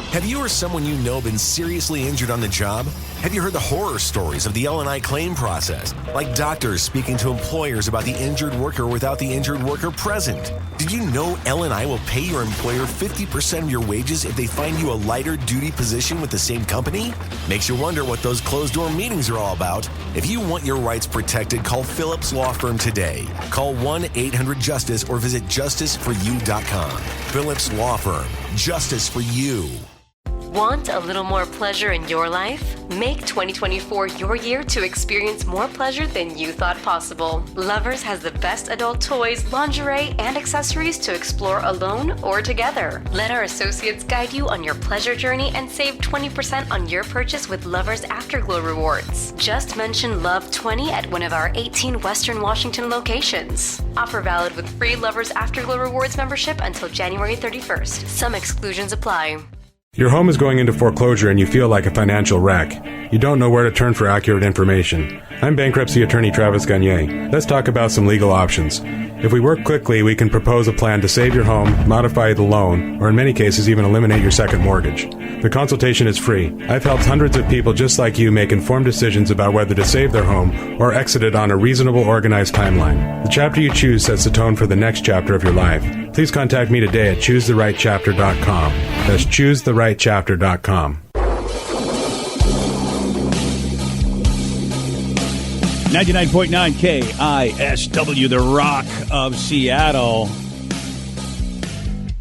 Have you or someone you know been seriously injured on the job? Have you heard the horror stories of the L&I claim process? Like doctors speaking to employers about the injured worker without the injured worker present. Did you know L&I will pay your employer 50% of your wages if they find you a lighter duty position with the same company? Makes you wonder what those closed-door meetings are all about. If you want your rights protected, call Phillips Law Firm today. Call 1-800-JUSTICE or visit justiceforyou.com. Phillips Law Firm. Justice for you. Want a little more pleasure in your life? Make 2024 your year to experience more pleasure than you thought possible. Lovers has the best adult toys, lingerie, and accessories to explore alone or together. Let our associates guide you on your pleasure journey and save 20% on your purchase with Lovers Afterglow rewards. Just mention Love 20 at one of our 18 Western Washington locations. Offer valid with free Lovers Afterglow rewards membership until January 31st. Some exclusions apply. Your home is going into foreclosure and you feel like a financial wreck. You don't know where to turn for accurate information. I'm bankruptcy attorney Travis Gagne. Let's talk about some legal options. If we work quickly, we can propose a plan to save your home, modify the loan, or in many cases even eliminate your second mortgage. The consultation is free. I've helped hundreds of people just like you make informed decisions about whether to save their home or exit it on a reasonable, organized timeline. The chapter you choose sets the tone for the next chapter of your life. Please contact me today at choosetherightchapter.com. That's choosetherightchapter.com. 99.9 KISW, the Rock of Seattle.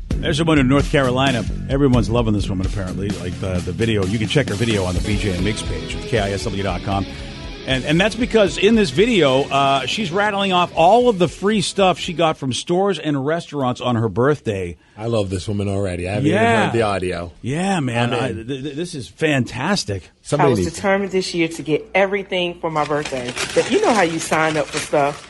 There's a woman in North Carolina. Everyone's loving this woman, apparently. Like the video. You can check her video on the BJ and Migs page at KISW.com. And that's because in this video, she's rattling off all of the free stuff she got from stores and restaurants on her birthday. I love this woman already. I haven't even heard the audio. Yeah, man. This is fantastic. I was determined this year to get everything for my birthday. But you know how you sign up for stuff.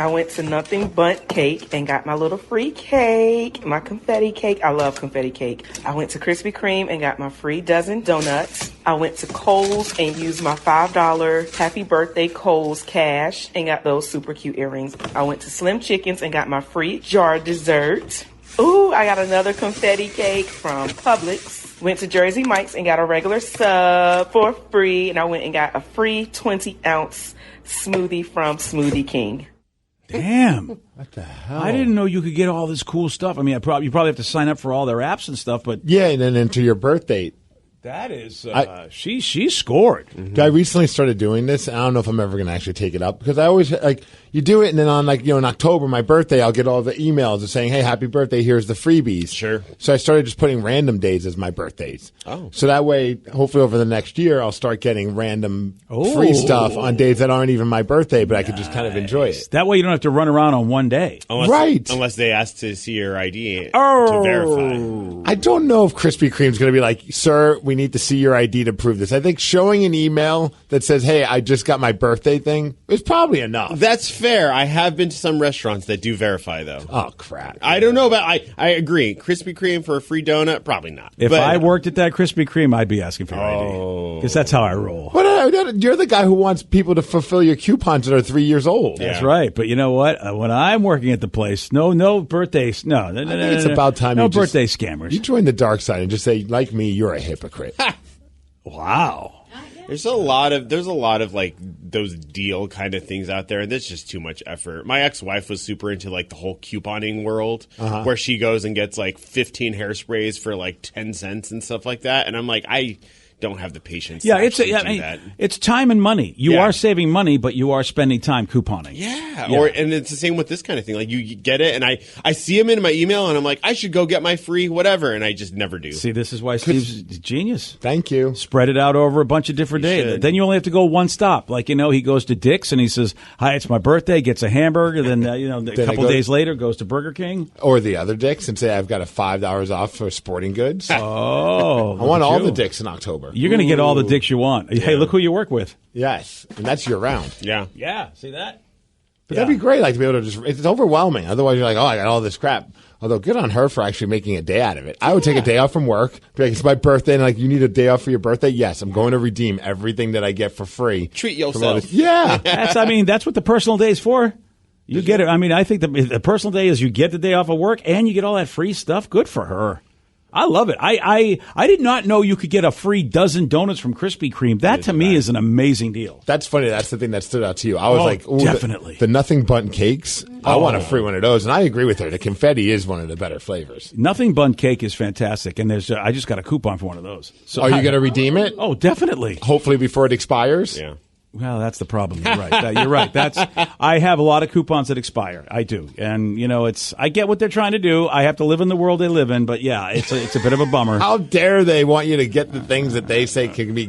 I went to Nothing But Cake and got my little free cake, my confetti cake. I love confetti cake. I went to Krispy Kreme and got my free dozen donuts. I went to Kohl's and used my $5 Happy Birthday Kohl's cash and got those super cute earrings. I went to Slim Chickens and got my free jar dessert. Ooh, I got another confetti cake from Publix. Went to Jersey Mike's and got a regular sub for free. And I went and got a free 20-ounce smoothie from Smoothie King. Damn. What the hell? I didn't know you could get all this cool stuff. I mean, you probably have to sign up for all their apps and stuff, but... Yeah, and then into your birth date. That is... she scored. Mm-hmm. I recently started doing this, and I don't know if I'm ever going to actually take it up, because I always, you do it, and then on, in October, my birthday, I'll get all the emails saying, hey, happy birthday, here's the freebies. Sure. So I started just putting random days as my birthdays. Oh. So that way, hopefully over the next year, I'll start getting random free stuff on days that aren't even my birthday, but I could just kind of enjoy it. That way you don't have to run around on one day. Unless they ask to see your ID to verify. I don't know if Krispy Kreme's going to be like, sir, we need to see your ID to prove this. I think showing an email that says, hey, I just got my birthday thing is probably enough. That's fair. I have been to some restaurants that do verify, though. Oh, crap. I don't know, but I agree. Krispy Kreme for a free donut? Probably not. If I worked at that Krispy Kreme, I'd be asking for your ID. Because that's how I roll. You're the guy who wants people to fulfill your coupons that are 3 years old. That's right. But you know what? When I'm working at the place, no birthdays. No. I think it's about time no birthday scammers. You join the dark side and just say, like me, you're a hypocrite. Wow. There's a lot of like those deal kind of things out there, and that's just too much effort. My ex-wife was super into like the whole couponing world, where she goes and gets like 15 hairsprays for like 10 cents and stuff like that, and I'm like, I don't have the patience. to do that. It's time and money. You are saving money, but you are spending time couponing. Yeah. And it's the same with this kind of thing. Like you get it, and I see them in my email, and I'm like, I should go get my free whatever, and I just never do. See, this is why Steve's genius. Thank you. Spread it out over a bunch of different days. Then you only have to go one stop. Like, he goes to Dick's, and he says, hi, it's my birthday, gets a hamburger, then, a couple days later goes to Burger King. Or the other Dick's and say, I've got a $5 off for sporting goods. Oh. I want all the Dick's in October. You're going to get all the dicks you want. Hey, look who you work with. Yes, and that's year round. Yeah. Yeah, see that? But that'd be great, to be able to it's overwhelming. Otherwise, you're like, oh, I got all this crap. Although, good on her for actually making a day out of it. I would take a day off from work. Be like, it's my birthday, and you need a day off for your birthday? Yes, I'm going to redeem everything that I get for free. Treat yourself. Yeah. That's what the personal day is for. You get it. I think the personal day is you get the day off of work, and you get all that free stuff. Good for her. I love it. I did not know you could get a free dozen donuts from Krispy Kreme. That to me is an amazing deal. That's funny. That's the thing that stood out to you. I was like, ooh, definitely. The Nothing Bundt Cakes. I want a free one of those. And I agree with her. The confetti is one of the better flavors. Nothing Bundt Cake is fantastic. And there's I just got a coupon for one of those. So Are you going to redeem it? Oh, definitely. Hopefully before it expires? Yeah. Well, that's the problem. You're right. You're right. I have a lot of coupons that expire. I do, and I get what they're trying to do. I have to live in the world they live in, but yeah, it's a bit of a bummer. How dare they want you to get the things that they say can be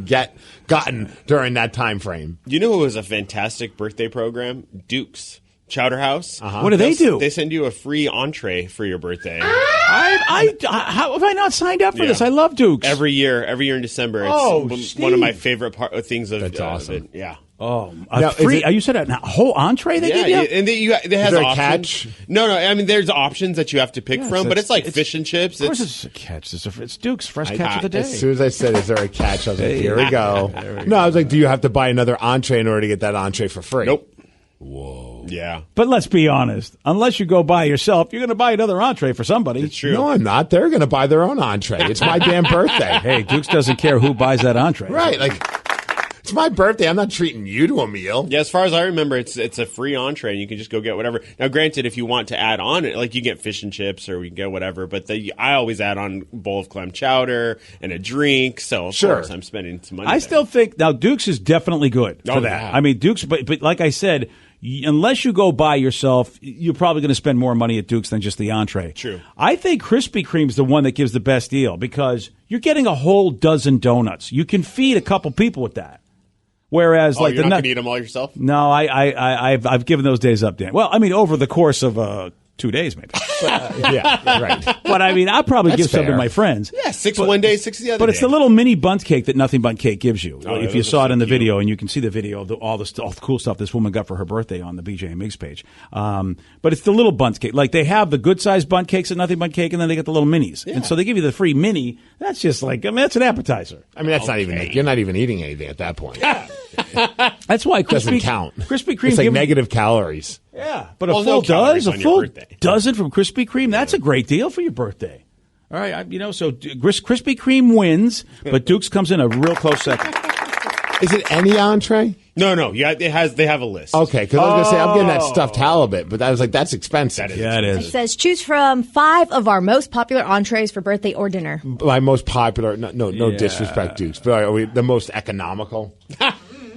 gotten during that time frame? You know who was a fantastic birthday program? Duke's Chowder House. What do they do? They send you a free entree for your birthday. How have I not signed up for this? I love Duke's. Every year in December. It's one of my favorite things of That's awesome. Yeah. Oh, now, free! You said a whole entree they give you? And they have there a options. catch? No. I mean, there's options that you have to pick from, but it's like fish and chips. Of course, it's a catch. It's Duke's fresh catch of the day. As soon as I said, "Is there a catch?" I was like, "Here we go." No, I was like, "Do you have to buy another entree in order to get that entree for free?" Nope. Whoa. Yeah. But let's be honest. Unless you go by yourself, you're going to buy another entree for somebody. It's true. No, I'm not. They're going to buy their own entree. It's my damn birthday. Hey, Duke's doesn't care who buys that entree. Right. Like, it's my birthday. I'm not treating you to a meal. Yeah, as far as I remember, it's a free entree, and you can just go get whatever. Now, granted, if you want to add on it, like you get fish and chips, or we can get whatever. But I always add on a bowl of clam chowder and a drink. So of course, I'm spending some money. I still think now Duke's is definitely good for that. Yeah. I mean, Duke's, but like I said, unless you go by yourself, you're probably going to spend more money at Duke's than just the entree. True. I think Krispy Kreme's the one that gives the best deal because you're getting a whole dozen donuts. You can feed a couple people with that. Whereas, you're not going to eat them all yourself? No, I've given those days up, Dan. Well, I mean, over the course of 2 days, maybe. Yeah, right. But I mean, I'll probably That's give some to fair. my friends. Yeah, 6 one day, 6 the other. But it's day. the little mini Bundt cake that Nothing Bundt Cake gives you. Oh, if yeah, you those saw are it so in the cute. video, and you can see the video of all the cool stuff this woman got for her birthday on the BJ and Migs page. But it's the little Bundt cake. Like they have the good sized Bundt cakes at Nothing Bundt Cake, and then they get the little minis. Yeah. And so they give you the free mini. That's just like, I mean, that's an appetizer. I mean, that's not even. You're not even eating anything at that point. That's why Doesn't count. Krispy Kreme It's like give- negative calories. Yeah, but Well, a full no calories a on your full birthday. dozen from Krispy Kreme. That's a great deal for your birthday. All right, so Krispy Kreme wins, but Duke's comes in a real close second. Is it any entree? No. Yeah, they have a list. Okay, because I was going to say, I'm getting that stuffed halibut, but I was like, that's expensive. Yeah, it It is. says choose from 5 of our most popular entrees for birthday or dinner. My most popular, no disrespect, Dukes, but are we the most economical?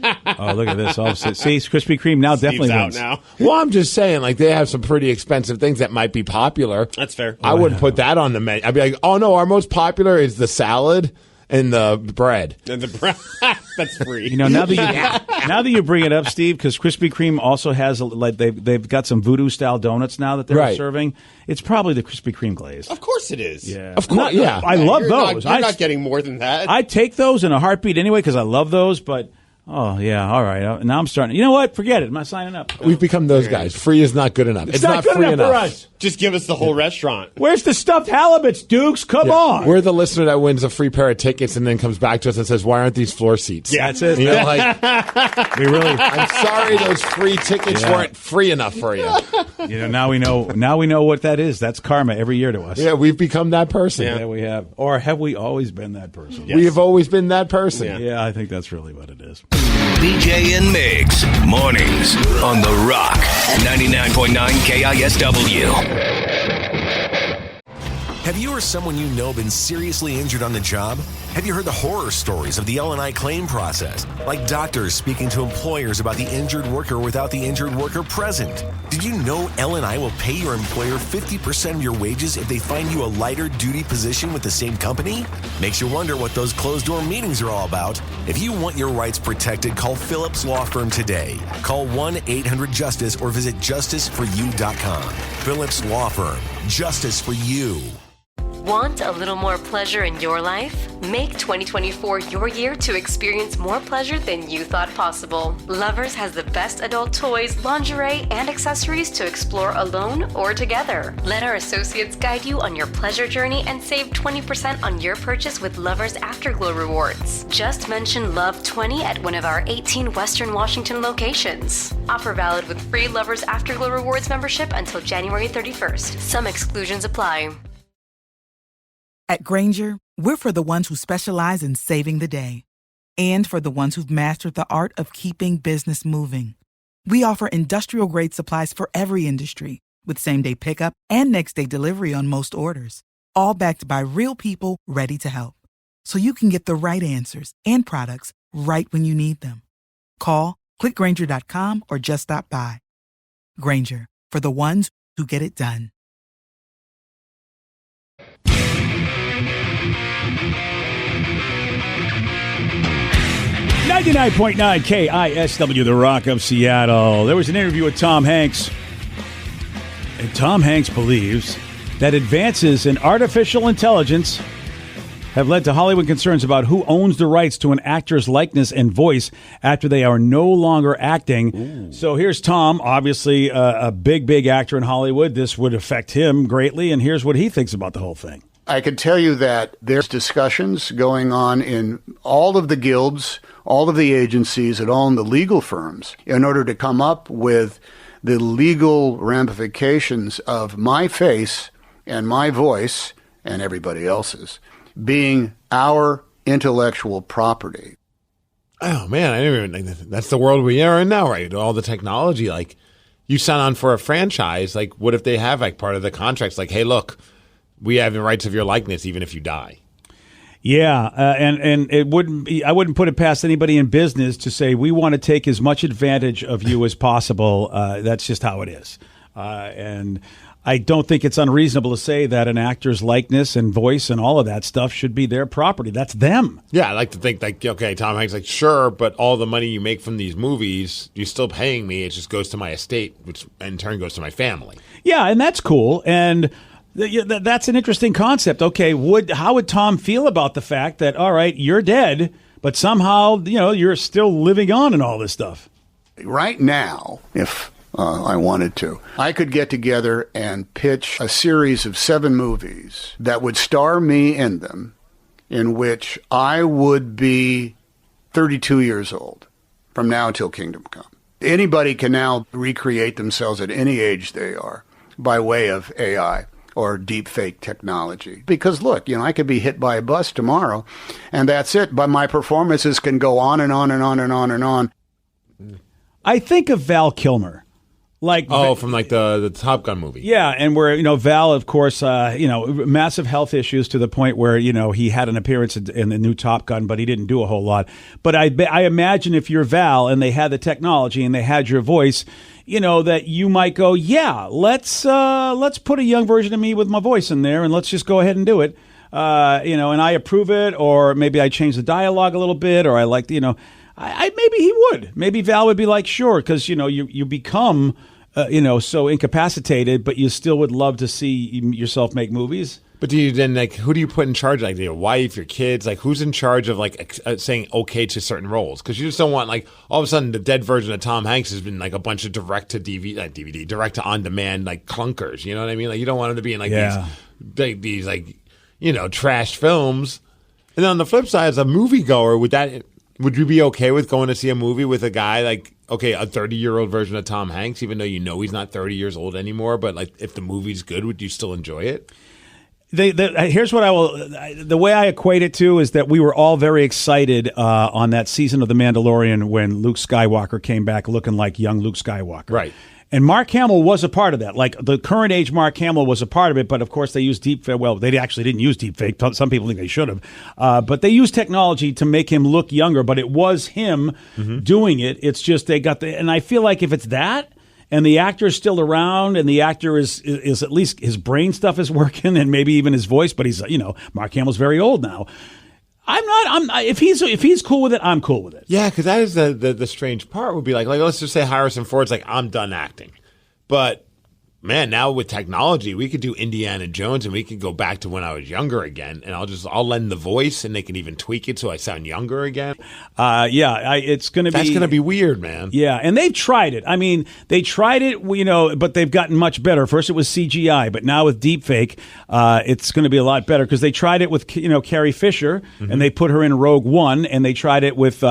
Oh, look at this. See, Krispy Kreme now definitely Steve's wins. out now. Well, I'm just saying, like, they have some pretty expensive things that might be popular. That's fair. I wouldn't put that on the menu. I'd be like, oh, no, our most popular is the salad and the bread. And that's free. You know, now that you bring it up, Steve, because Krispy Kreme also has they've got some voodoo style donuts now that they're Right. serving. It's probably the Krispy Kreme glaze. Of course it is. Yeah, Of course, yeah. I love You're those. You're not getting more than that. I take those in a heartbeat anyway because I love those. But oh yeah, all right. Now I'm starting. You know what? Forget it. I'm not signing up. We've become those guys. Free is not good enough. It's not good free enough for us. Just give us the whole restaurant. Where's the stuffed halibuts, Dukes? Come on. We're the listener that wins a free pair of tickets and then comes back to us and says, why aren't these floor seats? Yeah, that's it. You know, like, We really. I'm sorry those free tickets weren't free enough for you. You know, now we know what that is. That's karma every year to us. Yeah, we've become that person. Yeah, we have. Or have we always been that person? We have always been that person. Yeah, I think that's really what it is. BJ and Migs, mornings on The Rock, 99.9 KISW. Have you or someone you know been seriously injured on the job? Have you heard the horror stories of the L&I claim process? Like doctors speaking to employers about the injured worker without the injured worker present. Did you know L&I will pay your employer 50% of your wages if they find you a lighter duty position with the same company? Makes you wonder what those closed-door meetings are all about. If you want your rights protected, call Phillips Law Firm today. Call 1-800-JUSTICE or visit justiceforyou.com. Phillips Law Firm. Justice for you. Want a little more pleasure in your life? Make 2024 your year to experience more pleasure than you thought possible. Lovers has the best adult toys, lingerie, and accessories to explore alone or together. Let our associates guide you on your pleasure journey and save 20% on your purchase with Lovers Afterglow rewards. Just mention Love20 at one of our 18 Western Washington locations. Offer valid with free Lovers Afterglow rewards membership until January 31st. Some exclusions apply. At Granger, we're for the ones who specialize in saving the day and for the ones who've mastered the art of keeping business moving. We offer industrial-grade supplies for every industry with same-day pickup and next-day delivery on most orders, all backed by real people ready to help. So you can get the right answers and products right when you need them. Call, clickgranger.com, or just stop by. Granger, for the ones who get it done. 99.9 KISW, The Rock of Seattle. There was an interview with Tom Hanks. And Tom Hanks believes that advances in artificial intelligence have led to Hollywood concerns about who owns the rights to an actor's likeness and voice after they are no longer acting. Ooh. So here's Tom, obviously a big actor in Hollywood. This would affect him greatly, and here's what he thinks about the whole thing. I can tell you that there's discussions going on in all of the guilds, all of the agencies, and all in the legal firms in order to come up with the legal ramifications of my face and my voice and everybody else's being our intellectual property. Oh, man, I didn't even think that's the world we are in now, right? All the technology, like, you sign on for a franchise, like, what if they have, like, part of the contracts, like, hey, look, we have the rights of your likeness even if you die. Yeah, and it wouldn't be, I wouldn't put it past anybody in business to say we want to take as much advantage of you as possible. That's just how it is. And I don't think it's unreasonable to say that an actor's likeness and voice and all of that stuff should be their property. That's them. Yeah, I like to think, like, okay, Tom Hanks, like, sure, but all the money you make from these movies, you're still paying me. It just goes to my estate, which in turn goes to my family. Yeah, and that's cool. And that's an interesting concept. Okay, how would Tom feel about the fact that, all right, you're dead, but somehow, you're still living on and all this stuff? Right now, if I wanted to, I could get together and pitch a series of 7 movies that would star me in them, in which I would be 32 years old from now until Kingdom Come. Anybody can now recreate themselves at any age they are by way of AI or deep fake technology. Because look, I could be hit by a bus tomorrow and that's it, but my performances can go on and on and on and on and on. I think of Val Kilmer. From the Top Gun movie. Yeah, and where, Val, of course, massive health issues to the point where, he had an appearance in the new Top Gun, but he didn't do a whole lot. But I imagine if you're Val and they had the technology and they had your voice, that you might go, yeah, let's put a young version of me with my voice in there and let's just go ahead and do it. And I approve it, or maybe I change the dialogue a little bit, or I like, maybe he would. Maybe Val would be like, sure, because, you become, so incapacitated, but you still would love to see yourself make movies. But do you then, who do you put in charge? Like, your wife, your kids? Like, who's in charge of, saying okay to certain roles? Because you just don't want, all of a sudden, the dead version of Tom Hanks has been, a bunch of direct-to-DVD, direct-to-on-demand, clunkers. You know what I mean? You don't want him to be in, these trash films. And then on the flip side, as a moviegoer, would you be okay with going to see a movie with a guy, a 30-year-old version of Tom Hanks, even though he's not 30 years old anymore, but, if the movie's good, would you still enjoy it? Here's what the way I equate it to is that we were all very excited on that season of The Mandalorian when Luke Skywalker came back looking like young Luke Skywalker. Right. And Mark Hamill was a part of that. The current age Mark Hamill was a part of it, but of course they used deepfake. Well, they actually didn't use deepfake. Some people think they should have. But they used technology to make him look younger, but it was him doing it. It's just they got and I feel like if it's that, and the actor is still around, and the actor is at least his brain stuff is working, and maybe even his voice. But he's Mark Hamill's very old now. If he's cool with it, I'm cool with it. Yeah, because that is the strange part. Would be like let's just say Harrison Ford's I'm done acting, but man, now with technology, we could do Indiana Jones and we could go back to when I was younger again, and I'll lend the voice and they can even tweak it so I sound younger again. It's going to be... That's going to be weird, man. Yeah, and they've tried it. I mean, they tried it, but they've gotten much better. First it was CGI, but now with deepfake, it's going to be a lot better because they tried it with, Carrie Fisher, and they put her in Rogue One, and they tried it with...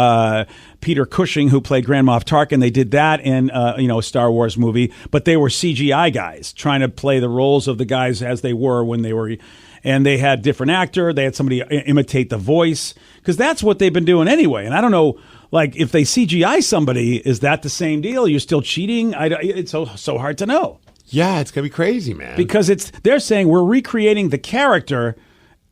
Peter Cushing, who played Grand Moff Tarkin, they did that in a Star Wars movie, but they were CGI guys trying to play the roles of the guys as they were when they were, and they had different actor. They had somebody imitate the voice because that's what they've been doing anyway. And I don't know, like if they CGI somebody, is that the same deal? You're still cheating? It's so hard to know. Yeah, it's gonna be crazy, man. Because they're saying we're recreating the character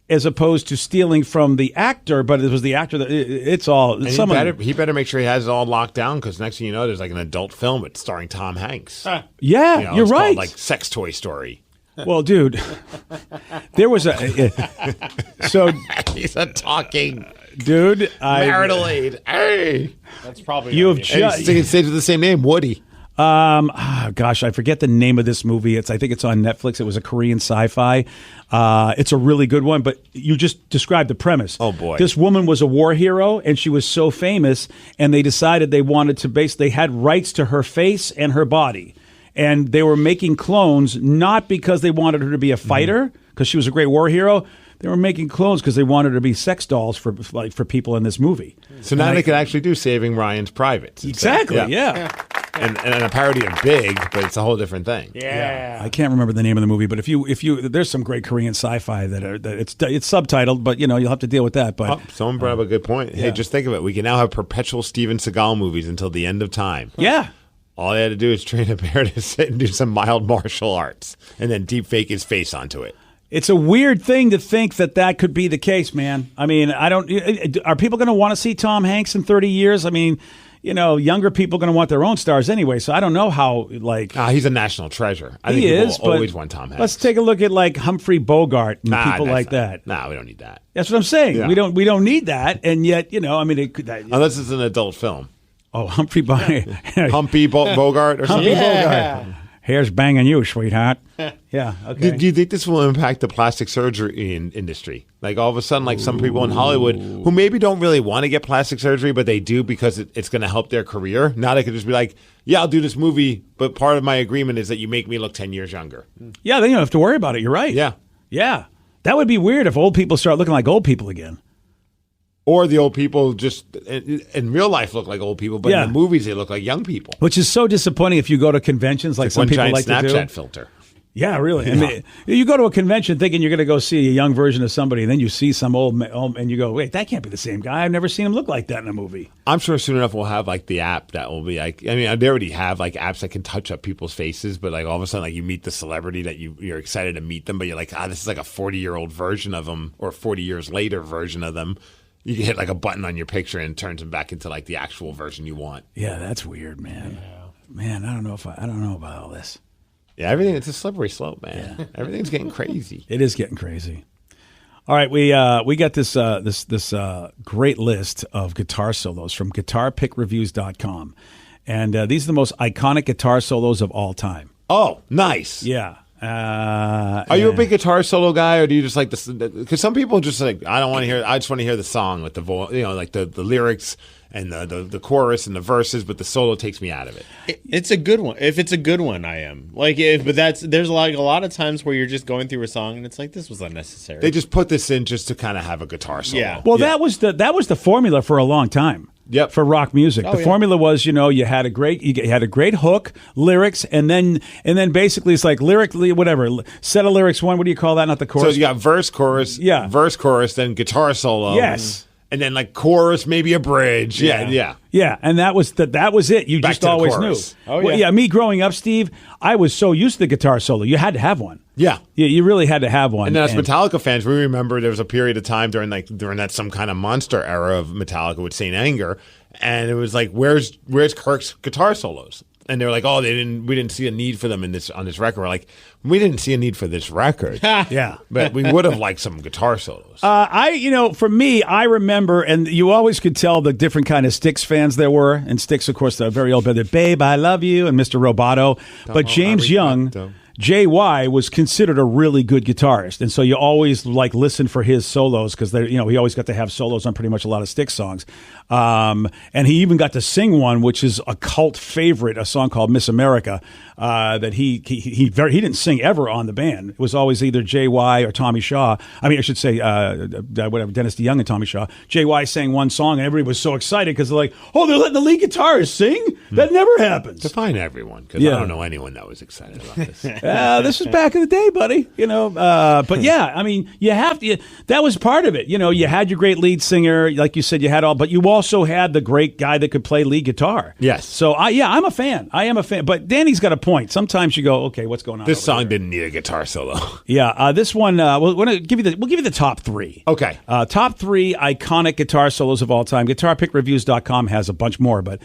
as opposed to stealing from the actor, but it was the actor that it's all. And he better make sure he has it all locked down because next thing you know, there's like an adult film. It's starring Tom Hanks. Yeah, you're it's right. Called, like Sex Toy Story. Well, dude, there was so he's a talking dude. Marital aid. Hey, that's probably you have just say the same name, Woody. Gosh, I forget the name of this movie. I think it's on Netflix. It was a Korean sci-fi. It's a really good one, but you just described the premise. Oh boy. This woman was a war hero and she was so famous and they decided they wanted to they had rights to her face and her body. And they were making clones not because they wanted her to be a fighter because she was a great war hero. They were making clones because they wanted her to be sex dolls for people in this movie. So now they could actually do Saving Ryan's Privates. Exactly, yeah. And a parody of Big, but it's a whole different thing. Yeah. I can't remember the name of the movie, but if you there's some great Korean sci-fi that it's subtitled, but you'll have to deal with that. But someone brought up a good point. Hey, just think of it. We can now have perpetual Steven Seagal movies until the end of time. Yeah. All they had to do is train a bear to sit and do some mild martial arts, and then deep fake his face onto it. It's a weird thing to think that could be the case, man. I mean, are people going to want to see Tom Hanks in 30 years? I mean, younger people are going to want their own stars anyway, so I don't know how, he's a national treasure. I think people will always want Tom Hanks. Let's take a look at, Humphrey Bogart and people like that. Nah, we don't need that. That's what I'm saying. Yeah. We don't need that, and yet, it could... Unless it's an adult film. Oh, Humphrey Bogart. Humpy Bogart or something? Humpy Bogart. Hair's banging you, sweetheart. Yeah, okay. Do you think this will impact the plastic surgery industry? Like all of a sudden, some people in Hollywood who maybe don't really want to get plastic surgery, but they do because it's going to help their career. Now they could just be like, yeah, I'll do this movie, but part of my agreement is that you make me look 10 years younger. Yeah, then you don't have to worry about it. You're right. Yeah. Yeah. That would be weird if old people start looking like old people again. Or the old people just in real life look like old people, but in the movies they look like young people. Which is so disappointing if you go to conventions like some people like Snapchat to do. Snapchat filter. Yeah, really. Yeah. I mean, you go to a convention thinking you're going to go see a young version of somebody, and then you see some old and you go, wait, that can't be the same guy. I've never seen him look like that in a movie. I'm sure soon enough we'll have the app that will be they already have apps that can touch up people's faces, but all of a sudden you meet the celebrity that you're excited to meet them, but you're like, this is like a 40-year-old version of them or 40 years later version of them. You can hit a button on your picture and it turns them back into the actual version you want. Yeah, that's weird, man. Yeah. Man, I don't know about all this. Yeah, it's a slippery slope, man. Yeah. Everything's getting crazy. It is getting crazy. All right, we got this great list of guitar solos from GuitarPickReviews.com, and these are the most iconic guitar solos of all time. Oh, nice. Yeah. Are you a big guitar solo guy, or do you just like this? Because some people just I don't want to hear. I just want to hear the song with the the lyrics and the chorus and the verses, but the solo takes me out of it. It's a good one. If it's a good one, I am there's a lot of times where you're just going through a song and it's like, this was unnecessary. They just put this in just to kind of have a guitar solo. Yeah. Well, that was the formula for a long time. Yep. For rock music, the formula was you had a great hook, lyrics, and then basically it's like lyrically whatever set of lyrics. What do you call that? Not the chorus. So you got verse, chorus, verse, chorus, then guitar solo. Yes. And then chorus, maybe a bridge. Yeah. And that was it. You Back just to always chorus. knew. Oh, yeah. Me growing up, Steve, I was so used to the guitar solo. You had to have one. Yeah. You really had to have one. And then as Metallica fans, we remember there was a period of time during that some kind of monster era of Metallica with Saint Anger, and it was like, where's Kirk's guitar solos? And they were like, we didn't see a need for them on this record. We're like, we didn't see a need for this record. Yeah. But we would have liked some guitar solos. For me, I remember, and you always could tell the different kind of Styx fans there were. And Styx, of course, the very old band, Babe, I Love You, and Mr. Roboto. But James Young, JY, was considered a really good guitarist. And so you always listen for his solos because he always got to have solos on pretty much a lot of Styx songs. And he even got to sing one, which is a cult favorite, a song called Miss America, that he didn't sing ever on the band. It was always either JY or Tommy Shaw. I mean, I should say, Dennis DeYoung and Tommy Shaw. JY sang one song and everybody was so excited because they're like, oh, they're letting the lead guitarist sing? That never happens. Define everyone, because I don't know anyone that was excited about this. This was back in the day, buddy. But yeah, I mean, you have to. That was part of it. You had your great lead singer, like you said, you had all, but you also had the great guy that could play lead guitar. Yes. So I'm a fan. I am a fan. But Danny's got a point. Sometimes you go, okay, what's going on? This song didn't need a guitar solo. Yeah. This one, we'll give you the top three. Okay. Top three iconic guitar solos of all time. GuitarPickReviews.com has a bunch more, but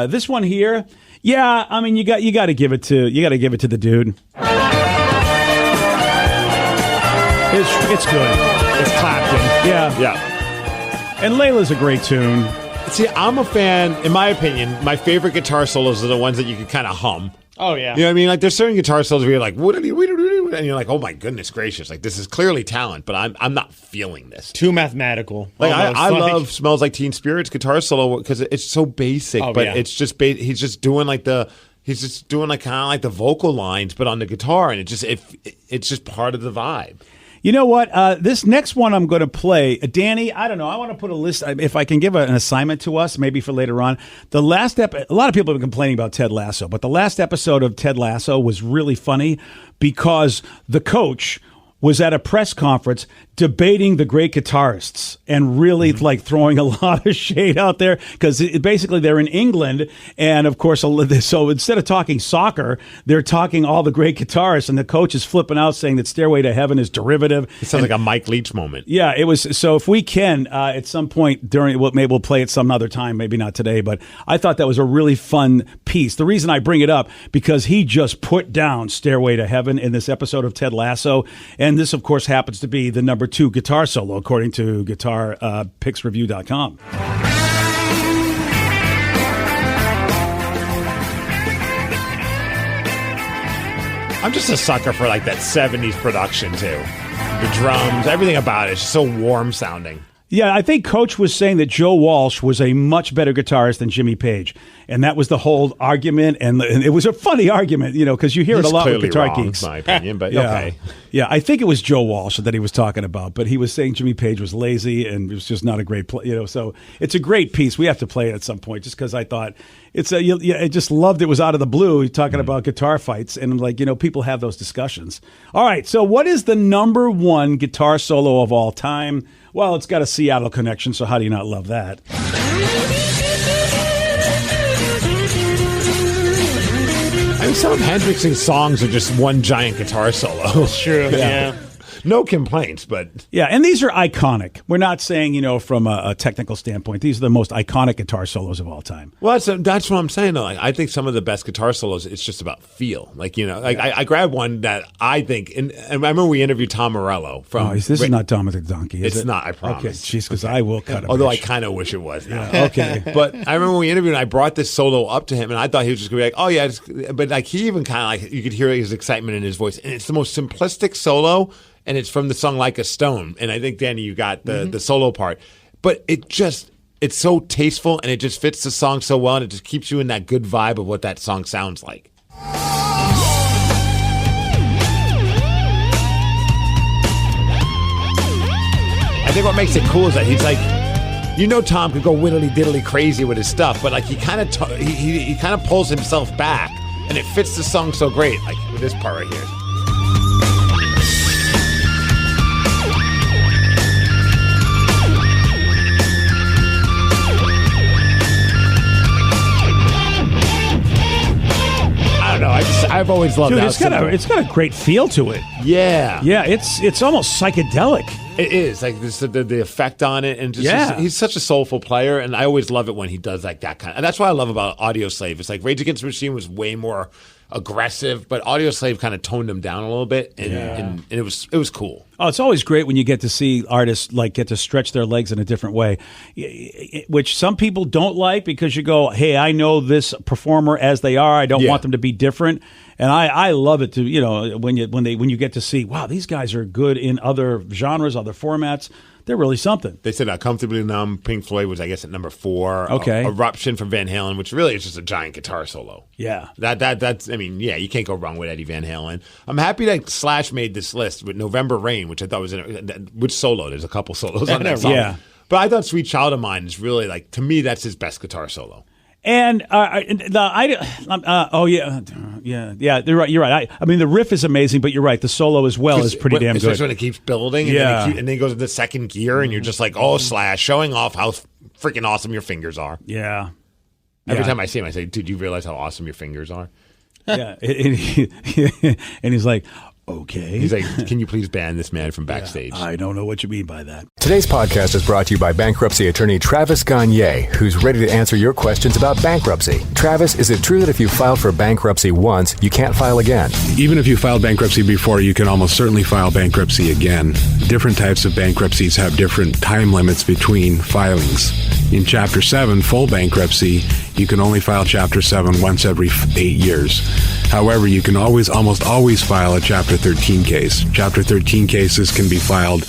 this one here. Yeah, I mean, you got to give it to the dude. It's good. It's Clapton. Yeah. And Layla's a great tune. See, I'm a fan. In my opinion, my favorite guitar solos are the ones that you can kind of hum. Oh yeah. You know what I mean? Like there's certain guitar solos where you're like, and you're like, oh my goodness gracious, like this is clearly talent, but I'm not feeling this. Too mathematical. Like I love "Smells Like Teen Spirit's" guitar solo because it's so basic, but it's just he's just doing like kind of like the vocal lines, but on the guitar, and it's just part of the vibe. You know what? This next one I'm going to play, Danny. I don't know. I want to put a list. If I can give an assignment to us, maybe for later on. A lot of people have been complaining about Ted Lasso, but the last episode of Ted Lasso was really funny because the coach was at a press conference debating the great guitarists and really like throwing a lot of shade out there because basically they're in England, and of course, so instead of talking soccer, they're talking all the great guitarists, and the coach is flipping out saying that Stairway to Heaven is derivative. It sounds like a Mike Leach moment. Yeah, it was. So if we can, at some point maybe we'll play it some other time, maybe not today, but I thought that was a really fun piece. The reason I bring it up, because he just put down Stairway to Heaven in this episode of Ted Lasso, and this, of course, happens to be the number 2 guitar solo, according to GuitarPicksReview.com. I'm just a sucker for like that 70s production too. The drums, everything about it is just so warm sounding. Yeah, I think Coach was saying that Joe Walsh was a much better guitarist than Jimmy Page. And that was the whole argument. And it was a funny argument, because you hear it a lot with guitar geeks. In my opinion, but yeah. Okay. Yeah, I think it was Joe Walsh that he was talking about. But he was saying Jimmy Page was lazy and it was just not a great play. So it's a great piece. We have to play it at some point just because I thought I just loved it. Was out of the blue talking about guitar fights. And people have those discussions. All right, so what is the number 1 guitar solo of all time? Well, it's got a Seattle connection, so how do you not love that? I mean, some of Hendrix's songs are just one giant guitar solo. It's true, yeah. No complaints, but... Yeah, and these are iconic. We're not saying, from a technical standpoint. These are the most iconic guitar solos of all time. Well, that's what I'm saying, though. Like, I think some of the best guitar solos, it's just about feel. Like, I grabbed one that I think... And I remember we interviewed Tom Morello from... Oh, this is not Tom with the Donkey, is It's it? not, I promise. Okay, jeez, because I will cut him. Although I kind of wish it was now. Yeah, okay. But I remember when we interviewed, and I brought this solo up to him, and I thought he was just going to be like, oh, yeah. But like he even kind of like... You could hear his excitement in his voice. And it's the most simplistic solo... And it's from the song Like a Stone. And I think, Danny, you got the solo part. But it's so tasteful, and it just fits the song so well, and it just keeps you in that good vibe of what that song sounds like. I think what makes it cool is that he's like, Tom could go whittly diddly crazy with his stuff, but like he kind of he kind of pulls himself back, and it fits the song so great. Like with this part right here. I've always loved Dude, that. It's got a great feel to it. Yeah. Yeah, it's almost psychedelic. It is. Like the effect on it. And he's such a soulful player. And I always love it when he does like that kind of. And that's what I love about Audioslave. It's like Rage Against the Machine was way more aggressive, but Audioslave kind of toned him down a little bit. And it was cool. Oh, it's always great when you get to see artists like get to stretch their legs in a different way, which some people don't like because you go, hey, I know this performer as they are. I don't want them to be different. And I love it to, when you get to see, wow, these guys are good in other genres, other formats. They're really something. They said Comfortably Numb, Pink Floyd was, I guess, at number 4. Okay. Eruption from Van Halen, which really is just a giant guitar solo. Yeah. That's, I mean, yeah, you can't go wrong with Eddie Van Halen. I'm happy that Slash made this list with November Rain, which I thought was, which solo? There's a couple solos on that song. Yeah. But I thought Sweet Child of Mine is really, like, to me, that's his best guitar solo. And you're right. I mean, the riff is amazing, but you're right. The solo as well is pretty damn good. Especially when it keeps building, and then it goes into second gear, and you're just like, oh, Slash, showing off how freaking awesome your fingers are. Yeah. Every time I see him, I say, dude, do you realize how awesome your fingers are? Yeah. And he's like, okay. He's like, can you please ban this man from backstage? I don't know what you mean by that. Today's podcast is brought to you by bankruptcy attorney Travis Gagne, who's ready to answer your questions about bankruptcy. Travis, is it true that if you filed for bankruptcy once, you can't file again? Even if you filed bankruptcy before, you can almost certainly file bankruptcy again. Different types of bankruptcies have different time limits between filings. In Chapter 7, full bankruptcy, you can only file Chapter 7 once every 8 years. However, you can almost always file a Chapter 13 case. Chapter 13 cases can be filed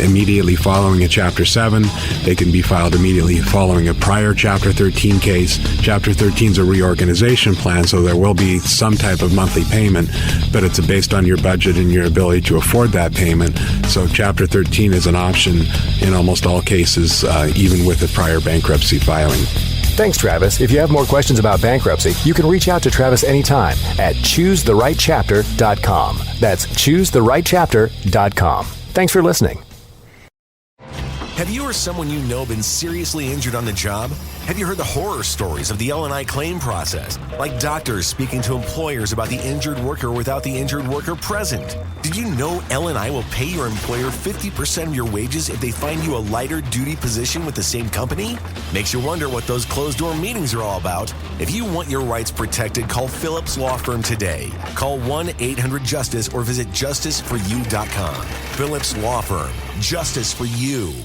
immediately following a Chapter 7. They can be filed immediately following a prior Chapter 13 case. Chapter 13 is a reorganization plan, so there will be some type of monthly payment, but it's based on your budget and your ability to afford that payment. So Chapter 13 is an option in almost all cases, even with a prior bankruptcy filing. Thanks, Travis. If you have more questions about bankruptcy, you can reach out to Travis anytime at choosetherightchapter.com. That's choosetherightchapter.com. Thanks for listening. Have you or someone you know been seriously injured on the job? Have you heard the horror stories of the L&I claim process? Like doctors speaking to employers about the injured worker without the injured worker present. Did you know L&I will pay your employer 50% of your wages if they find you a lighter duty position with the same company? Makes you wonder what those closed-door meetings are all about. If you want your rights protected, call Phillips Law Firm today. Call 1-800-JUSTICE or visit justiceforyou.com. Phillips Law Firm. Justice for you.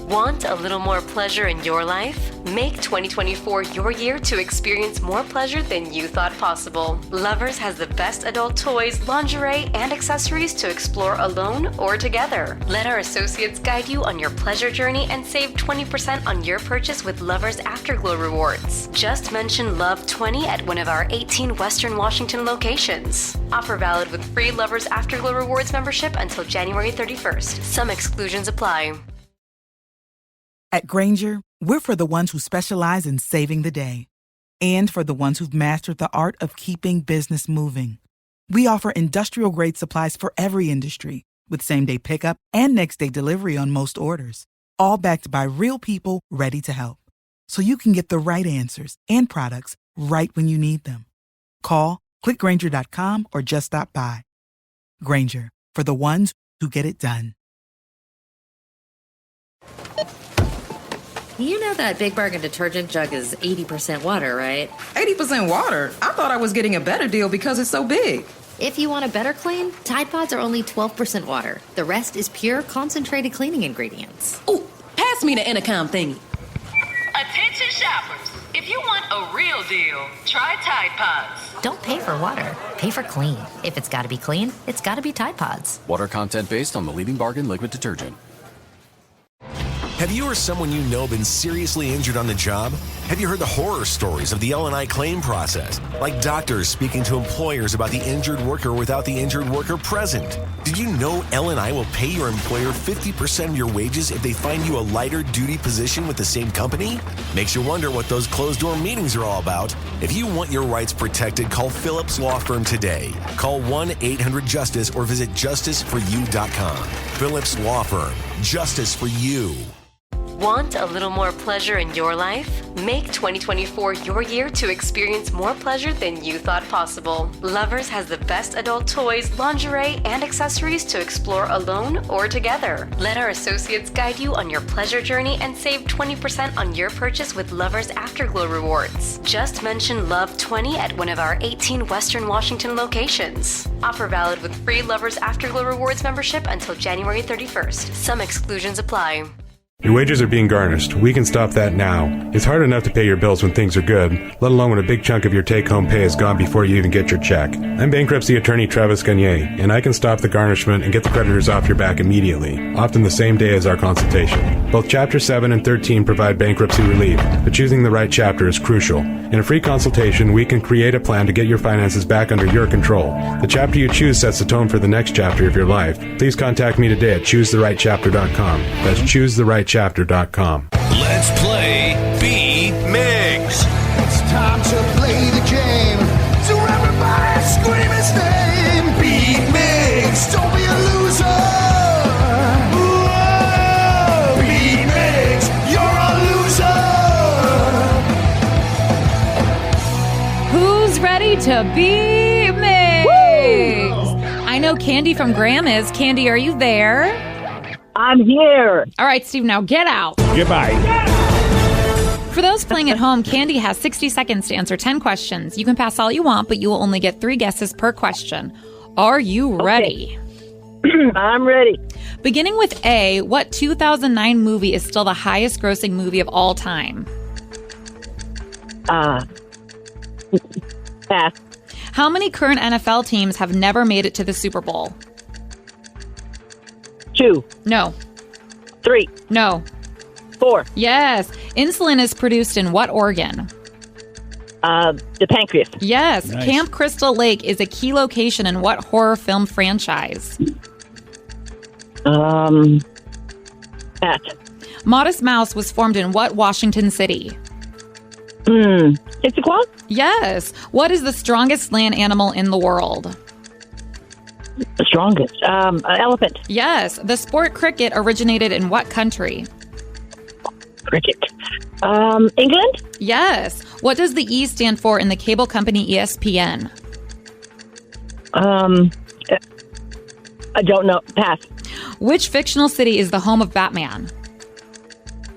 Want a little more pleasure in your life? Make 2024 your year to experience more pleasure than you thought possible. Lovers has the best adult toys, lingerie, and accessories to explore alone or together. Let our associates guide you on your pleasure journey and save 20% on your purchase with Lovers Afterglow rewards. Just mention Love 20 at one of our 18 Western Washington locations. Offer valid with free Lovers Afterglow rewards membership until January 31st. Some exclusions apply. At Grainger, we're for the ones who specialize in saving the day and for the ones who've mastered the art of keeping business moving. We offer industrial-grade supplies for every industry with same-day pickup and next-day delivery on most orders, all backed by real people ready to help. So you can get the right answers and products right when you need them. Call, clickgrainger.com, or just stop by. Grainger, for the ones who get it done. You know that Big Bargain detergent jug is 80% water, right? 80% water? I thought I was getting a better deal because it's so big. If you want a better clean, Tide Pods are only 12% water. The rest is pure, concentrated cleaning ingredients. Ooh, pass me the intercom thingy. Attention shoppers. If you want a real deal, try Tide Pods. Don't pay for water. Pay for clean. If it's got to be clean, it's got to be Tide Pods. Water content based on the leading bargain liquid detergent. Have you or someone you know been seriously injured on the job? Have you heard the horror stories of the L&I claim process? Like doctors speaking to employers about the injured worker without the injured worker present. Did you know L&I will pay your employer 50% of your wages if they find you a lighter duty position with the same company? Makes you wonder what those closed-door meetings are all about. If you want your rights protected, call Phillips Law Firm today. Call 1-800-JUSTICE or visit justiceforyou.com. Phillips Law Firm. Justice for you. Want a little more pleasure in your life? Make 2024 your year to experience more pleasure than you thought possible. Lovers has the best adult toys, lingerie, and accessories to explore alone or together. Let our associates guide you on your pleasure journey and save 20% on your purchase with Lovers Afterglow rewards. Just mention Love 20 at one of our 18 Western Washington locations. Offer valid with free Lovers Afterglow rewards membership until January 31st. Some exclusions apply. Your wages are being garnished. We can stop that now. It's hard enough to pay your bills when things are good, let alone when a big chunk of your take-home pay is gone before you even get your check. I'm bankruptcy attorney Travis Gagne, and I can stop the garnishment and get the creditors off your back immediately, often the same day as our consultation. Both Chapter 7 and 13 provide bankruptcy relief, but choosing the right chapter is crucial. In a free consultation, we can create a plan to get your finances back under your control. The chapter you choose sets the tone for the next chapter of your life. Please contact me today at choosetherightchapter.com. That's choosetherightchapter.com. Let's play Be Migs. to be Migs. I know Candy from Graham is. Candy, are you there? I'm here. All right, Steve, now get out. Goodbye. For those playing at home, Candy has 60 seconds to answer 10 questions. You can pass all you want, but you will only get 3 guesses per question. Are you ready? I'm ready. Beginning with A, what 2009 movie is still the highest grossing movie of all time? Pass. How many current NFL teams have never made it to the Super Bowl? 2. No. 3. No. 4. Yes. Insulin is produced in what organ? The pancreas. Yes. Nice. Camp Crystal Lake is a key location in what horror film franchise? Pass. Modest Mouse was formed in what Washington city? Issaquah? Yes. What is the strongest land animal in the world? The strongest. Elephant. Yes. The sport cricket originated in what country? Cricket. England? Yes. What does the E stand for in the cable company ESPN? I don't know. Pass. Which fictional city is the home of Batman?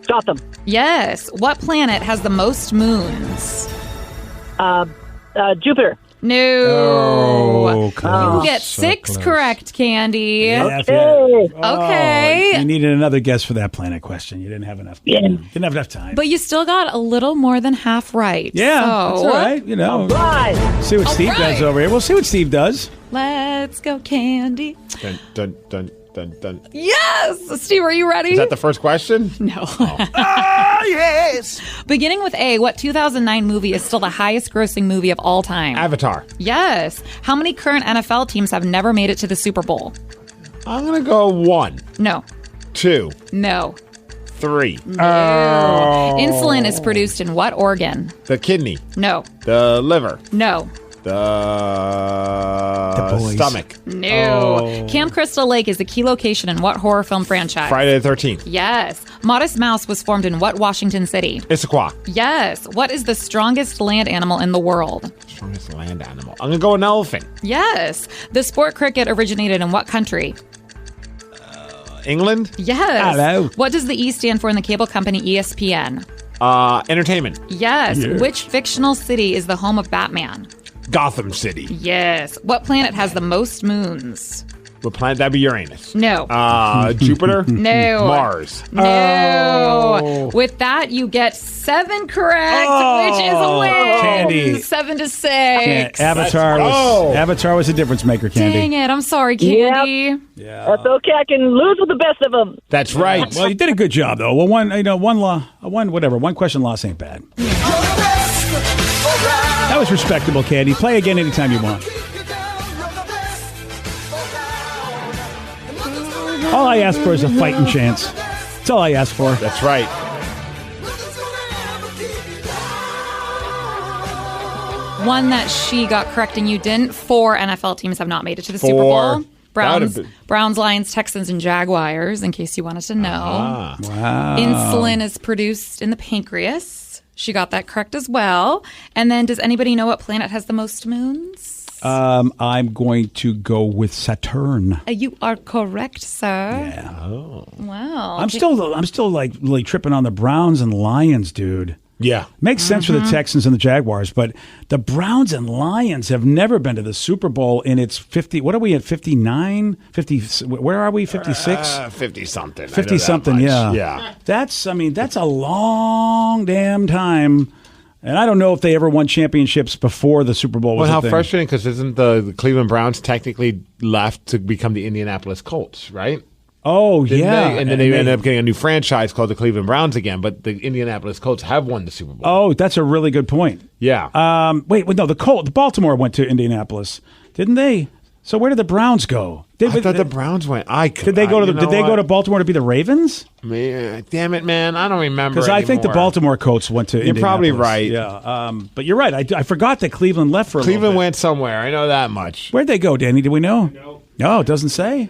Gotham. Yes. What planet has the most moons? Jupiter. No. Oh, you get so 6 close. correct, Candy. Okay. Okay. You needed another guess for that planet question. You didn't have enough. Yeah. Didn't have enough time. But you still got a little more than half right. Yeah, So, that's all right. You know, see what Steve does over here. We'll see what Steve does. Let's go, Candy. Dun, dun, dun, dun, dun. Yes! Steve, are you ready? Is that the first question? No. Ah, yes! Beginning with A, what 2009 movie is still the highest grossing movie of all time? Avatar. Yes. How many current NFL teams have never made it to the Super Bowl? I'm going to go 1, No. 2, No. 3. No. Insulin is produced in what organ? The kidney. No. The liver. No. The stomach. No. Camp Crystal Lake is a key location in what horror film franchise? Friday the 13th. Yes. Modest Mouse was formed in what Washington city? Issaquah. Yes. What is the strongest land animal in the world? Strongest land animal. I'm going to go an elephant. Yes. The sport cricket originated in what country? England? Yes. Hello. What does the E stand for in the cable company ESPN? Entertainment. Yes. Yeah. Which fictional city is the home of Batman? Gotham City. Yes. What planet has the most moons? What planet? That'd be Uranus. No. Jupiter? No. Mars. No. Oh. With that, you get 7 correct, which is a win. Candy. 7 to 6. Avatar was a difference maker, Candy. Dang it. I'm sorry, Candy. Yeah. That's okay. I can lose with the best of them. That's right. Well, you did a good job, though. Well, one question loss ain't bad. That was respectable, Candy. Play again anytime you want. All I ask for is a fighting chance. That's all I ask for. That's right. One that she got correct and you didn't. 4 NFL teams have not made it to the Super 4. Bowl. Browns, Lions, Texans, and Jaguars, in case you wanted to know. Ah. Wow. Insulin is produced in the pancreas. She got that correct as well. And then, does anybody know what planet has the most moons? I'm going to go with Saturn. You are correct, sir. Yeah. Oh. Wow. I'm still like really tripping on the Browns and Lions, dude. Yeah. Makes sense for the Texans and the Jaguars, but the Browns and Lions have never been to the Super Bowl in its 50. What are we at? 59? 50? Where are we? 56? 50 something. 50 something, yeah. Yeah. That's a long damn time. And I don't know if they ever won championships before the Super Bowl was Well, how a thing. frustrating, because isn't the Cleveland Browns technically left to become the Indianapolis Colts, right? Oh, Didn't yeah. they? And then they ended up getting a new franchise called the Cleveland Browns again, but the Indianapolis Colts have won the Super Bowl. Oh, that's a really good point. Yeah. The Baltimore went to Indianapolis, didn't they? So where did the Browns go? I thought the Browns went. Did they go to Baltimore to be the Ravens? Man, damn it, man! I don't remember. Because I think the Baltimore Colts went to. You're probably Indianapolis. right. Yeah, but you're right. I forgot that Cleveland left for a little Cleveland bit. went somewhere. I know that much. Where'd they go, Danny? Do we know? No, it doesn't say.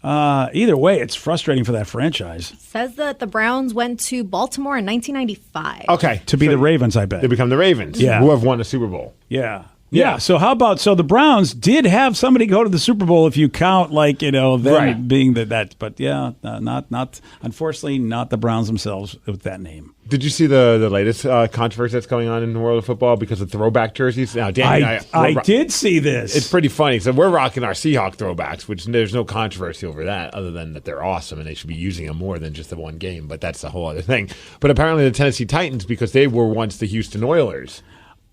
Either way, it's frustrating for that franchise. Says that the Browns went to Baltimore in 1995. Okay, to be the Ravens, I bet they become the Ravens. Yeah. Who have won the Super Bowl. Yeah. Yeah. So how about the Browns did have somebody go to the Super Bowl if you count them being that. But yeah, not unfortunately not the Browns themselves with that name. Did you see the latest controversy that's going on in the world of football because of throwback jerseys? Now, Danny and I did see this. It's pretty funny. So we're rocking our Seahawk throwbacks, which there's no controversy over that other than that they're awesome and they should be using them more than just the one game. But that's a whole other thing. But apparently the Tennessee Titans, because they were once the Houston Oilers.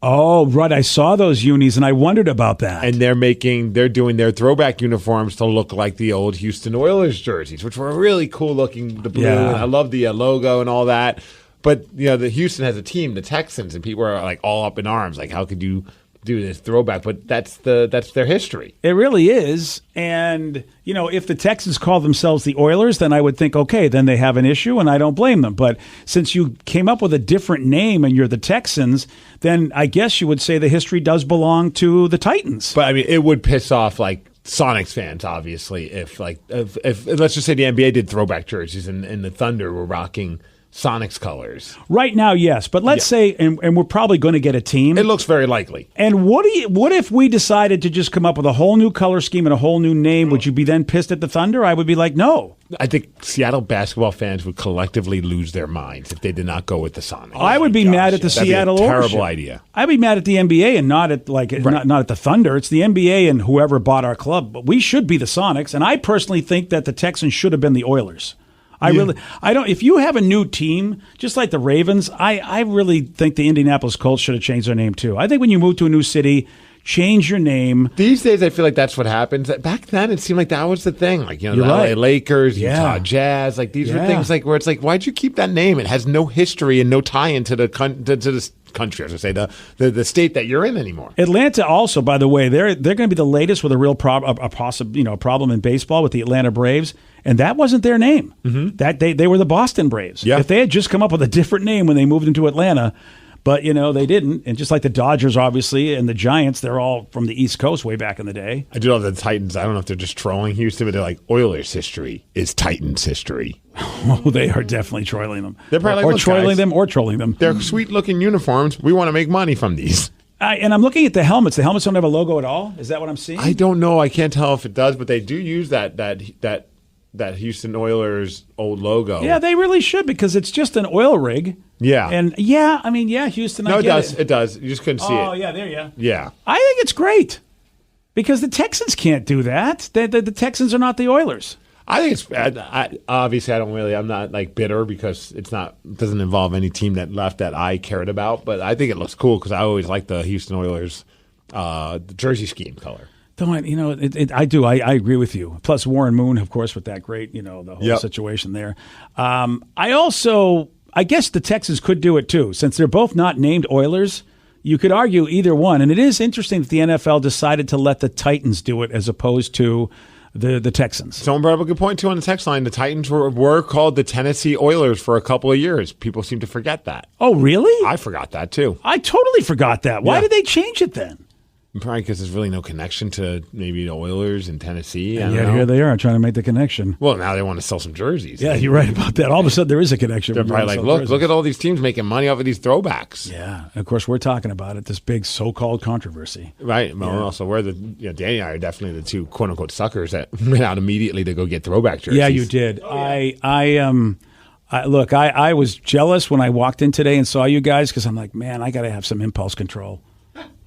Oh, right. I saw those unis and I wondered about that. And they're doing their throwback uniforms to look like the old Houston Oilers jerseys, which were really cool looking. The blue, and I love the logo and all that. But the Houston has a team, the Texans, and people are like all up in arms. Like, how could you do this throwback? But that's their history. It really is. And if the Texans call themselves the Oilers, then I would think, okay, then they have an issue, and I don't blame them. But since you came up with a different name and you're the Texans, then I guess you would say the history does belong to the Titans. But I mean, it would piss off Sonics fans, obviously, if let's just say the NBA did throwback jerseys and the Thunder were rocking Sonics colors. Right now, yes. But let's say, and we're probably going to get a team. It looks very likely. And what if we decided to just come up with a whole new color scheme and a whole new name? Would you be then pissed at the Thunder? I would be like, no. I think Seattle basketball fans would collectively lose their minds if they did not go with the Sonics. I would be mad at the Seattle ownership. Terrible ownership. idea. I'd be mad at the NBA and not at not at the Thunder. It's the NBA and whoever bought our club. But we should be the Sonics. And I personally think that the Texans should have been the Oilers. I don't. If you have a new team, just like the Ravens, I really think the Indianapolis Colts should have changed their name too. I think when you move to a new city, change your name. These days, I feel like that's what happens. Back then, it seemed like that was the thing. Like the LA Lakers, Utah Jazz. Like these were things where it's like, why'd you keep that name? It has no history and no tie into the country, as I say, the state that you're in anymore. Atlanta also, by the way, they're going to be the latest with a real problem in baseball with the Atlanta Braves. And that wasn't their name. Mm-hmm. That they were the Boston Braves. Yeah. If they had just come up with a different name when they moved into Atlanta, but they didn't. And just like the Dodgers, obviously, and the Giants, they're all from the East Coast way back in the day. I do love the Titans. I don't know if they're just trolling Houston, but they're like, Oilers history is Titans history. Oh, they are definitely trolling them. They're probably or trolling them. They're sweet looking uniforms. We want to make money from these. And I'm looking at the helmets. The helmets don't have a logo at all. Is that what I'm seeing? I don't know. I can't tell if it does, but they do use that Houston Oilers old logo. Yeah, they really should because it's just an oil rig. Yeah. And Houston. No, it does. It does. You just couldn't see it. Oh, yeah, there you go. Yeah. I think it's great because the Texans can't do that. The Texans are not the Oilers. I think it's bad. Obviously, I'm not bitter because it doesn't involve any team that left that I cared about, but I think it looks cool because I always liked the Houston Oilers the jersey scheme color. I do. I agree with you. Plus Warren Moon, of course, with that great, the whole situation there. I guess the Texans could do it too, since they're both not named Oilers. You could argue either one, and it is interesting that the NFL decided to let the Titans do it as opposed to the Texans. Someone brought up a good point too on the text line. The Titans were called the Tennessee Oilers for a couple of years. People seem to forget that. Oh, really? I forgot that too. I totally forgot that. Why did they change it then? Probably because there's really no connection to maybe the Oilers in Tennessee. And here they are trying to make the connection. Well, now they want to sell some jerseys. Yeah, you're right about that. All of a sudden, there is a connection. They're probably like, look at all these teams making money off of these throwbacks. Yeah, and of course, we're talking about it, this big so-called controversy. Right. Well, also, Danny and I are definitely the two quote-unquote suckers that went out immediately to go get throwback jerseys. Yeah, you did. Oh, yeah. I was jealous when I walked in today and saw you guys because I'm like, man, I got to have some impulse control.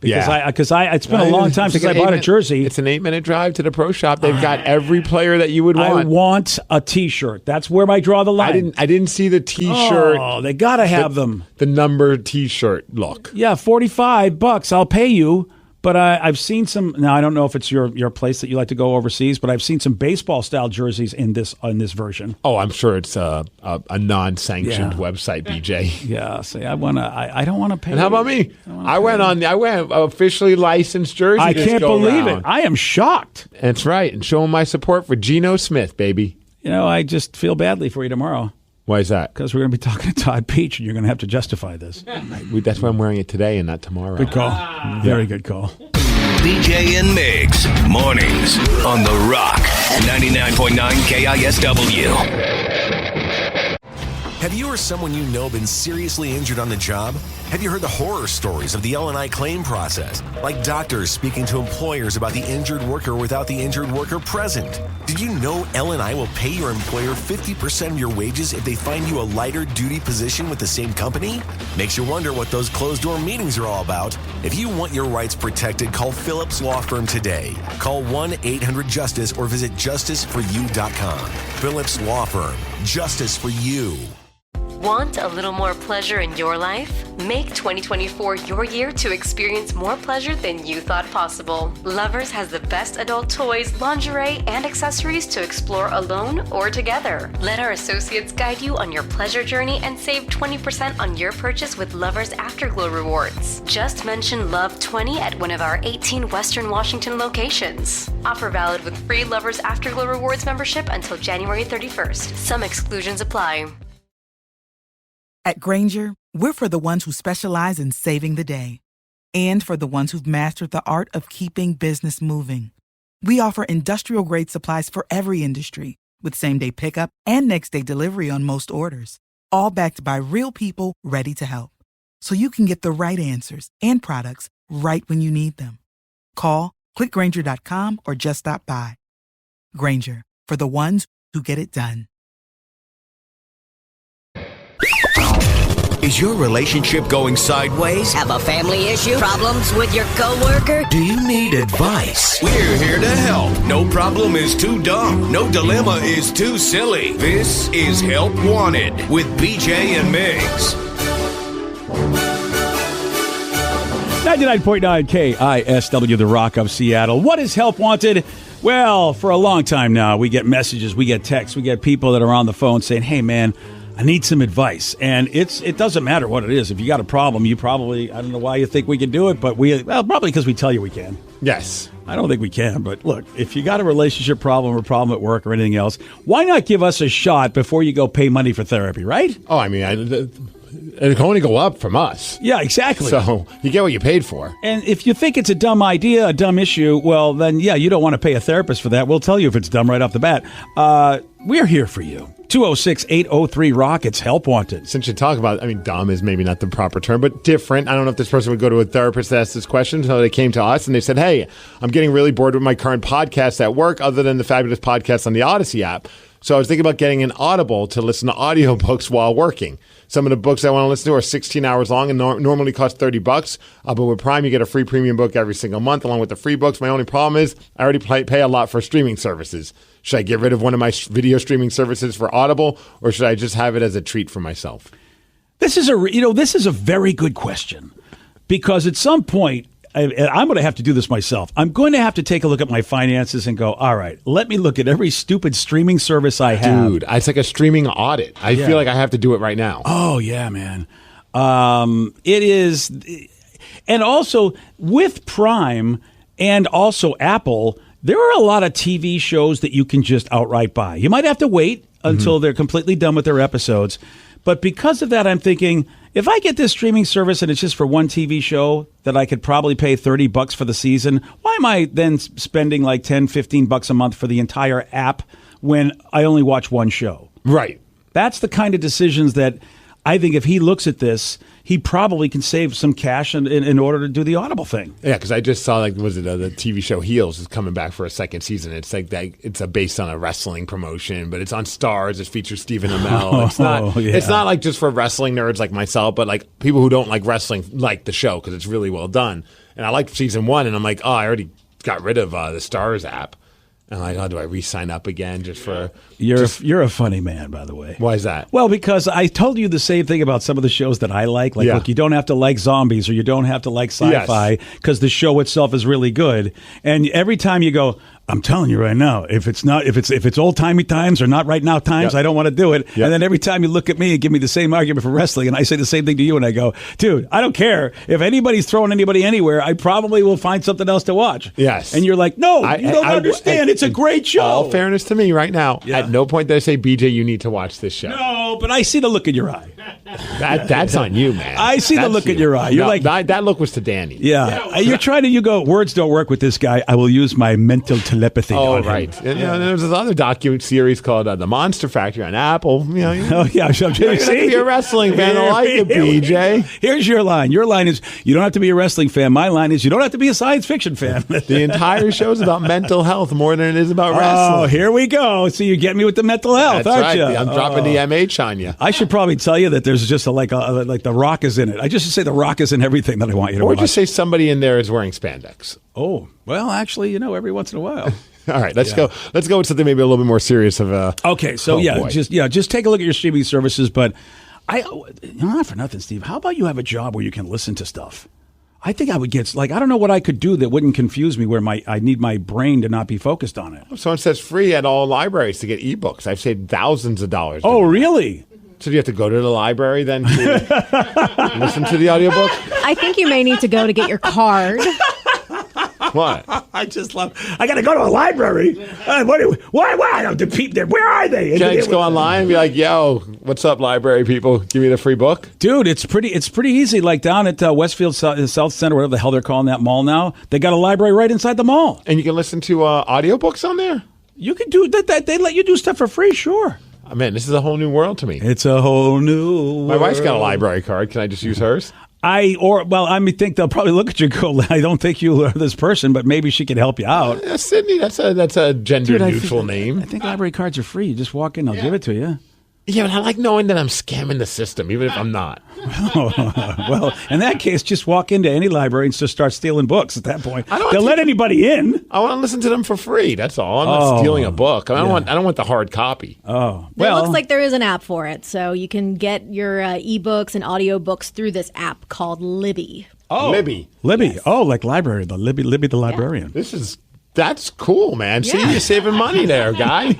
Because it's been a long time since I bought a jersey. It's an 8-minute drive to the pro shop. They've got every player that you would want. I want a T-shirt. That's where I draw the line. I didn't see the T-shirt. Oh, they got to have them. The numbered T-shirt look. Yeah, $45. I'll pay you. But I've seen some. Now I don't know if it's your place that you like to go overseas, but I've seen some baseball style jerseys in this version. Oh, I'm sure it's a non-sanctioned website, BJ. Yeah, see, I don't want to pay. And how about me? I went officially licensed jersey. I can't believe it. I am shocked. That's right, and showing my support for Geno Smith, baby. I just feel badly for you tomorrow. Why is that? Because we're going to be talking to Todd Peach, and you're going to have to justify this. That's why I'm wearing it today and not tomorrow. Good call. Very good call. BJ and Migs, mornings on The Rock, 99.9 KISW. Have you or someone you know been seriously injured on the job? Have you heard the horror stories of the L&I claim process? Like doctors speaking to employers about the injured worker without the injured worker present. Did you know L&I will pay your employer 50% of your wages if they find you a lighter duty position with the same company? Makes you wonder what those closed-door meetings are all about. If you want your rights protected, call Phillips Law Firm today. Call 1-800-JUSTICE or visit justiceforyou.com. Phillips Law Firm. Justice for you. Want a little more pleasure in your life? Make 2024 your year to experience more pleasure than you thought possible. Lovers has the best adult toys, lingerie, and accessories to explore alone or together. Let our associates guide you on your pleasure journey and save 20% on your purchase with Lovers Afterglow rewards. Just mention Love20 at one of our 18 Western Washington locations. Offer valid with free Lovers Afterglow rewards membership until January 31st. Some exclusions apply. At Granger, we're for the ones who specialize in saving the day and for the ones who've mastered the art of keeping business moving. We offer industrial-grade supplies for every industry with same-day pickup and next-day delivery on most orders, all backed by real people ready to help. So you can get the right answers and products right when you need them. Call, clickgranger.com, or just stop by. Granger, for the ones who get it done. Is your relationship going sideways? Have a family issue? Problems with your coworker? Do you need advice? We're here to help. No problem is too dumb. No dilemma is too silly. This is Help Wanted with BJ and Migs. 99.9 KISW, the Rock of Seattle. What is Help Wanted? Well, for a long time now, we get messages, we get texts, we get people that are on the phone saying, hey, man, I need some advice. And it doesn't matter what it is. If you got a problem, you probably, I don't know why you think we can do it, but probably because we tell you we can. Yes. I don't think we can, but look, if you got a relationship problem or a problem at work or anything else, why not give us a shot before you go pay money for therapy, right? Oh, I mean, it can only go up from us. Yeah, exactly. So you get what you paid for. And if you think it's a dumb idea, a dumb issue, well, then, yeah, you don't want to pay a therapist for that. We'll tell you if it's dumb right off the bat. We're here for you. 206-803-ROCK. It's Help Wanted. Since you talk about, dumb is maybe not the proper term, but different. I don't know if this person would go to a therapist to ask this question. So they came to us and they said, hey, I'm getting really bored with my current podcast at work other than the fabulous podcast on the Odyssey app. So I was thinking about getting an Audible to listen to audiobooks while working. Some of the books I want to listen to are 16 hours long and normally cost $30. But with Prime, you get a free premium book every single month along with the free books. My only problem is I already pay a lot for streaming services. Should I get rid of one of my video streaming services for Audible, or should I just have it as a treat for myself? This is a very good question, because at some point, I'm going to have to do this myself. I'm going to have to take a look at my finances and go, all right, let me look at every stupid streaming service I have. Dude, it's like a streaming audit. I feel like I have to do it right now. Oh, yeah, man. It is. And also, with Prime and also Apple, there are a lot of TV shows that you can just outright buy. You might have to wait until they're completely done with their episodes. But because of that, I'm thinking, if I get this streaming service and it's just for one TV show that I could probably pay $30 for the season, why am I then spending like $10, $15 a month for the entire app when I only watch one show? Right. That's the kind of decisions that I think if he looks at this, he probably can save some cash in order to do the Audible thing. Yeah, because I just saw, the TV show Heels is coming back for a second season. It's it's based on a wrestling promotion, but it's on Stars. It features Stephen Amell. It's not like just for wrestling nerds like myself, but like people who don't like wrestling like the show because it's really well done. And I liked season 1, and I'm like, I already got rid of the Stars app. And I'm like, do I re-sign up again just for... You're a funny man, by the way. Why is that? Well, because I told you the same thing about some of the shows that I like. Look, you don't have to like zombies or you don't have to like sci-fi because the show itself is really good. And every time you go, I'm telling you right now, if it's old-timey times or not right now times, I don't want to do it. And then every time you look at me and give me the same argument for wrestling, and I say the same thing to you, and I go, dude, I don't care. If anybody's throwing anybody anywhere, I probably will find something else to watch. Yes. And you're like, no, you don't understand. It's a great show. All fairness to me right now, at no point did I say, BJ, you need to watch this show. No, but I see the look in your eye. That's on you, man. I see the That's look you. in your eye. You're like that look was to Danny. Yeah, you're trying to. You go. Words don't work with this guy. I will use my mental telepathy. Oh, on right. Him. And, there's this other series called The Monster Factory on Apple. Oh yeah, you don't have to be a wrestling fan to like it, BJ. Here's your line. Your line is you don't have to be a wrestling fan. My line is you don't have to be a science fiction fan. The entire show is about mental health more than it is about wrestling. Oh, here we go. So you get me with the mental health, That's aren't right. you? I'm dropping the MH on you. I should probably tell you that there's just like The Rock is in it. I just say The Rock is in everything that I want you to Or watch. just say somebody in there is wearing spandex. Oh, well, actually, every once in a while. All right, let's go. Let's go with something maybe a little bit more serious. Okay, so boy. just take a look at your streaming services. But not for nothing, Steve. How about you have a job where you can listen to stuff? I think I would get I don't know what I could do that wouldn't confuse me. Where I need my brain to not be focused on it. Someone says free at all libraries to get ebooks. I've saved thousands of dollars. Oh, really? So do you have to go to the library then to listen to the audiobook? I think you may need to go to get your card. What? I just love. I got to go to a library. Why? I don't defeat them. Where are they? Can I just go online and be like, "Yo, what's up, library people? Give me the free book." Dude, it's pretty easy. Like down at Westfield South Center, whatever the hell they're calling that mall now, they got a library right inside the mall, and you can listen to audiobooks on there. You can do that. They let you do stuff for free. Sure. Oh, man, this is a whole new world to me. It's a whole new world. My wife's got a library card. Can I just use hers? I think they'll probably look at you and go, I don't think you are this person, but maybe she can help you out. Sydney, that's a gender neutral name. I think library cards are free. You just walk in, they'll give it to you. Yeah, but I like knowing that I'm scamming the system, even if I'm not. Well, in that case, just walk into any library and just start stealing books at that point. They'll let anybody in. I want to listen to them for free. That's all. I'm not stealing a book. I don't want the hard copy. Oh, well, it looks like there is an app for it, so you can get your ebooks and audiobooks through this app called Libby. Oh, Libby. Yes. Oh, like library, the Libby the librarian. That's cool, man. See, you're saving money there, guy.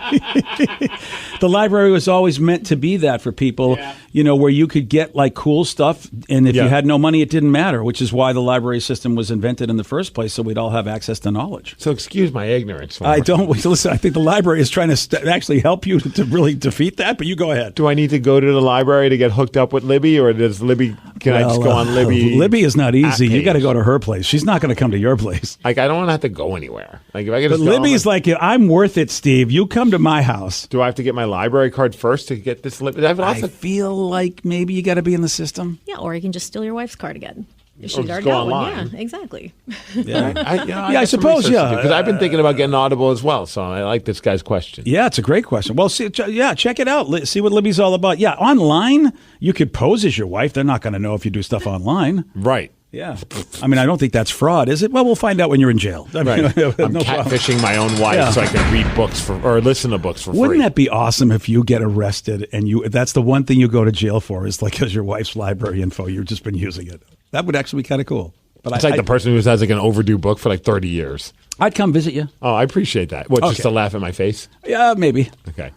The library was always meant to be that for people, where you could get like cool stuff, and if you had no money, it didn't matter, which is why the library system was invented in the first place, so we'd all have access to knowledge. So excuse my ignorance. Listen, I think the library is trying to actually help you to really defeat that, but you go ahead. Do I need to go to the library to get hooked up with Libby, or does Libby, I just go on Libby? Libby is not easy. You got to go to her place. She's not going to come to your place. Like, I don't want to have to go anywhere. Like, if I but Libby's like, I'm worth it, Steve. You come to my house. Do I have to get my library card first to get this Libby? I feel like maybe you got to be in the system. Yeah, or you can just steal your wife's card again. She's just already go got online. one. Yeah, exactly. Yeah, I suppose. Yeah, because I've been thinking about getting Audible as well. So I like this guy's question. Yeah, it's a great question. Well, check it out. See what Libby's all about. Yeah, online you could pose as your wife. They're not going to know if you do stuff online. Right. Yeah. I mean, I don't think that's fraud, is it? Well, we'll find out when you're in jail. Right. I'm catfishing my own wife so I can read books or listen to books for free. Wouldn't that be awesome if you get arrested and that's the one thing you go to jail for is like because your wife's library info, you've just been using it. That would actually be kind of cool. But it's like the person who has like an overdue book for like 30 years. I'd come visit you. Oh, I appreciate that. What, just to laugh at my face? Yeah, maybe. Okay.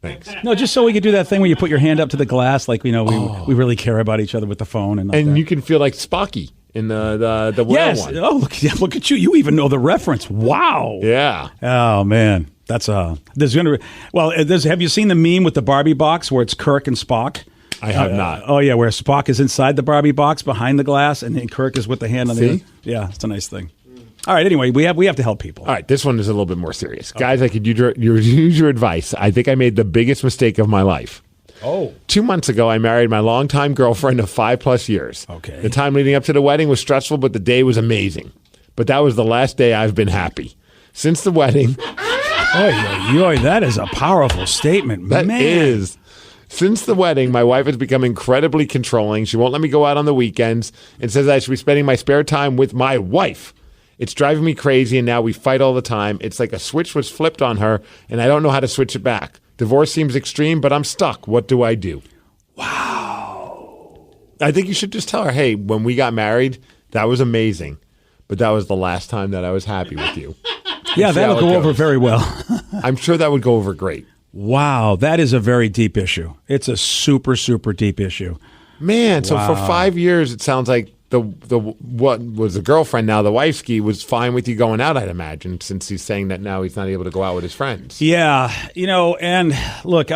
Thanks. No, just so we could do that thing where you put your hand up to the glass, like we really care about each other with the phone, and you can feel like Spocky in the whale one. Oh, look at you! You even know the reference. Wow. Yeah. Oh man, that's there's gonna have you seen the meme with the Barbie box where it's Kirk and Spock? I have not. Oh yeah, where Spock is inside the Barbie box behind the glass, and then Kirk is with the hand on the. Yeah, it's a nice thing. All right. Anyway, we have to help people. All right. This one is a little bit more serious, guys. I could use your advice. I think I made the biggest mistake of my life. Oh. 2 months ago, I married my longtime girlfriend of 5+ years. Okay. The time leading up to the wedding was stressful, but the day was amazing. But that was the last day I've been happy. Since the wedding. That is a powerful statement, That man. is. Since the wedding, my wife has become incredibly controlling. She won't let me go out on the weekends and says I should be spending my spare time with my wife. It's driving me crazy, and now we fight all the time. It's like a switch was flipped on her, and I don't know how to switch it back. Divorce seems extreme, but I'm stuck. What do I do? Wow. I think you should just tell her, hey, when we got married, that was amazing, but that was the last time that I was happy with you. Yeah, that'll go over very well. I'm sure that would go over great. Wow, that is a very deep issue. It's a super, super deep issue. Man, so for 5 years, it sounds like the what was the girlfriend, now the wifeski, was fine with you going out, I'd imagine, since he's saying that now he's not able to go out with his friends. Yeah, and look,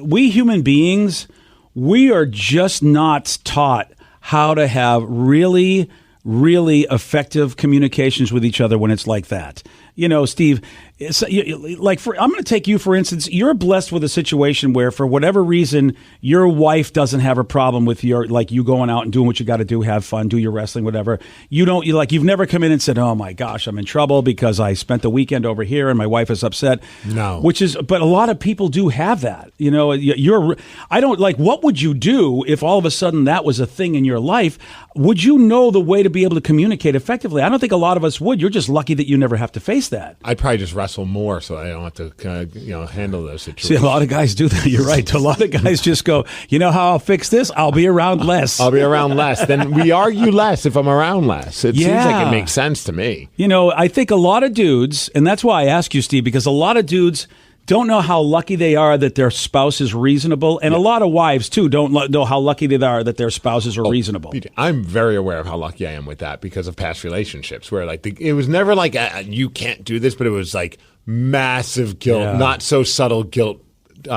we human beings, we are just not taught how to have really, really effective communications with each other when it's like that. You know, Steve, I'm going to take you, for instance. You're blessed with a situation where, for whatever reason, your wife doesn't have a problem with you going out and doing what you got to do, have fun, do your wrestling, whatever. You've never come in and said, "Oh my gosh, I'm in trouble because I spent the weekend over here and my wife is upset." No. But a lot of people do have that. You know, what would you do if all of a sudden that was a thing in your life? Would you know the way to be able to communicate effectively? I don't think a lot of us would. You're just lucky that you never have to face that. I'd probably just wrestle more so I don't have to handle those situations. See, a lot of guys do that. You're right. A lot of guys just go, you know how I'll fix this? I'll be around less. I'll be around less. Then we argue less if I'm around less. It seems like it makes sense to me. You know, I think a lot of dudes, and that's why I ask you, Steve, because a lot of dudes don't know how lucky they are that their spouse is reasonable. And a lot of wives, too, don't know how lucky they are that their spouses are reasonable. I'm very aware of how lucky I am with that because of past relationships where it was never like, you can't do this, but it was like massive guilt, not so subtle guilt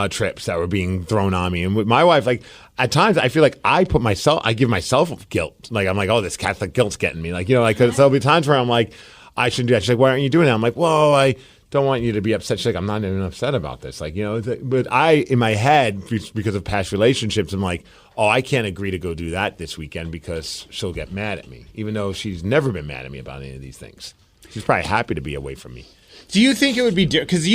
trips that were being thrown on me. And with my wife, like, at times I feel like I give myself guilt. Like, I'm like, oh, this Catholic guilt's getting me. Like, cause there'll be times where I'm like, I shouldn't do that. She's like, why aren't you doing that? I'm like, whoa, I don't want you to be upset. She's like, I'm not even upset about this. Like, but in my head, because of past relationships, I'm like, oh, I can't agree to go do that this weekend because she'll get mad at me, even though she's never been mad at me about any of these things. She's probably happy to be away from me. Do you think it would be because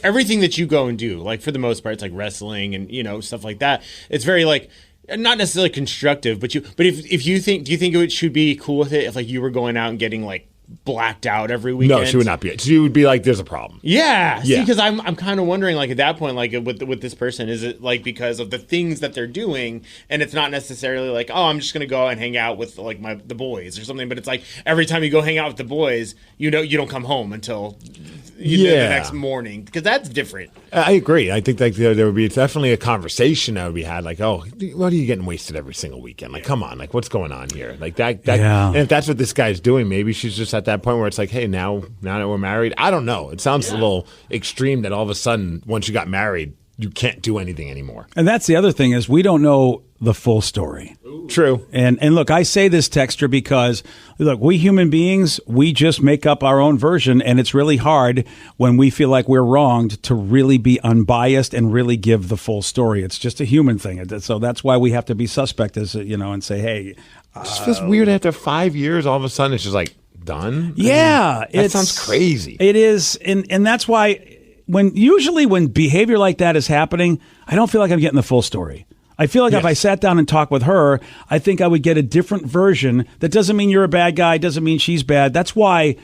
everything that you go and do, like for the most part, it's like wrestling and stuff like that. It's very like not necessarily constructive, but if you think, do you think it should be cool with it if like you were going out and getting like blacked out every weekend? No, she would not be. She would be like, "There's a problem." Yeah, see, because I'm kind of wondering, like at that point, like with this person, is it like because of the things that they're doing, and it's not necessarily like, oh, I'm just gonna go and hang out with like the boys or something, but it's like every time you go hang out with the boys, you don't come home until the next morning, because that's different. I agree. I think like there would be definitely a conversation that would be had, like, oh, what are you getting wasted every single weekend? Like, come on, like what's going on here? Like that. And if that's what this guy's doing, maybe she's just at that point where it's like, hey, now that we're married, I don't know. It sounds a little extreme that all of a sudden, once you got married, you can't do anything anymore. And that's the other thing is we don't know the full story. Ooh. True. And look, I say this, Texter, because look, we human beings, we just make up our own version, and it's really hard when we feel like we're wronged to really be unbiased and really give the full story. It's just a human thing. So that's why we have to be suspect, and say, hey. It just feels weird after 5 years, all of a sudden it's just like, done? Yeah. That sounds crazy. It is. And that's why usually when behavior like that is happening, I don't feel like I'm getting the full story. I feel like if I sat down and talked with her, I think I would get a different version. That doesn't mean you're a bad guy. Doesn't mean she's bad. That's why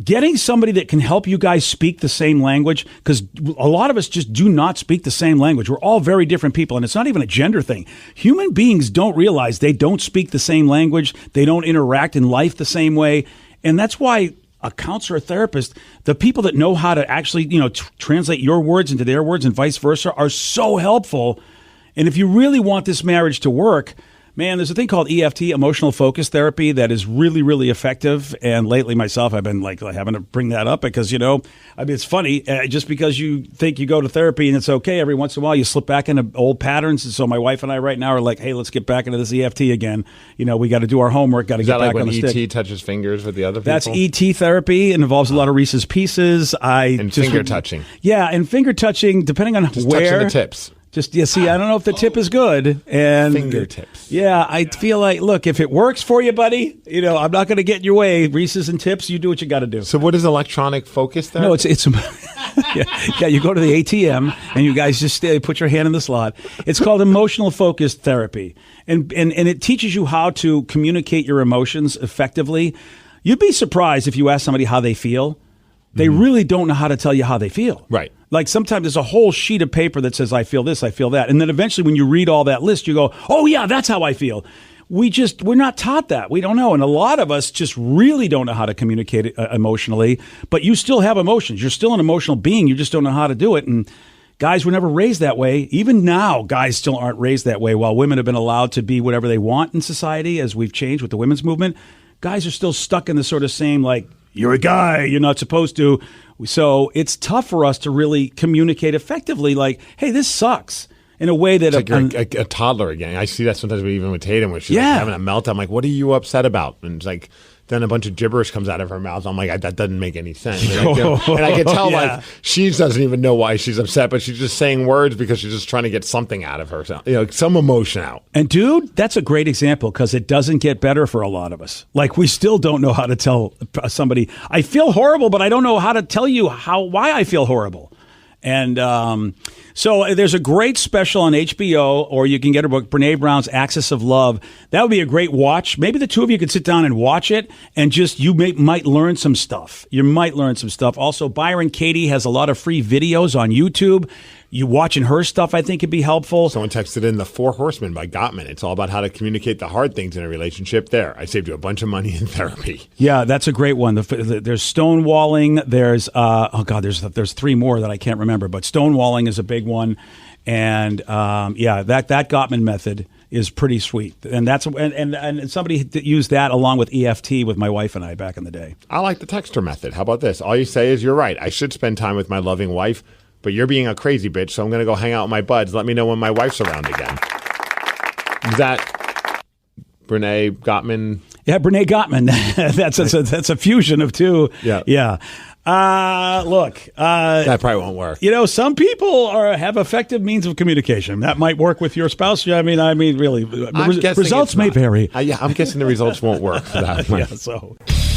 getting somebody that can help you guys speak the same language, because a lot of us just do not speak the same language. We're all very different people, and it's not even a gender thing. Human beings don't realize they don't speak the same language. They don't interact in life the same way, and that's why a counselor, a therapist, the people that know how to actually translate your words into their words and vice versa are so helpful. And if you really want this marriage to work, man, there's a thing called EFT, emotional focus therapy, that is really, really effective. And lately myself, I've been like having to bring that up because, it's funny. Just because you think you go to therapy and it's okay, every once in a while you slip back into old patterns. And so my wife and I right now are like, hey, let's get back into this EFT again. We got to do our homework, got to get back on the stick. Is that like when ET touches fingers with the other people? That's ET therapy. It involves a lot of Reese's Pieces. Finger touching. Yeah, and finger touching, depending on just where. Touching the tips. See, I don't know if the tip is good. And fingertips. Yeah, I feel like, look, if it works for you, buddy, I'm not going to get in your way. Reese's and tips, you do what you got to do. So what is electronic focus therapy? No, it's yeah, you go to the ATM and you guys just put your hand in the slot. It's called emotional focus therapy. And it teaches you how to communicate your emotions effectively. You'd be surprised if you ask somebody how they feel. They really don't know how to tell you how they feel. Right. Like sometimes there's a whole sheet of paper that says, I feel this, I feel that. And then eventually when you read all that list, you go, oh yeah, that's how I feel. We're not taught that. We don't know. And a lot of us just really don't know how to communicate emotionally, but you still have emotions. You're still an emotional being. You just don't know how to do it. And guys were never raised that way. Even now, guys still aren't raised that way. While women have been allowed to be whatever they want in society, as we've changed with the women's movement, guys are still stuck in the sort of same, like, you're a guy, you're not supposed to. So it's tough for us to really communicate effectively, like, hey, this sucks. in a way that it's like you're a toddler again. I see that sometimes even with Tatum, where she's like having a meltdown. I'm like, what are you upset about? And it's like, then a bunch of gibberish comes out of her mouth. I'm like, that doesn't make any sense. And I can tell, like, she doesn't even know why she's upset, but she's just saying words because she's just trying to get something out of her, some emotion out. And, dude, that's a great example because it doesn't get better for a lot of us. Like, we still don't know how to tell somebody, I feel horrible, but I don't know how to tell you why I feel horrible. And so there's a great special on HBO, or you can get her book, Brene Brown's Axis of Love. That would be a great watch. Maybe the two of you could sit down and watch it, and just might learn some stuff. You might learn some stuff. Also, Byron Katie has a lot of free videos on YouTube. You watching her stuff, I think, could be helpful. Someone texted in The Four Horsemen by Gottman. It's all about how to communicate the hard things in a relationship. There, I saved you a bunch of money in therapy. Yeah, that's a great one. There's stonewalling. There's there's three more that I can't remember, but stonewalling is a big one. And that Gottman method is pretty sweet. And that's and somebody used that along with EFT with my wife and I back in the day. I like the texter method. How about this? All you say is, you're right. I should spend time with my loving wife, but you're being a crazy bitch, so I'm going to go hang out with my buds. Let me know when my wife's around again. Is that Brene Gottman? Yeah, Brene Gottman. that's a fusion of two. Yeah. Look. That probably won't work. Some people have effective means of communication. That might work with your spouse. I mean, really. Results may vary. I'm guessing the results won't work for that one.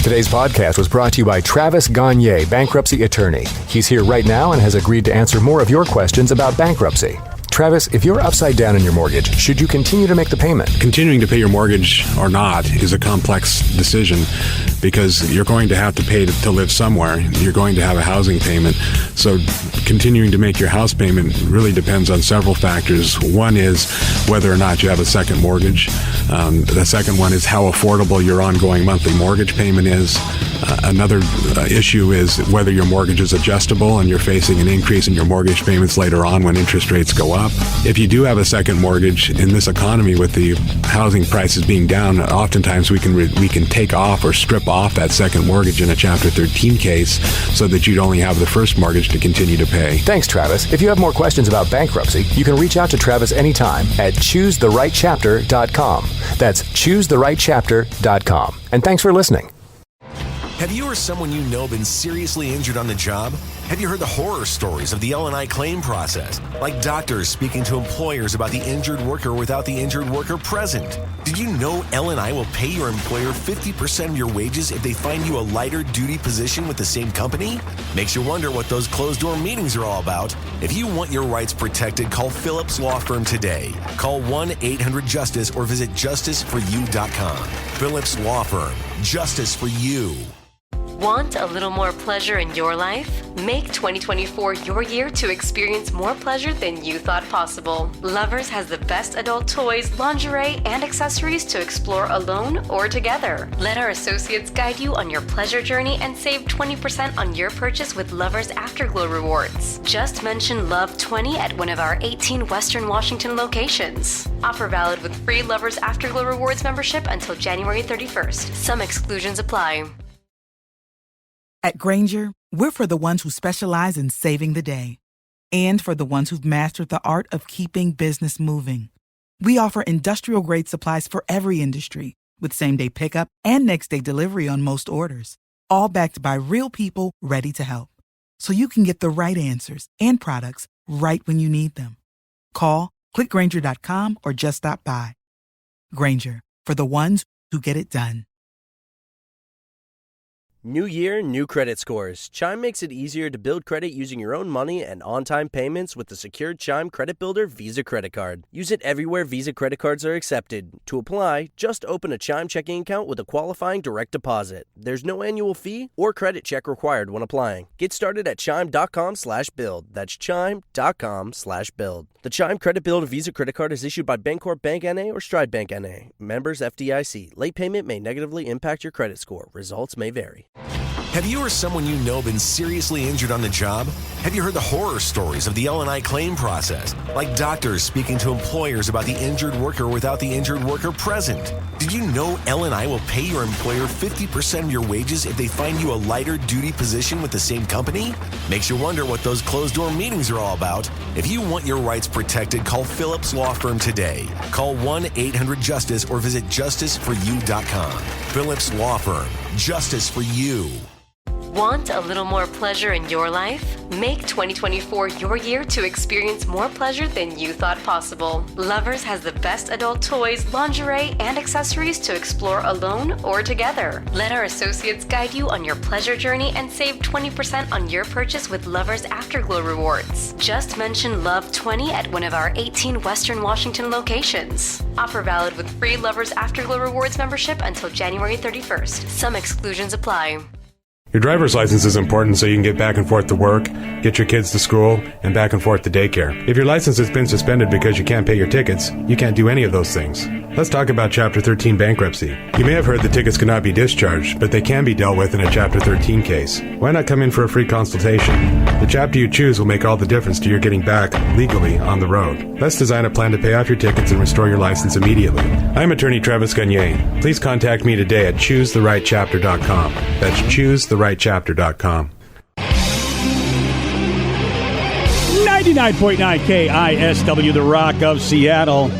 Today's podcast was brought to you by Travis Gagne, bankruptcy attorney. He's here right now and has agreed to answer more of your questions about bankruptcy. Travis, if you're upside down in your mortgage, should you continue to make the payment? Continuing to pay your mortgage or not is a complex decision because you're going to have to pay to live somewhere. You're going to have a housing payment. So continuing to make your house payment really depends on several factors. One is whether or not you have a second mortgage. The second one is how affordable your ongoing monthly mortgage payment is. Another issue is whether your mortgage is adjustable and you're facing an increase in your mortgage payments later on when interest rates go up. If you do have a second mortgage in this economy with the housing prices being down, oftentimes we can take off or strip off that second mortgage in a Chapter 13 case so that you'd only have the first mortgage to continue to pay. Thanks, Travis. If you have more questions about bankruptcy, you can reach out to Travis anytime at choosetherightchapter.com. That's choosetherightchapter.com. And thanks for listening. Have you or someone you know been seriously injured on the job? Have you heard the horror stories of the L&I claim process? Like doctors speaking to employers about the injured worker without the injured worker present. Did you know L&I will pay your employer 50% of your wages if they find you a lighter duty position with the same company? Makes you wonder what those closed-door meetings are all about. If you want your rights protected, call Phillips Law Firm today. Call 1-800-JUSTICE or visit justiceforyou.com. Phillips Law Firm. Justice for you. Want a little more pleasure in your life? Make 2024 your year to experience more pleasure than you thought possible. Lovers has the best adult toys, lingerie, and accessories to explore alone or together. Let our associates guide you on your pleasure journey and save 20% on your purchase with Lovers Afterglow rewards. Just mention Love 20 at one of our 18 Western Washington locations. Offer valid with free Lovers Afterglow rewards membership until January 31st. Some exclusions apply. At Grainger, we're for the ones who specialize in saving the day and for the ones who've mastered the art of keeping business moving. We offer industrial-grade supplies for every industry with same-day pickup and next-day delivery on most orders, all backed by real people ready to help. So you can get the right answers and products right when you need them. Call, clickgrainger.com, or just stop by. Grainger, for the ones who get it done. New year, new credit scores. Chime makes it easier to build credit using your own money and on-time payments with the secured Chime Credit Builder Visa Credit Card. Use it everywhere Visa credit cards are accepted. To apply, just open a Chime checking account with a qualifying direct deposit. There's no annual fee or credit check required when applying. Get started at chime.com/build. That's chime.com/build. The Chime Credit Builder Visa Credit Card is issued by Bancorp Bank N.A. or Stride Bank N.A. Members FDIC. Late payment may negatively impact your credit score. Results may vary. Have you or someone you know been seriously injured on the job? Have you heard the horror stories of the L&I claim process? Like doctors speaking to employers about the injured worker without the injured worker present. Did you know L&I will pay your employer 50% of your wages if they find you a lighter duty position with the same company? Makes you wonder what those closed-door meetings are all about. If you want your rights protected, call Phillips Law Firm today. Call 1-800-JUSTICE or visit justiceforyou.com. Phillips Law Firm. Justice for you. Want a little more pleasure in your life? Make 2024 your year to experience more pleasure than you thought possible. Lovers has the best adult toys, lingerie, and accessories to explore alone or together. Let our associates guide you on your pleasure journey and save 20% on your purchase with Lovers Afterglow rewards. Just mention Love 20 at one of our 18 Western Washington locations. Offer valid with free Lovers Afterglow rewards membership until January 31st. Some exclusions apply. Your driver's license is important so you can get back and forth to work, get your kids to school, and back and forth to daycare. If your license has been suspended because you can't pay your tickets, you can't do any of those things. Let's talk about Chapter 13 bankruptcy. You may have heard the tickets cannot be discharged, but they can be dealt with in a Chapter 13 case. Why not come in for a free consultation? The chapter you choose will make all the difference to your getting back legally on the road. Let's design a plan to pay off your tickets and restore your license immediately. I'm attorney Travis Gagne. Please contact me today at choosetherightchapter.com. That's choosetherightchapter.com. 99.9 KISW, The Rock of Seattle.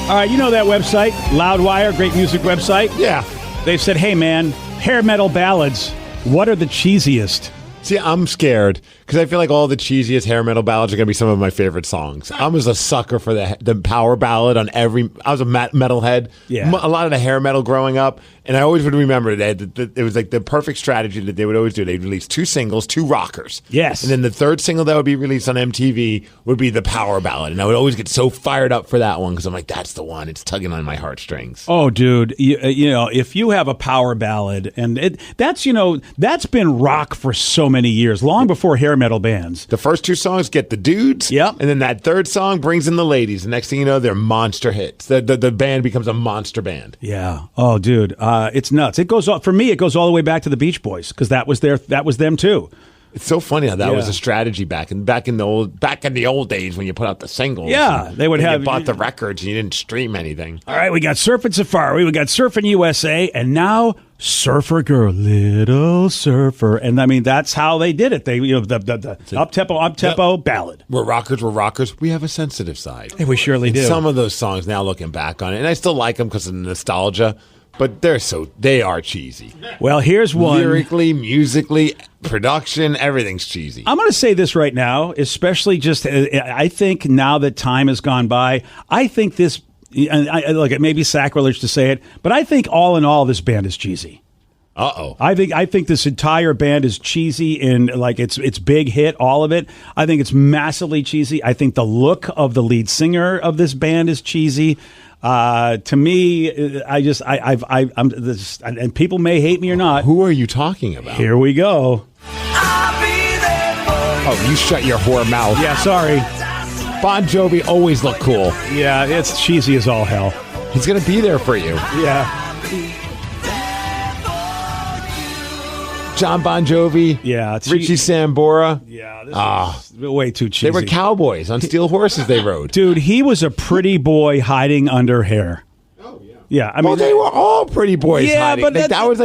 All right, you know that website, Loudwire, great music website? Yeah. They've said, hey, man, hair metal ballads, what are the cheesiest? See, I'm scared because I feel like all the cheesiest hair metal ballads are going to be some of my favorite songs. I was a sucker for the power ballad on every. I was a metalhead. Yeah. A lot of the hair metal growing up, and I always would remember that it was like the perfect strategy that they would always do. They'd release 2 singles, 2 rockers. Yes. And then the third single that would be released on MTV would be the power ballad, and I would always get so fired up for that one because I'm like, that's the one. It's tugging on my heartstrings. Oh, dude, you know, if you have a power ballad, and that's been rock for so many years, long before hair metal bands. The first 2 songs get the dudes, yep, and then that third song brings in the ladies. The next thing you know, they're monster hits. The band becomes a monster band. Yeah. Oh, dude, it's nuts. It goes for me. It goes all the way back to the Beach Boys because that was them too. It's so funny how that was a strategy back in the old days when you put out the singles. Yeah, they would have you bought the records and you didn't stream anything. All right, we got Surfin' Safari, we got Surfin' USA, and now Surfer Girl, Little Surfer, and I mean that's how they did it. They the up tempo ballad. We're rockers. We have a sensitive side. Hey, we surely do. Some of those songs now, looking back on it, and I still like them because of the nostalgia. But they are cheesy. Well, here's one. Lyrically, musically, production, everything's cheesy. I'm going to say this right now, especially I think now that time has gone by, I think this, and look, it may be sacrilege to say it, but I think all in all, this band is cheesy. Uh-oh. I think this entire band is cheesy in like its big hit, all of it. I think it's massively cheesy. I think the look of the lead singer of this band is cheesy. To me, I'm this, and people may hate me or not. Who are you talking about? Here we go. Oh, you shut your whore mouth. Yeah, sorry. Bon Jovi always look cool. Yeah, it's cheesy as all hell. He's going to be there for you. Yeah. John Bon Jovi. Yeah. Richie Sambora. Yeah. This is way too cheesy. They were cowboys on steel horses they rode. Dude, he was a pretty boy hiding under hair. Oh, yeah. Yeah, I mean, well, they were all pretty boys hiding. But like, that was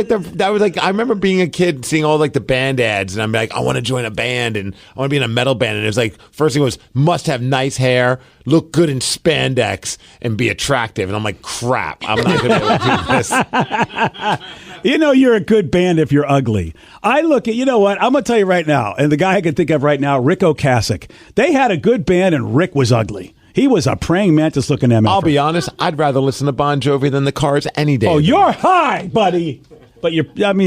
like I remember being a kid seeing all like the band ads, and I'm like, I want to join a band and I want to be in a metal band. And it was like, first thing was must have nice hair, look good in spandex, and be attractive. And I'm like, crap, I'm not going to be able to do this. You know you're a good band if you're ugly. I look at, you know what, I'm going to tell you right now, and the guy I can think of right now, Rick Ocasek, they had a good band and Rick was ugly. He was a praying mantis looking MF. I'll be honest, I'd rather listen to Bon Jovi than the Cars any day. Oh, you're high, buddy. But you're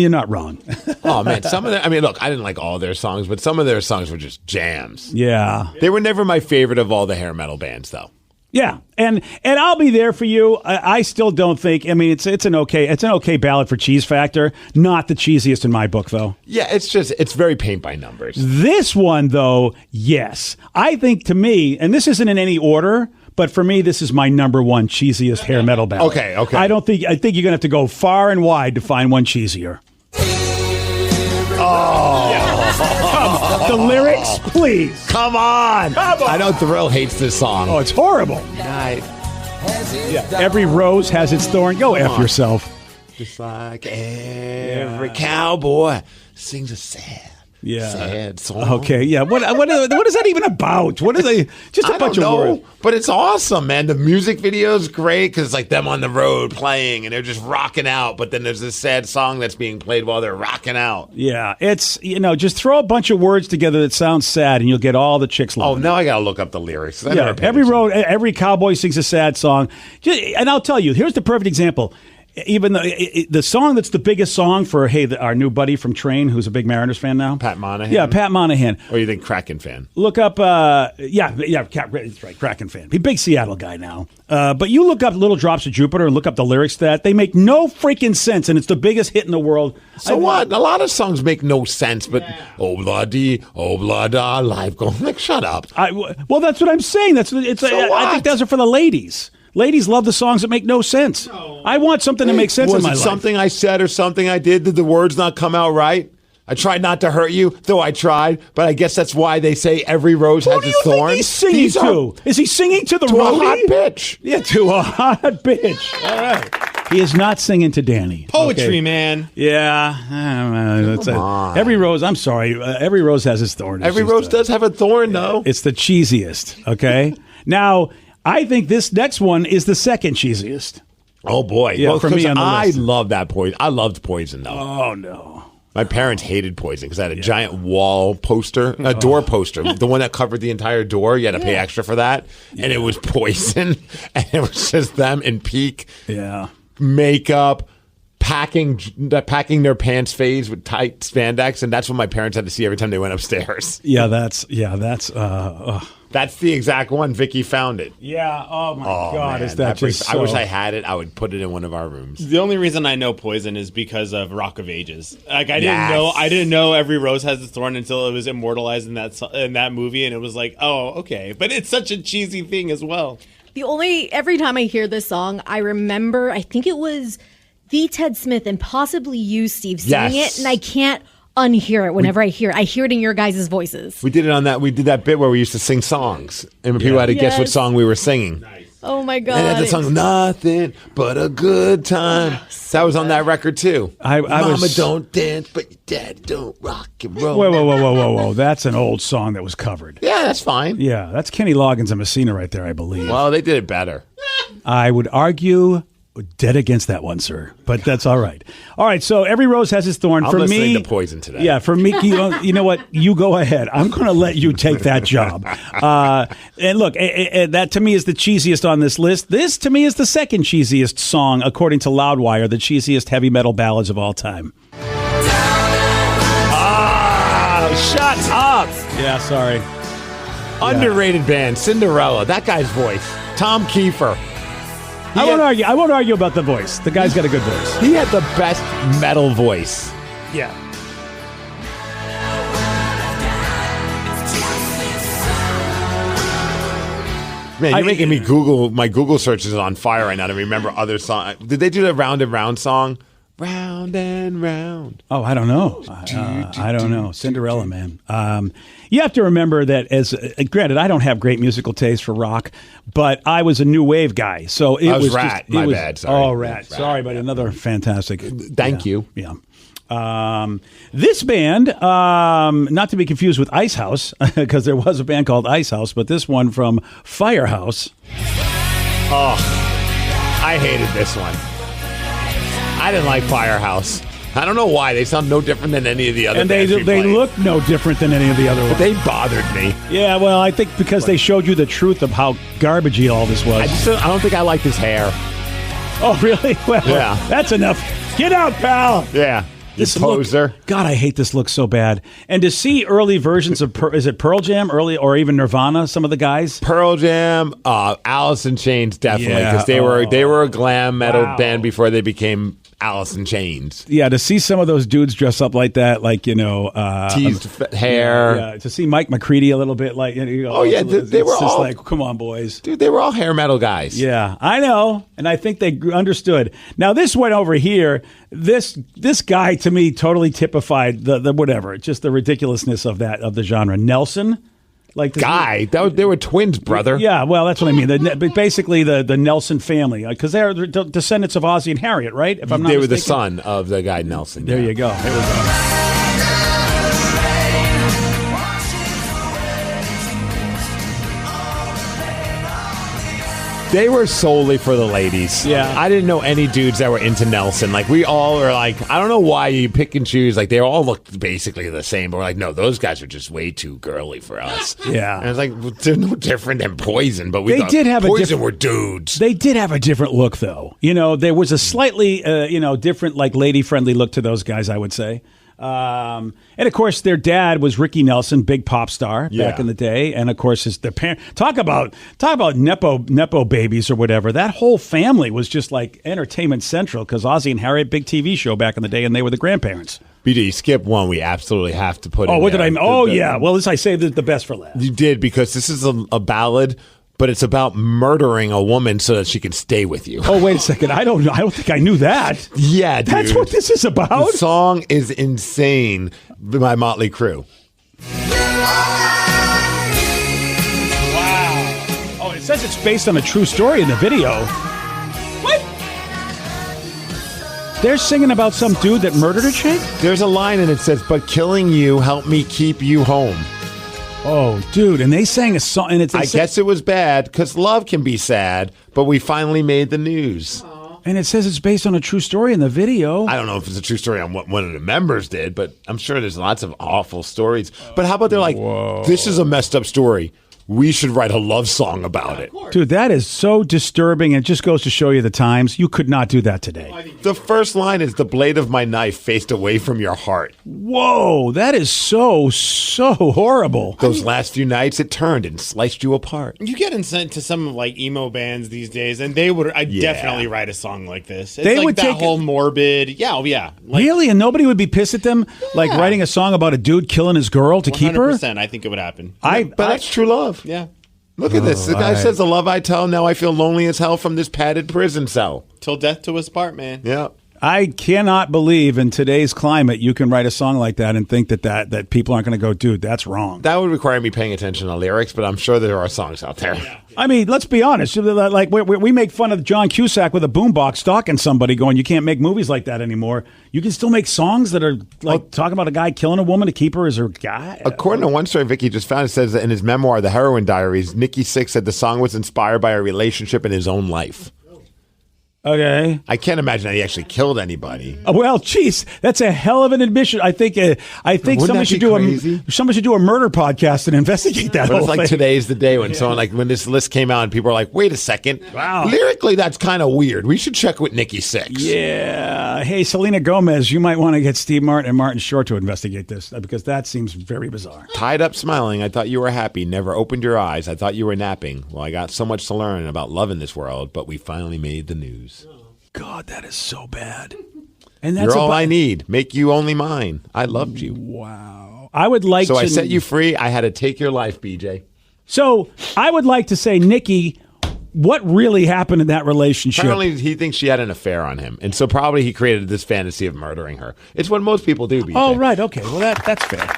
not wrong. Oh, man, look, I didn't like all their songs, but some of their songs were just jams. Yeah. They were never my favorite of all the hair metal bands, though. Yeah, and I'll be there for you. I still don't think. I mean, it's an okay ballad for Cheese Factor. Not the cheesiest in my book, though. Yeah, it's very paint by numbers. This one, though, yes, I think to me, and this isn't in any order, but for me, this is my number one cheesiest hair metal ballad. Okay. I think you're gonna have to go far and wide to find one cheesier. The lyrics, please. Come on. I know Thrill hates this song. Oh, it's horrible. Yeah. Every rose has its thorn. Go F yourself. Just like every cowboy sings a sad song. Okay, yeah. What is that even about? What are they? Just a bunch of words. But it's awesome, man. The music video is great because it's like them on the road playing and they're just rocking out. But then there's this sad song that's being played while they're rocking out. Yeah, it's, just throw a bunch of words together that sound sad and you'll get all the chicks loving. Oh, now I got to look up the lyrics. Every cowboy sings a sad song. And I'll tell you, here's the perfect example. Even the song that's the biggest song for, our new buddy from Train, who's a big Mariners fan now. Pat Monahan? Yeah, Pat Monahan. Or you think Kraken fan? Look up, that's right, Kraken fan. He's a big Seattle guy now. But you look up Little Drops of Jupiter and look up the lyrics to that. They make no freaking sense, and it's the biggest hit in the world. So what? A lot of songs make no sense, but oh-blah-dee, oh-blah-da, life going, like, shut up. Well, that's what I'm saying. I think those are for the ladies. Ladies love the songs that make no sense. I want something that makes sense in my life. Was it something I said or something I did? Did the words not come out right? I tried not to hurt you, though I tried, but I guess that's why they say every rose has its thorns. Who do you think he's singing to? Is he singing to the roadie? To a hot bitch. Yeah, to a hot bitch. All right. He is not singing to Danny. Poetry, man. Yeah. Come on. Every rose, I'm sorry, every rose has its thorn. Every rose does have a thorn, though. It's the cheesiest, okay? Now, I think this next one is the second cheesiest. Oh, boy. Yeah, well, for me on the list. I love that Poison. I loved Poison, though. Oh, no. My parents hated Poison because I had a giant wall poster, a door poster, the one that covered the entire door. You had to pay extra for that. And it was Poison. And it was just them in peak makeup, packing their pants phase with tight spandex. And that's what my parents had to see every time they went upstairs. That's That's the exact one. Vicky found it. Yeah. Oh, my God. Man, is that just I wish I had it. I would put it in one of our rooms. The only reason I know Poison is because of Rock of Ages. Like I didn't know Every Rose Has Its Thorn until it was immortalized in that movie, and it was like, oh, okay. But it's such a cheesy thing as well. Every time I hear this song, I remember, I think it was the Ted Smith and possibly you, Steve, singing it, and I can't unhear it whenever I hear it. I hear it in your guys' voices. We did it on that. We did that bit where we used to sing songs, and people had to guess what song we were singing. Nice. Oh my God! And that song, nothing but a good time. That was on that record too. Mama don't dance, but your dad don't rock and roll. Whoa! That's an old song that was covered. Yeah, that's fine. Yeah, that's Kenny Loggins and Messina right there, I believe. Well, they did it better. I would argue. Dead against that one, sir. But that's all right. All right, so Every Rose Has Its Thorn. I'm listening to Poison today. Yeah, for me, you know what? You go ahead. I'm going to let you take that job. And look, that to me is the cheesiest on this list. This to me is the second cheesiest song, according to Loudwire, the cheesiest heavy metal ballads of all time. Shut up. Yeah, sorry. Underrated band, Cinderella. That guy's voice. Tom Kiefer. I won't argue about the voice. The guy's got a good voice. He had the best metal voice. Yeah. Man, you're making me Google. My Google search is on fire right now to remember other songs. Did they do the Round and Round song? Round and round. Oh, I don't know. I don't know. Cinderella, man. You have to remember that granted, I don't have great musical taste for rock, but I was a new wave guy. So it was Rat. My bad. Sorry. Oh, Rat. Sorry, but another fantastic. Thank you. Yeah. This band, not to be confused with Ice House, because there was a band called Ice House, but this one from Firehouse. Oh, I hated this one. I didn't like Firehouse. I don't know why. They sound no different than any of the other bands they look no different than any of the other ones. But they bothered me. Yeah, well, I think because they showed you the truth of how garbagey all this was. I don't think I like his hair. Oh, really? Well, that's enough. Get out, pal. Yeah. This poser. God, I hate this look so bad. And to see early versions of, is it Pearl Jam, or even Nirvana, some of the guys? Pearl Jam, Alice in Chains, definitely, because they were a glam metal band before they became Alice in Chains. Yeah, to see some of those dudes dress up like that, like, teased hair. Yeah, to see Mike McCready a little bit like, they were just all like, come on, boys. Dude, they were all hair metal guys. Yeah, I know, and I think they understood. Now, this one over here, this guy, to me, totally typified the whatever, just the ridiculousness of the genre. Nelson? Like guy, they were twins, brother. Yeah, well, that's what I mean. Basically, the Nelson family, because they are the descendants of Ozzie and Harriet, right? If I'm not they mistaken. were the son of the guy Nelson. There you go. There we go. They were solely for the ladies. Yeah. I didn't know any dudes that were into Nelson. Like, we all were like, I don't know why you pick and choose. Like, they all looked basically the same. But we're like, no, those guys are just way too girly for us. Yeah. And it's like, well, they're no different than Poison. But they did have Poison were dudes. They did have a different look, though. There was a slightly, different, like, lady-friendly look to those guys, I would say. And of course, their dad was Ricky Nelson, big pop star back in the day, and of course, their parent. Talk about nepo babies or whatever. That whole family was just like Entertainment Central because Ozzie and Harriet, big TV show back in the day, and they were the grandparents. BJ, you skip one. We absolutely have to put. Oh, in what there. did I? Yeah. Well, I saved the best for last. You did, because this is a ballad. But it's about murdering a woman so that she can stay with you. Oh, wait a second. I don't think I knew that. Yeah, dude. That's what this is about? The song is insane by Motley Crue. Wow. Oh, it says it's based on a true story in the video. What? They're singing about some dude that murdered a chick? There's a line and it says, "But killing you helped me keep you home." Oh, dude, and they sang a song, and I guess it was bad, because love can be sad, but we finally made the news. And it says it's based on a true story in the video. I don't know if it's a true story on what one of the members did, but I'm sure there's lots of awful stories. But how about they're like, this is a messed up story. We should write a love song about it. Dude, that is so disturbing. It just goes to show you the times. You could not do that today. The first line is, "The blade of my knife faced away from your heart." Whoa, that is so horrible. Those last few nights, it turned and sliced you apart. You get into some like emo bands these days, and they would definitely write a song like this. It's They like would that take whole morbid. Yeah. Really? And nobody would be pissed at them, like writing a song about a dude killing his girl to keep her? 100%, I think it would happen. But that's true love. Yeah. Look at this. The guy says, "The love I tell, now I feel lonely as hell from this padded prison cell. Till death do us part, man." Yeah. I cannot believe in today's climate you can write a song like that and think that people aren't going to go, dude, that's wrong. That would require me paying attention to lyrics, but I'm sure there are songs out there. I mean, let's be honest. Like we make fun of John Cusack with a boombox stalking somebody, going, "You can't make movies like that anymore." You can still make songs that are like talking about a guy killing a woman to keep her as her guy. According to one story Vicky just found, it says that in his memoir, The Heroin Diaries, Nikki Sixx said the song was inspired by a relationship in his own life. Okay. I can't imagine that he actually killed anybody. Well, geez, that's a hell of an admission. I think somebody should do a murder podcast and investigate that. But whole it's like thing. today's the day when someone when this list came out and people are like, "Wait a second, wow, lyrically that's kind of weird. We should check with Nikki Sixx." Yeah. Hey, Selena Gomez, you might want to get Steve Martin and Martin Short to investigate this because that seems very bizarre. Tied up smiling, I thought you were happy. Never opened your eyes. I thought you were napping. Well, I got so much to learn about love in this world, but we finally made the news. God, that is so bad. And that's You're all I need. Make you only mine. I loved you. Wow. I would like So to... I set you free. I had to take your life, BJ. So I would like to say, Nikki, what really happened in that relationship? Apparently, he thinks she had an affair on him. And so probably he created this fantasy of murdering her. It's what most people do, BJ. Oh, right. Okay. Well, that's fair.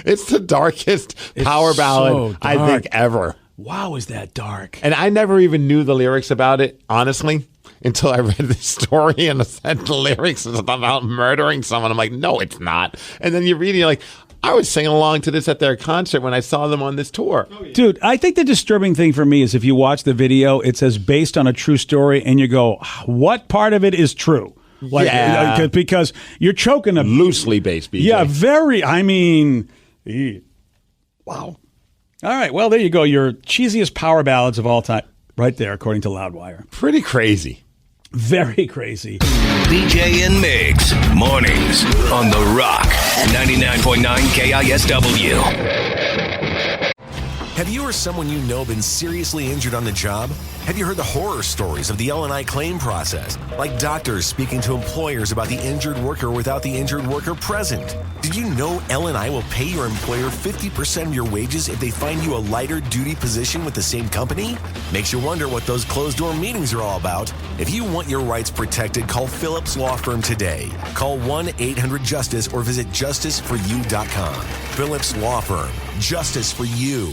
It's the darkest power ballad, I think, ever. Wow, is that dark? And I never even knew the lyrics about it, honestly, until I read this story and said the lyrics is about murdering someone. I'm like, no, it's not. And then you read it, and you're like, I was singing along to this at their concert when I saw them on this tour. Dude, I think the disturbing thing for me is if you watch the video, it says based on a true story, and you go, what part of it is true? Like, because you're choking them. Loosely based, BJ. Yeah, very. I mean, wow. All right, well, there you go. Your cheesiest power ballads of all time. Right there, according to Loudwire. Pretty crazy. Very crazy. BJ and Migs, mornings on The Rock, 99.9 KISW. Have you or someone you know been seriously injured on the job? Have you heard the horror stories of the L&I claim process? Like doctors speaking to employers about the injured worker without the injured worker present. Did you know L&I will pay your employer 50% of your wages if they find you a lighter duty position with the same company? Makes you wonder what those closed-door meetings are all about. If you want your rights protected, call Phillips Law Firm today. Call 1-800-JUSTICE or visit justiceforyou.com. Phillips Law Firm. Justice for you.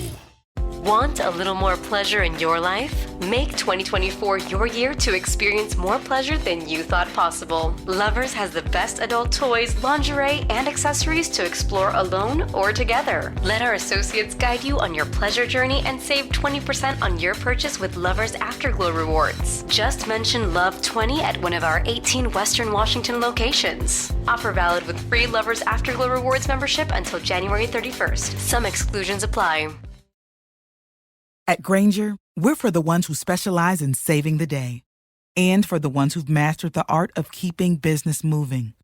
Want a little more pleasure in your life? Make 2024 your year to experience more pleasure than you thought possible. Lovers has the best adult toys, lingerie, and accessories to explore alone or together. Let our associates guide you on your pleasure journey and save 20% on your purchase with Lovers Afterglow rewards. Just mention Love 20 at one of our 18 Western Washington locations. Offer valid with free Lovers Afterglow rewards membership until January 31st. Some exclusions apply. At Grainger, we're for the ones who specialize in saving the day and for the ones who've mastered the art of keeping business moving.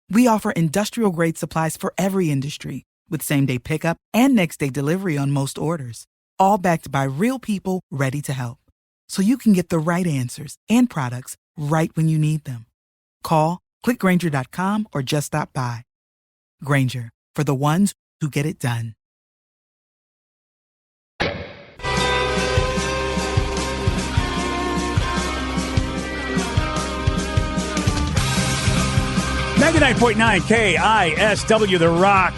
We offer industrial-grade supplies for every industry with same-day pickup and next-day delivery on most orders, all backed by real people ready to help. So you can get the right answers and products right when you need them. Call, clickgrainger.com, or just stop by. Grainger, for the ones who get it done. 99.9 KISW, the Rock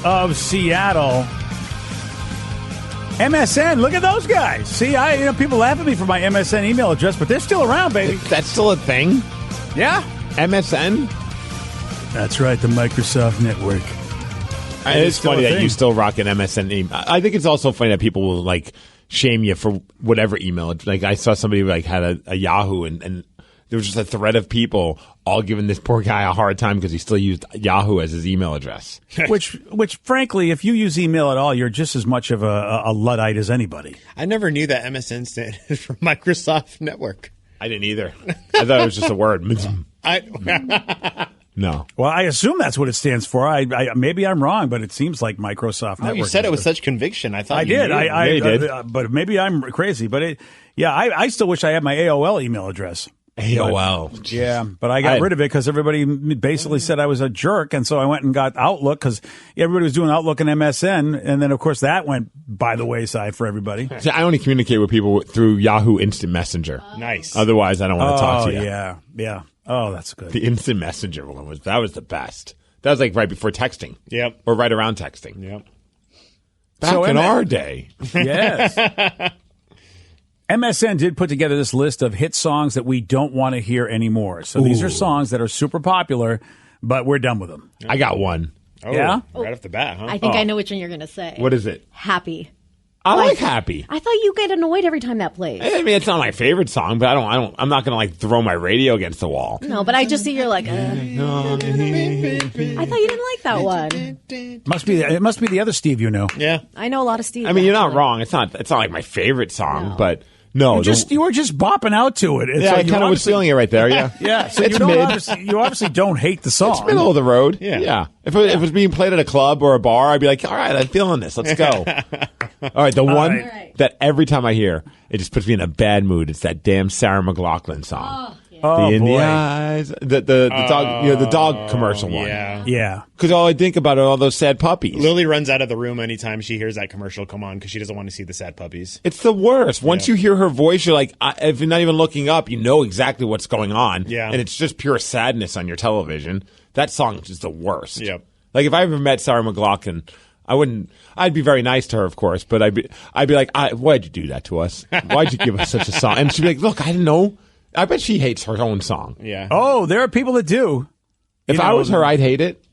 of Seattle. MSN, look at those guys. See, people laugh at me for my MSN email address, but they're still around, baby. That's still a thing? Yeah. MSN? That's right, the Microsoft Network. It's funny that you still rock an MSN email. I think it's also funny that people will, shame you for whatever email. Like, I saw somebody, had a Yahoo, and there was just a thread of people all giving this poor guy a hard time because he still used Yahoo as his email address. Which, frankly, if you use email at all, you're just as much of a Luddite as anybody. I never knew that MSN stood for Microsoft Network. I didn't either. I thought it was just a word. No. Well, I assume that's what it stands for. I maybe I'm wrong, but it seems like Microsoft Network. You said it with such conviction. I thought I you did. knew. I did. But maybe I'm crazy. But I still wish I had my AOL email address. AOL. But, yeah, but I got rid of it because everybody basically said I was a jerk, and so I went and got Outlook because everybody was doing Outlook and MSN, and then, of course, that went by the wayside for everybody. See, I only communicate with people through Yahoo Instant Messenger. Nice. Otherwise, I don't want to talk to you. Yeah. Oh, that's good. The Instant Messenger one was the best. That was right before texting. Yep. Or right around texting. Yep. Back in our day. Yes. MSN did put together this list of hit songs that we don't want to hear anymore. So these are songs that are super popular, but we're done with them. I got one. Oh, yeah? Right off the bat, huh? I think I know which one you're going to say. What is it? Happy. I like Happy. I thought you get annoyed every time that plays. I mean, it's not my favorite song, but I'm not going to throw my radio against the wall. No, but I just see you're like, I thought you didn't like that one. It must be the other Steve you know. Yeah. I know a lot of Steve. I mean, you're not wrong. It's not like my favorite song, but no. You were just bopping out to it. I kind of was feeling it right there, yeah. Yeah, so it's you obviously don't hate the song. It's middle of the road. Yeah. If it was being played at a club or a bar, I'd be like, all right, I'm feeling this. Let's go. All right, the one that every time I hear, it just puts me in a bad mood. It's that damn Sarah McLachlan song. The eyes, the dog, the dog commercial one. Yeah. Because all I think about are all those sad puppies. Lily runs out of the room anytime she hears that commercial come on because she doesn't want to see the sad puppies. It's the worst. Once you hear her voice, you're like, if you're not even looking up, you know exactly what's going on. Yeah. And it's just pure sadness on your television. That song is the worst. Yep. Like if I ever met Sarah McLachlan, I'd be very nice to her, of course, but I'd be like, why'd you do that to us? Why'd you give us such a song? And she'd be like, look, I didn't know. I bet she hates her own song. Yeah. Oh, there are people that do. If I was her, I'd hate it.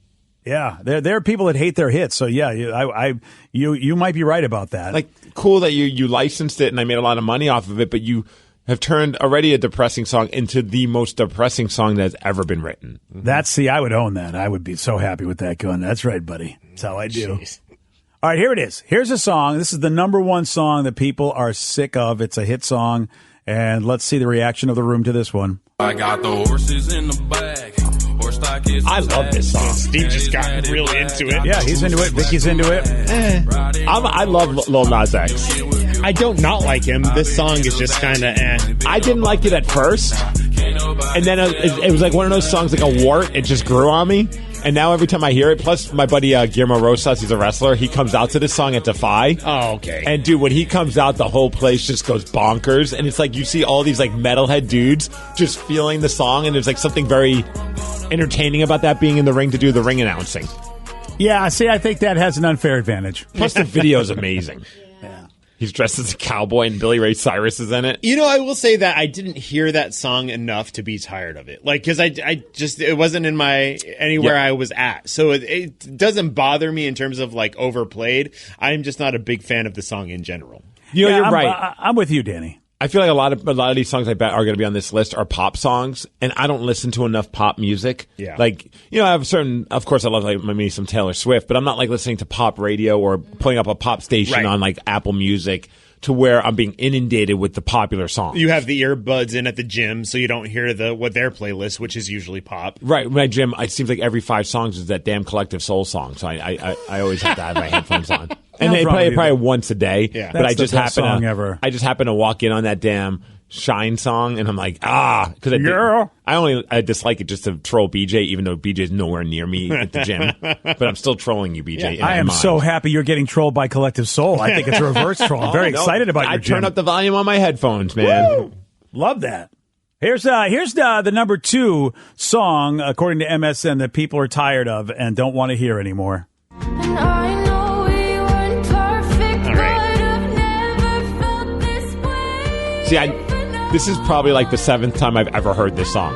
Yeah, there are people that hate their hits. So yeah, you might be right about that. Like, cool that you licensed it and I made a lot of money off of it, but you have turned already a depressing song into the most depressing song that's ever been written. I would own that. I would be so happy with that gun. That's right, buddy. That's how I do. Jeez. All right, here it is. Here's a song. This is the number one song that people are sick of. It's a hit song. And let's see the reaction of the room to this one. I got the horses in the bag. I love this song. Steve just got really into it. Yeah, he's into it. Vicky's into it. I love Lil Nas X. I don't not like him. This song is just kind of I didn't like it at first, and then it was like one of those songs, like a wart. It just grew on me, and now every time I hear it, plus my buddy Guillermo Rosas, he's a wrestler, he comes out to this song at Defy. Oh, okay. And dude, when he comes out, the whole place just goes bonkers, and it's like you see all these like metalhead dudes just feeling the song, and there's like something very entertaining about that, being in the ring to do the ring announcing. Yeah, see, I think that has an unfair advantage. Plus, the video is amazing. He's dressed as a cowboy, and Billy Ray Cyrus is in it. You know, I will say that I didn't hear that song enough to be tired of it. Like, because I just, it wasn't in my, anywhere I was at. So it doesn't bother me in terms of, like, overplayed. I'm just not a big fan of the song in general. You know, you're right. I'm with you, Danny. I feel like a lot of these songs I bet are going to be on this list are pop songs, and I don't listen to enough pop music. Yeah. Like, you know, I have of course I love like maybe some Taylor Swift, but I'm not like listening to pop radio or pulling up a pop station on like Apple Music to where I'm being inundated with the popular songs. You have the earbuds in at the gym, so you don't hear what their playlist, which is usually pop. Right. My gym, it seems like every 5 songs is that damn Collective Soul song, so I always have to have my headphones on. And they play it probably once a day. Yeah. But I just happen to walk in on that damn Shine song, and I'm like, because I dislike it just to troll BJ, even though BJ's nowhere near me at the gym. But I'm still trolling you, BJ. I am so happy you're getting trolled by Collective Soul. I think it's a reverse troll. I'm very excited about your gym. I turn up the volume on my headphones, man. Woo! Love that. Here's the number 2 song, according to MSN, that people are tired of and don't want to hear anymore. See, this is probably like the 7th time I've ever heard this song.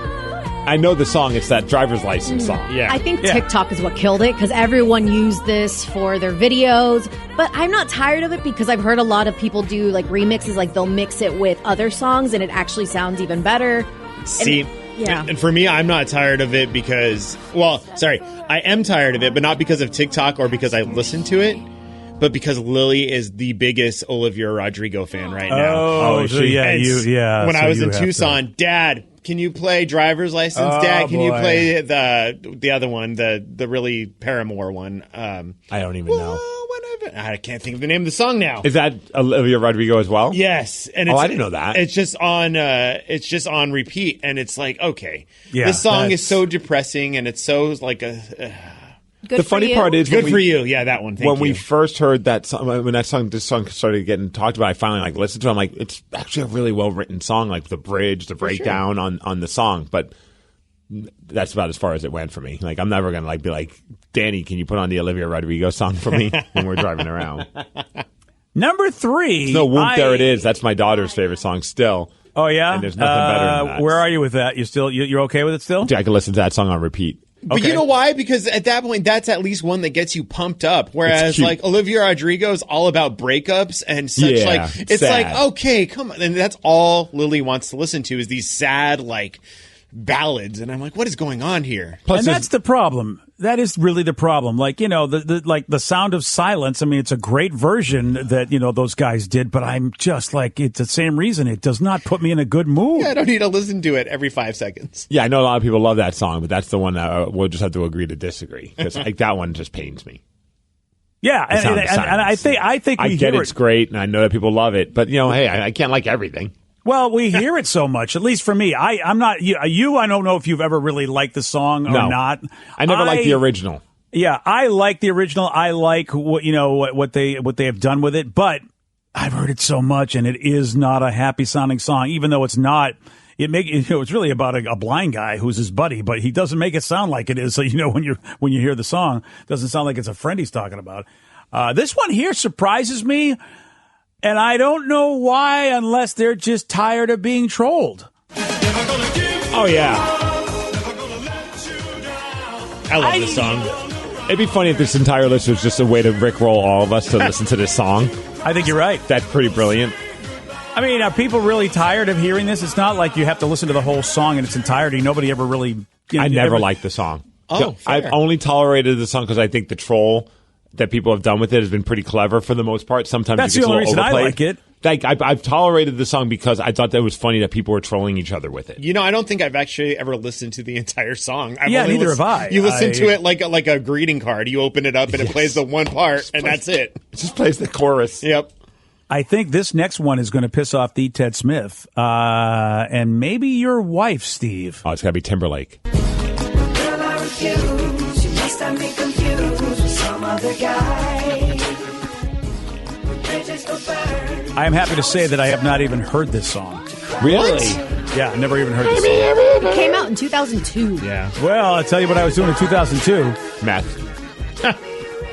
I know the song. It's that driver's license song. Yeah. I think TikTok is what killed it because everyone used this for their videos. But I'm not tired of it because I've heard a lot of people do like remixes. Like they'll mix it with other songs and it actually sounds even better. See, and for me, I'm not tired of it because, I am tired of it, but not because of TikTok or because I listen to it. But because Lily is the biggest Olivia Rodrigo fan right now. Oh, so when I was in Tucson, Dad, can you play Driver's License? Dad, can you play the other one, the really Paramore one? I don't even know. I can't think of the name of the song now. Is that Olivia Rodrigo as well? Yes, and I didn't know that. It's just on repeat, and it's like, okay, this song is so depressing, and it's so like the funny part is good for you. Yeah, that one. When we first heard that song, when this song started getting talked about, I finally like listened to it. I'm like, it's actually a really well written song. Like the bridge, the breakdown on the song, but that's about as far as it went for me. Like I'm never gonna be like, Danny, can you put on the Olivia Rodrigo song for me when we're driving around? Number 3. No, Whoop, There It Is. That's my daughter's favorite song still. Oh yeah, and there's nothing better than that. Where are you with that? You're okay with it still? Yeah, I can listen to that song on repeat. But you know why? Because at that point, that's at least one that gets you pumped up. Whereas, like, Olivia Rodrigo is all about breakups and such. It's sad. Like, okay, come on. And that's all Lily wants to listen to is these sad, like, ballads. And I'm like, what is going on here? And that's the problem. That is really the problem. Like, you know, the Sound of Silence. I mean, it's a great version that, you know, those guys did, but I'm just like, it's the same reason. It does not put me in a good mood. Yeah, I don't need to listen to it every 5 seconds. Yeah, I know a lot of people love that song, but that's the one that we'll just have to agree to disagree because like that one just pains me. Yeah, and I think we get it's great, and I know that people love it, but you know, hey, I can't like everything. Well, we hear it so much, at least for me. I'm not you. I don't know if you've ever really liked the song or not. I never liked the original. Yeah, I like the original. I like what they have done with it, but I've heard it so much, and it is not a happy sounding song, even though it's not. It's really about a blind guy who's his buddy, but he doesn't make it sound like it is. So when you hear the song, it doesn't sound like it's a friend he's talking about. This one here surprises me. And I don't know why, unless they're just tired of being trolled. Oh, yeah. I love this song. It'd be funny if this entire list was just a way to rickroll all of us to listen to this song. I think you're right. That's pretty brilliant. I mean, are people really tired of hearing this? It's not like you have to listen to the whole song in its entirety. Nobody ever really... I never liked the song. Oh, I've only tolerated the song because I think the troll that people have done with it has been pretty clever for the most part. Sometimes that's it gets the only a little reason overplayed. I like Like it. I've tolerated the song because I thought that was funny that people were trolling each other with it. You know, I don't think I've actually ever listened to the entire song. Neither have I. You listen to it like a greeting card. You open it up and it plays the one part, and that's it. It just plays the chorus. Yep. I think this next one is going to piss off the Ted Smith and maybe your wife, Steve. Oh, it's got to be Timberlake. Girl, I refuse. You must have me confused with some other guy. Bridges go burn. I am happy to say that I have not even heard this song. Really? Yeah, never even heard this song. It came out in 2002. Yeah. Well, I'll tell you what I was doing in 2002. Math.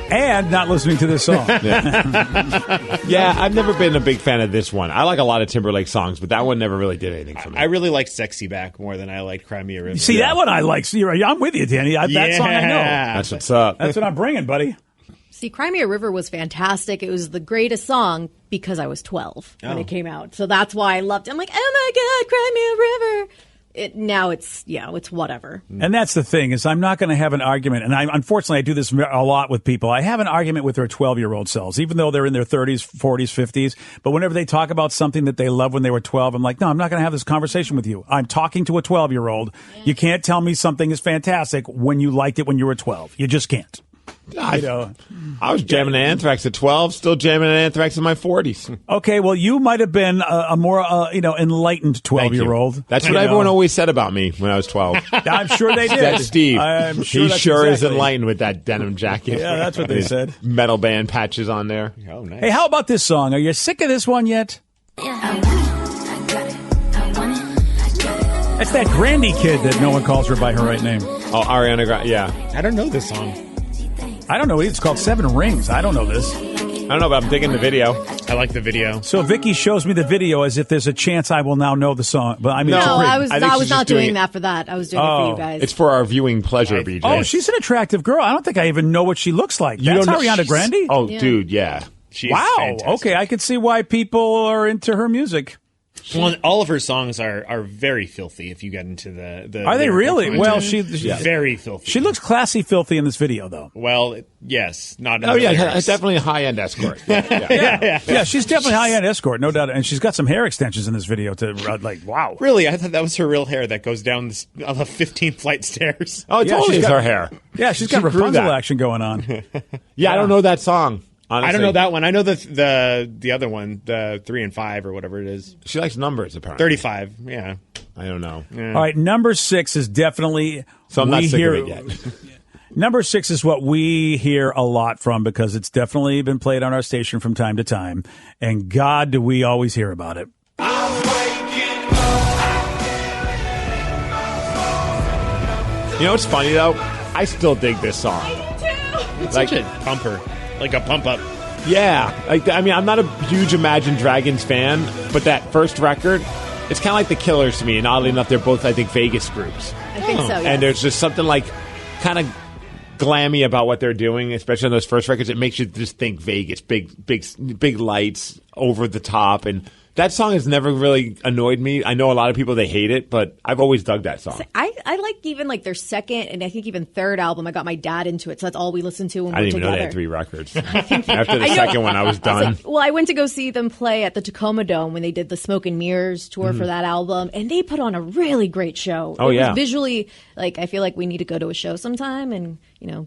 And not listening to this song. Yeah, I've never been a big fan of this one. I like a lot of Timberlake songs, but that one never really did anything for me. I really like Sexy Back more than I liked Cry Me a River. See, that one I like. See, I'm with you, Danny. That song I know. That's what's up. That's what I'm bringing, buddy. See, Cry Me a River was fantastic. It was the greatest song because I was 12 when it came out. So that's why I loved it. I'm like, oh my God, Cry Me a River. Now it's whatever. And that's the thing is I'm not going to have an argument. And unfortunately, I do this a lot with people. I have an argument with their 12-year-old selves, even though they're in their 30s, 40s, 50s. But whenever they talk about something that they loved when they were 12, I'm like, no, I'm not going to have this conversation with you. I'm talking to a 12-year-old. You can't tell me something is fantastic when you liked it when you were 12. You just can't. I was jamming Anthrax at 12, still jamming Anthrax in my 40s. Okay, well, you might have been a more enlightened 12-year-old. That's what everyone always said about me when I was 12. I'm sure they did. That's Steve. I'm sure he that's sure is exactly. enlightened with that denim jacket. Yeah, that's what they His said. Metal band patches on there. Oh, nice. Hey, how about this song? Are you sick of this one yet? That's that Grandy kid that no one calls her by her right name. Oh, Ariana Grande, yeah. I don't know this song. I don't know. It's called Seven Rings. I don't know this. I don't know, but I'm digging the video. I like the video. So Vicky shows me the video as if there's a chance I will now know the song. But I mean, No, it's a great- I was think she's not just doing doing it. that for that. I was doing it for you guys. It's for our viewing pleasure, BJ. Oh, she's an attractive girl. I don't think I even know what she looks like. You That's don't know- Ariana she's- Grande? Oh, dude, yeah. She's wow. fantastic. Okay, I can see why people are into her music. Well, all of her songs are very filthy. If you get into the Are they lyrical really? content. Well, she's very filthy. She looks classy filthy in this video, though. Well, yes, not. In Oh, the yeah, lyrics. definitely a high-end escort. Yeah, she's definitely high-end escort, no doubt. And she's got some hair extensions in this video to, wow. Really, I thought that was her real hair that goes down the 15-flight stairs. Oh, it totally she's is got- her hair. Yeah, she's got She grew Rapunzel that. action going on. Yeah, I don't know that song. Honestly. I don't know that one. I know the other one, the 3 and 5 or whatever it is. She likes numbers, apparently. 35. Yeah. I don't know. Yeah. All right, number 6 is definitely. So I'm not we sick hear, of it yet. Number 6 is what we hear a lot from because it's definitely been played on our station from time to time. And God, do we always hear about it. You know what's funny, though? I still dig this song. It's Like- such a pumper. Like a pump up. Yeah. I mean, I'm not a huge Imagine Dragons fan, but that first record, it's kind of like the Killers to me. And oddly enough, they're both, I think, Vegas groups. I think so, And there's just something like kind of glammy about what they're doing, especially on those first records. It makes you just think Vegas, big lights, over the top, and that song has never really annoyed me. I know a lot of people, they hate it, but I've always dug that song. I like even like their second and I think even third album. I got my dad into it, so that's all we listened to when I we were didn't even know together. they had 3 records. After the I know. second one, I was done. Well, I went to go see them play at the Tacoma Dome when they did the Smoke and Mirrors tour for that album, and they put on a really great show. Oh, It yeah. was visually, like, I feel like we need to go to a show sometime and,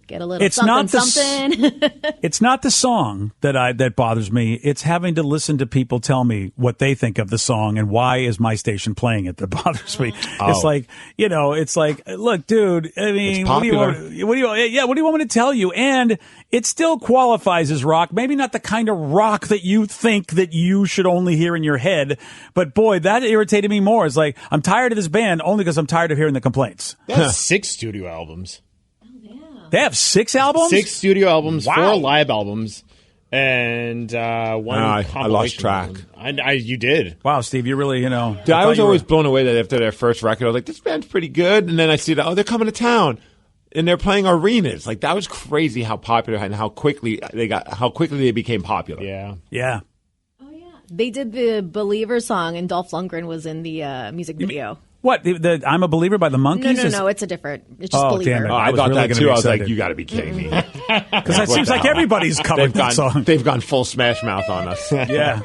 get a little It's something, not the something. It's not the song that bothers me. It's having to listen to people tell me what they think of the song and why is my station playing it that bothers me. Oh. It's like, it's like, look, dude, I mean, It's what do you popular. want me to tell you? And it still qualifies as rock. Maybe not the kind of rock that you think that you should only hear in your head. But boy, that irritated me more. It's like, I'm tired of this band only because I'm tired of hearing the complaints. That's 6 studio albums. They have 6 albums? 6 studio albums, Wow. 4 live albums, and one I compilation. lost track. album. You did. Wow, Steve, you really, Dude, I thought was you always were- blown away that after their first record, I was like, this band's pretty good. And then I see that, they're coming to town. And they're playing arenas. Like, that was crazy how popular and how quickly they became popular. Yeah. Yeah. They did the Believer song, and Dolph Lundgren was in the music video. What? The I'm a Believer by the Monkees? No, it's a different. It's just Oh, Believer. damn it. Oh, I I was thought really that gonna too. be I was like, excited. you got to be kidding me. Because it seems like everybody's covered that song. They've gone full Smash Mouth on us. Yeah.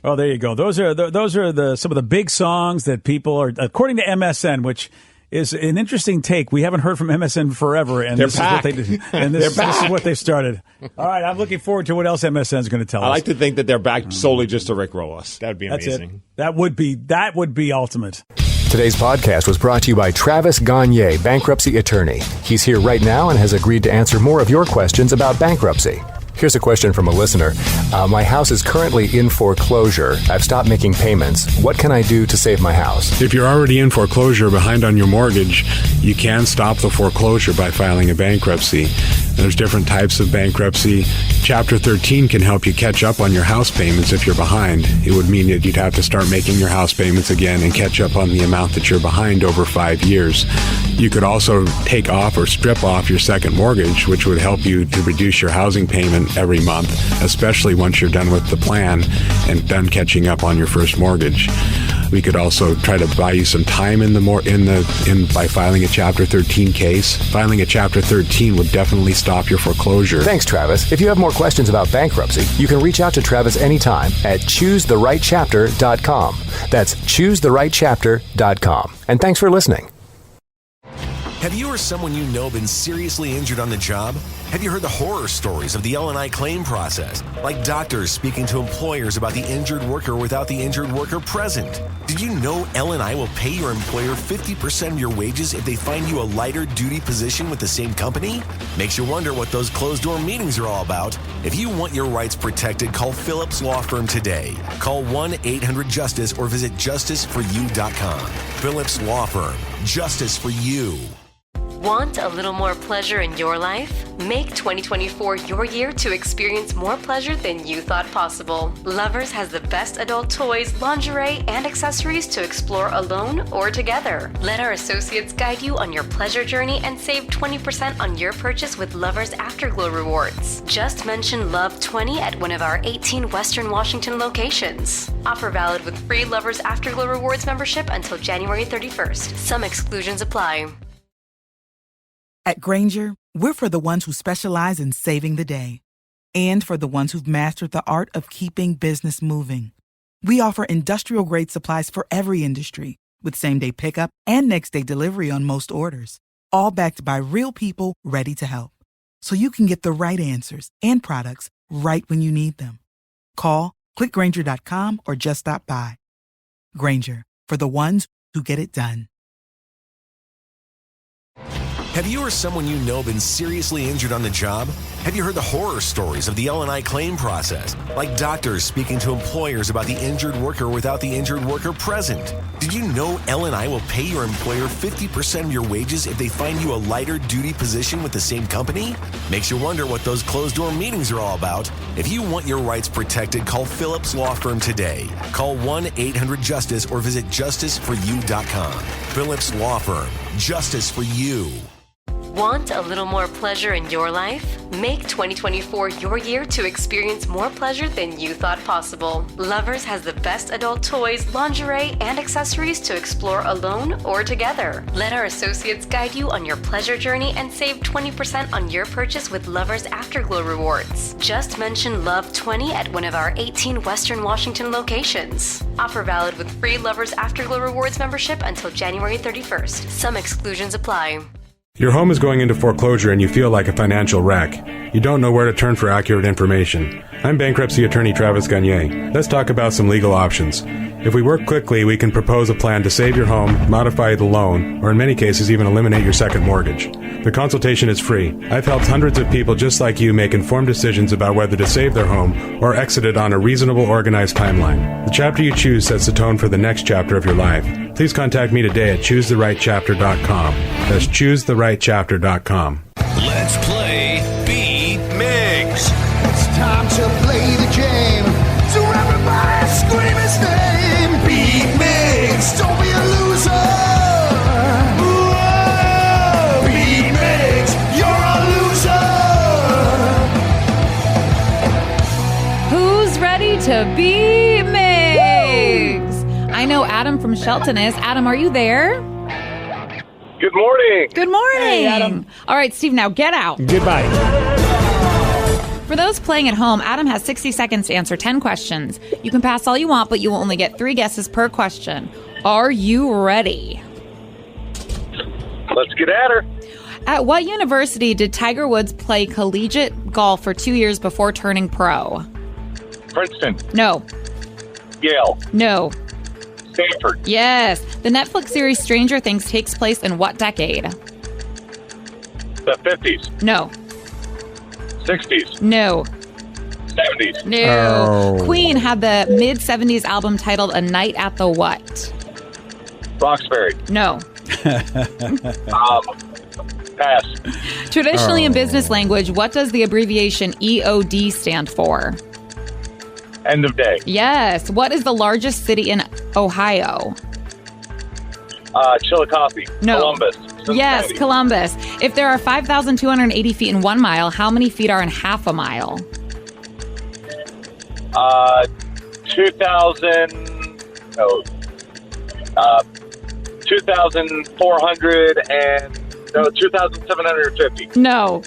Oh, there you go. Those are some of the big songs that people are, according to MSN, which is an interesting take. We haven't heard from MSN forever, and They're this back. is what they did. And this is what they've started. All right, I'm looking forward to what else MSN is going to tell us. I like to think that they're back solely just to rickroll us. That would be That's amazing. it. That would be ultimate. Today's podcast was brought to you by Travis Gagne, bankruptcy attorney. He's here right now and has agreed to answer more of your questions about bankruptcy. Here's a question from a listener. My house is currently in foreclosure. I've stopped making payments. What can I do to save my house? If you're already in foreclosure behind on your mortgage, you can stop the foreclosure by filing a bankruptcy. There's different types of bankruptcy. Chapter 13 can help you catch up on your house payments if you're behind. It would mean that you'd have to start making your house payments again and catch up on the amount that you're behind over 5 years. You could also take off or strip off your second mortgage, which would help you to reduce your housing payment every month, especially once you're done with the plan and done catching up on your first mortgage. We could also try to buy you some time by filing a Chapter 13 case. Filing a Chapter 13 would definitely stop your foreclosure. Thanks, Travis. If you have more questions about bankruptcy, you can reach out to Travis anytime at choosetherightchapter.com. That's choosetherightchapter.com. And thanks for listening. Have you or someone you know been seriously injured on the job? Have you heard the horror stories of the L&I claim process? Like doctors speaking to employers about the injured worker without the injured worker present. Did you know L&I will pay your employer 50% of your wages if they find you a lighter duty position with the same company? Makes you wonder what those closed-door meetings are all about. If you want your rights protected, call Phillips Law Firm today. Call 1-800-JUSTICE or visit justiceforyou.com. Phillips Law Firm. Justice for you. Want a little more pleasure in your life? Make 2024 your year to experience more pleasure than you thought possible. Lovers has the best adult toys, lingerie, and accessories to explore alone or together. Let our associates guide you on your pleasure journey and save 20% on your purchase with Lovers Afterglow rewards. Just mention Love 20 at one of our 18 Western Washington locations. Offer valid with free Lovers Afterglow rewards membership until January 31st. Some exclusions apply. At Grainger, we're for the ones who specialize in saving the day and for the ones who've mastered the art of keeping business moving. We offer industrial-grade supplies for every industry with same-day pickup and next-day delivery on most orders, all backed by real people ready to help. So you can get the right answers and products right when you need them. Call, clickgrainger.com, or just stop by. Grainger, for the ones who get it done. Have you or someone you know been seriously injured on the job? Have you heard the horror stories of the L&I claim process? Like doctors speaking to employers about the injured worker without the injured worker present. Did you know L&I will pay your employer 50% of your wages if they find you a lighter duty position with the same company? Makes you wonder what those closed-door meetings are all about. If you want your rights protected, call Phillips Law Firm today. Call 1-800-JUSTICE or visit justiceforyou.com. Phillips Law Firm. Justice for you. Want a little more pleasure in your life? Make 2024 your year to experience more pleasure than you thought possible. Lovers has the best adult toys, lingerie, and accessories to explore alone or together. Let our associates guide you on your pleasure journey and save 20% on your purchase with Lovers Afterglow rewards. Just mention Love 20 at one of our 18 Western Washington locations. Offer valid with free Lovers Afterglow rewards membership until January 31st. Some exclusions apply. Your home is going into foreclosure and you feel like a financial wreck. You don't know where to turn for accurate information. I'm bankruptcy attorney Travis Gagne. Let's talk about some legal options. If we work quickly, we can propose a plan to save your home, modify the loan, or in many cases even eliminate your second mortgage. The consultation is free. I've helped hundreds of people just like you make informed decisions about whether to save their home or exit it on a reasonable, organized timeline. The chapter you choose sets the tone for the next chapter of your life. Please contact me today at choosetherightchapter.com. That's choosetherightchapter.com. Let's play Beat Migs. It's time to play the game. So everybody scream his name. Beat Migs. Don't be a loser. Whoa. Beat Migs. You're a loser. Who's ready to be Migs? I know Adam from Shelton is. Adam, are you there? Good morning. Good morning. Hey, Adam. All right, Steve, now get out. Goodbye. For those playing at home, Adam has 60 seconds to answer 10 questions. You can pass all you want, but you will only get 3 guesses per question. Are you ready? Let's get at her. At what university did Tiger Woods play collegiate golf for 2 years before turning pro? Princeton. No. Yale. No. Stanford. Yes. The Netflix series Stranger Things takes place in what decade? The 50s. No. 60s. No. 70s. No. Queen had the mid-70s album titled A Night at the what? Roxbury. No. Pass. Traditionally in business language, what does the abbreviation EOD stand for? End of day. Yes. What is the largest city in Ohio? Chillicothe. No. Columbus. Yes, Cincinnati. Columbus. If there are 5,280 feet in 1 mile, how many feet are in half a mile? 2,750. No.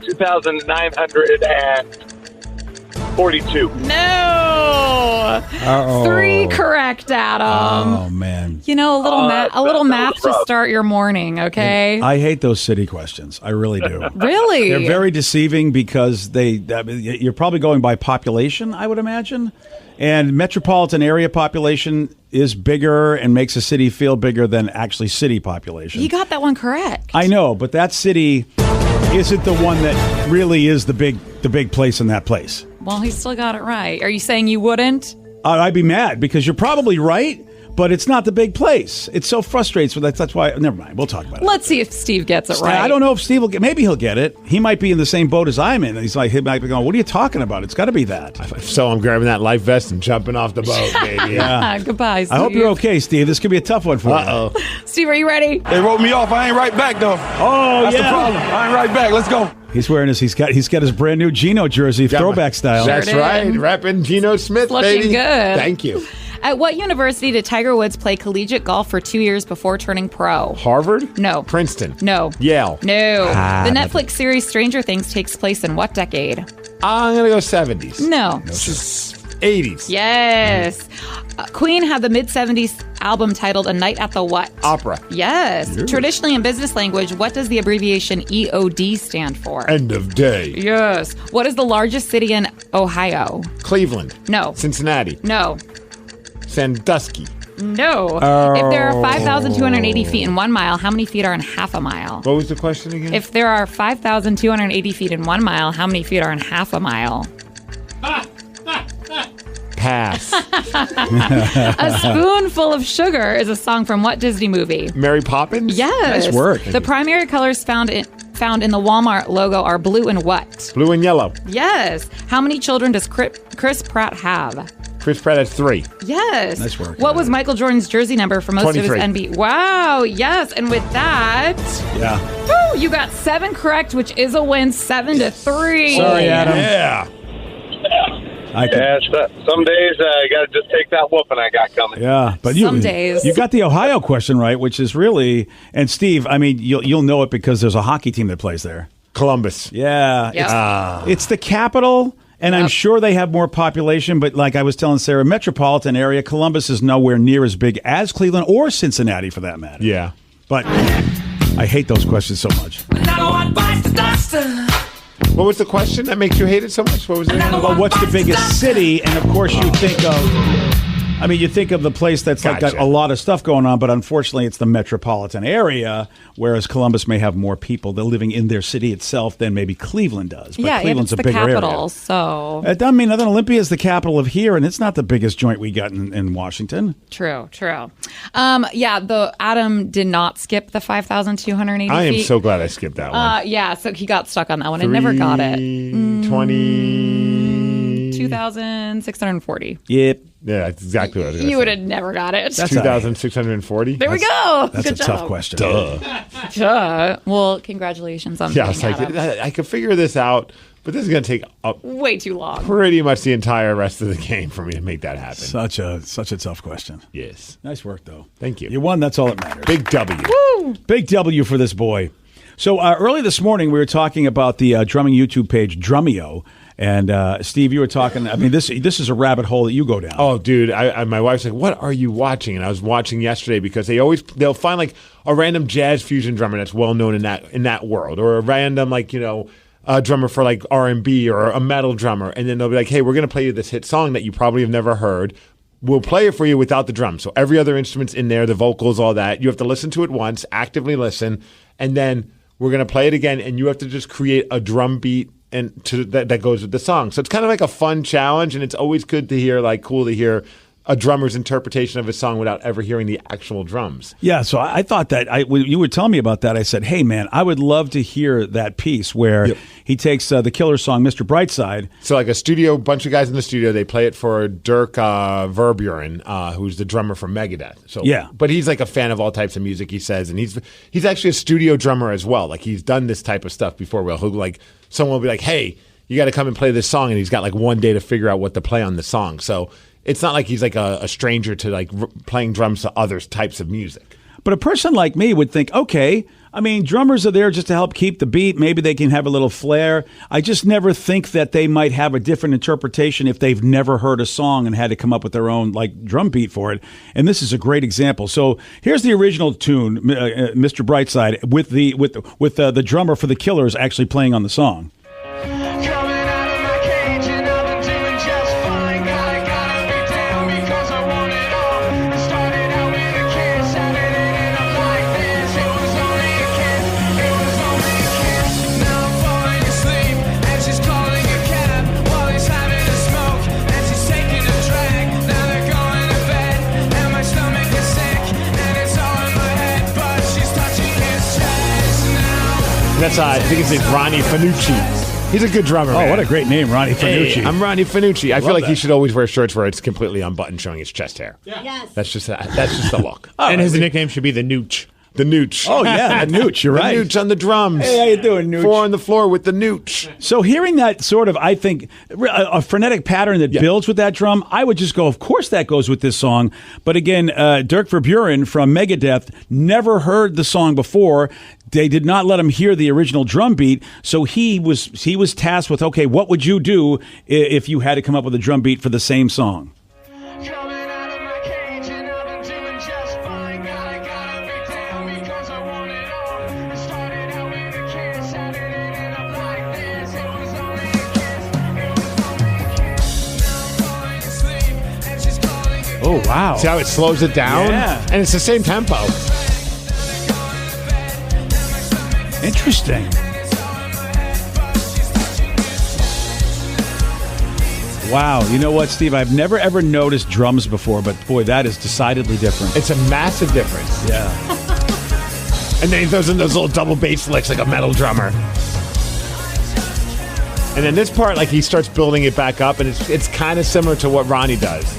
2,942. No. Uh-oh. 3 correct, Adam. Oh, man. You know, a little math to rough. start your morning, okay? I hate those city questions. I really do. Really? They're very deceiving because you're probably going by population, I would imagine. And metropolitan area population is bigger and makes a city feel bigger than actually city population. You got that one correct. I know, but that city isn't the one that really is the big place in that place. Well, he still got it right. Are you saying you wouldn't? I'd be mad because you're probably right, but it's not the big place. It's so frustrating. So that's why. Never mind. We'll talk about it. Let's see if Steve gets it right. I don't know if Steve will get. Maybe he'll get it. He might be in the same boat as I'm in. He might be going, "What are you talking about? It's got to be that." So I'm grabbing that life vest and jumping off the boat, baby. Yeah. Goodbye, Steve. I hope you're okay, Steve. This could be a tough one for you. Steve, are you ready? They wrote me off. I ain't right back, though. Oh, That's yeah. the problem. I ain't right back. Let's go. He's wearing his. He's got his brand new Geno jersey, throwback style. That's right. Repping Geno Smith, Looking baby. good. Thank you. At what university did Tiger Woods play collegiate golf for 2 years before turning pro? Harvard? No. Princeton? No. Yale? No. The Netflix series Stranger Things takes place in what decade? I'm going to go 70s. No. 80s. Yes. Queen had the mid-70s album titled A Night at the what? Opera. Yes. Yeah. Traditionally in business language, what does the abbreviation EOD stand for? End of day. Yes. What is the largest city in Ohio? Cleveland? No. Cincinnati? No. Sandusky? No. If there are 5,280 feet in 1 mile, how many feet are in half a mile? What was the question again? If there are 5,280 feet in 1 mile, how many feet are in half a mile? Pass. A Spoonful of Sugar is a song from what Disney movie? Mary Poppins? Yes. Nice work. The primary colors found in the Walmart logo are blue and what? Blue and yellow. Yes. How many children does Chris Pratt have? Chris Pratt has 3. Yes. Nice work. What was Michael Jordan's jersey number for most 23. of his NBA? Wow. Yes. And with that, Yeah. woo, you got 7 correct, which is a win, 7-3. Sorry, Adam. Yeah. Some days you got to just take that whooping I got coming. Yeah, but Some days. you got the Ohio question right, which is really, and Steve, I mean, you'll know it because there's a hockey team that plays there. Columbus. Yeah, Yep. it's the capital, and I'm sure they have more population. But like I was telling Sarah, metropolitan area, Columbus is nowhere near as big as Cleveland or Cincinnati, for that matter. Yeah. But I hate those questions so much. What was the question that makes you hate it so much? What was it? Well, what's the biggest city? And of course, you think of the place that's like got a lot of stuff going on, but unfortunately, it's the metropolitan area, whereas Columbus may have more people that are living in their city itself than maybe Cleveland does. But Yeah, and Cleveland's it's a the bigger capital, area. so. I mean, then Olympia is the capital of here, and it's not the biggest joint we got in Washington. True. The Adam did not skip the 5,280 feet. I am so glad I skipped that one. Yeah, so he got stuck on that one and never got it. 2,640. Yep. Yeah, that's exactly what I was going to say. You would have never got it. That's 2,640? There we go. That's Good a job. tough question. Duh. Well, congratulations on Yeah, I being was like, Adam. I could figure this out, but this is going to take Way too long. pretty much the entire rest of the game for me to make that happen. Such a tough question. Yes. Nice work, though. Thank you. You won. That's all that matters. Big W. Woo! Big W for this boy. So early this morning, we were talking about the drumming YouTube page, Drumeo. And Steve, you were talking. I mean, this is a rabbit hole that you go down. Oh, dude! My wife's like, "What are you watching?" And I was watching yesterday because they'll find like a random jazz fusion drummer that's well known in that world, or a random a drummer for like R&B or a metal drummer, and then they'll be like, "Hey, we're gonna play you this hit song that you probably have never heard. We'll play it for you without the drums. So every other instrument's in there, the vocals, all that. You have to listen to it once, actively listen, and then we're going to play it again, and you have to just create a drum beat and that goes with the song." So it's kind of like a fun challenge, and it's always good to hear, cool to hear a drummer's interpretation of a song without ever hearing the actual drums. Yeah, so I thought that when you were telling me about that, I said, hey, man, I would love to hear that piece where he takes the Killer song, Mr. Brightside. So a bunch of guys in the studio, they play it for Dirk Verbeuren, who's the drummer for Megadeth. So, yeah. But he's like a fan of all types of music, he says, and he's actually a studio drummer as well. Like, he's done this type of stuff before. Someone will be like, hey, you got to come and play this song, and he's got 1 day to figure out what to play on the song. So it's not like he's like a stranger to playing drums to other types of music. But a person like me would think, okay, I mean, drummers are there just to help keep the beat. Maybe they can have a little flair. I just never think that they might have a different interpretation if they've never heard a song and had to come up with their own drum beat for it. And this is a great example. So here's the original tune, Mr. Brightside, with the drummer for the Killers actually playing on the song. That's I think his name's Ronnie Fanucci. He's a good drummer. Oh, what a great name, Ronnie Fanucci. Hey, I'm Ronnie Fanucci. I feel like he should always wear shirts where it's completely unbuttoned, showing his chest hair. Yeah. Yes. That's just the look. And his nickname should be the Nooch. The Nooch. Oh, yeah, the Nooch. You're right. The Nooch on the drums. Hey, how you doing, Nooch? 4 on the floor with the Nooch. So hearing that sort of, I think, a frenetic pattern that builds with that drum, I would just go, of course that goes with this song. But again, Dirk Verbeuren from Megadeth never heard the song before. They did not let him hear the original drum beat, so he was tasked with, okay, what would you do if you had to come up with a drum beat for the same song? Oh, wow. See how it slows it down? Yeah. And it's the same tempo. Interesting. Wow. You know what, Steve? I've never, ever noticed drums before, but boy, that is decidedly different. It's a massive difference. Yeah. And then he throws in those little double bass licks like a metal drummer. And then this part, he starts building it back up, and it's kind of similar to what Ronnie does.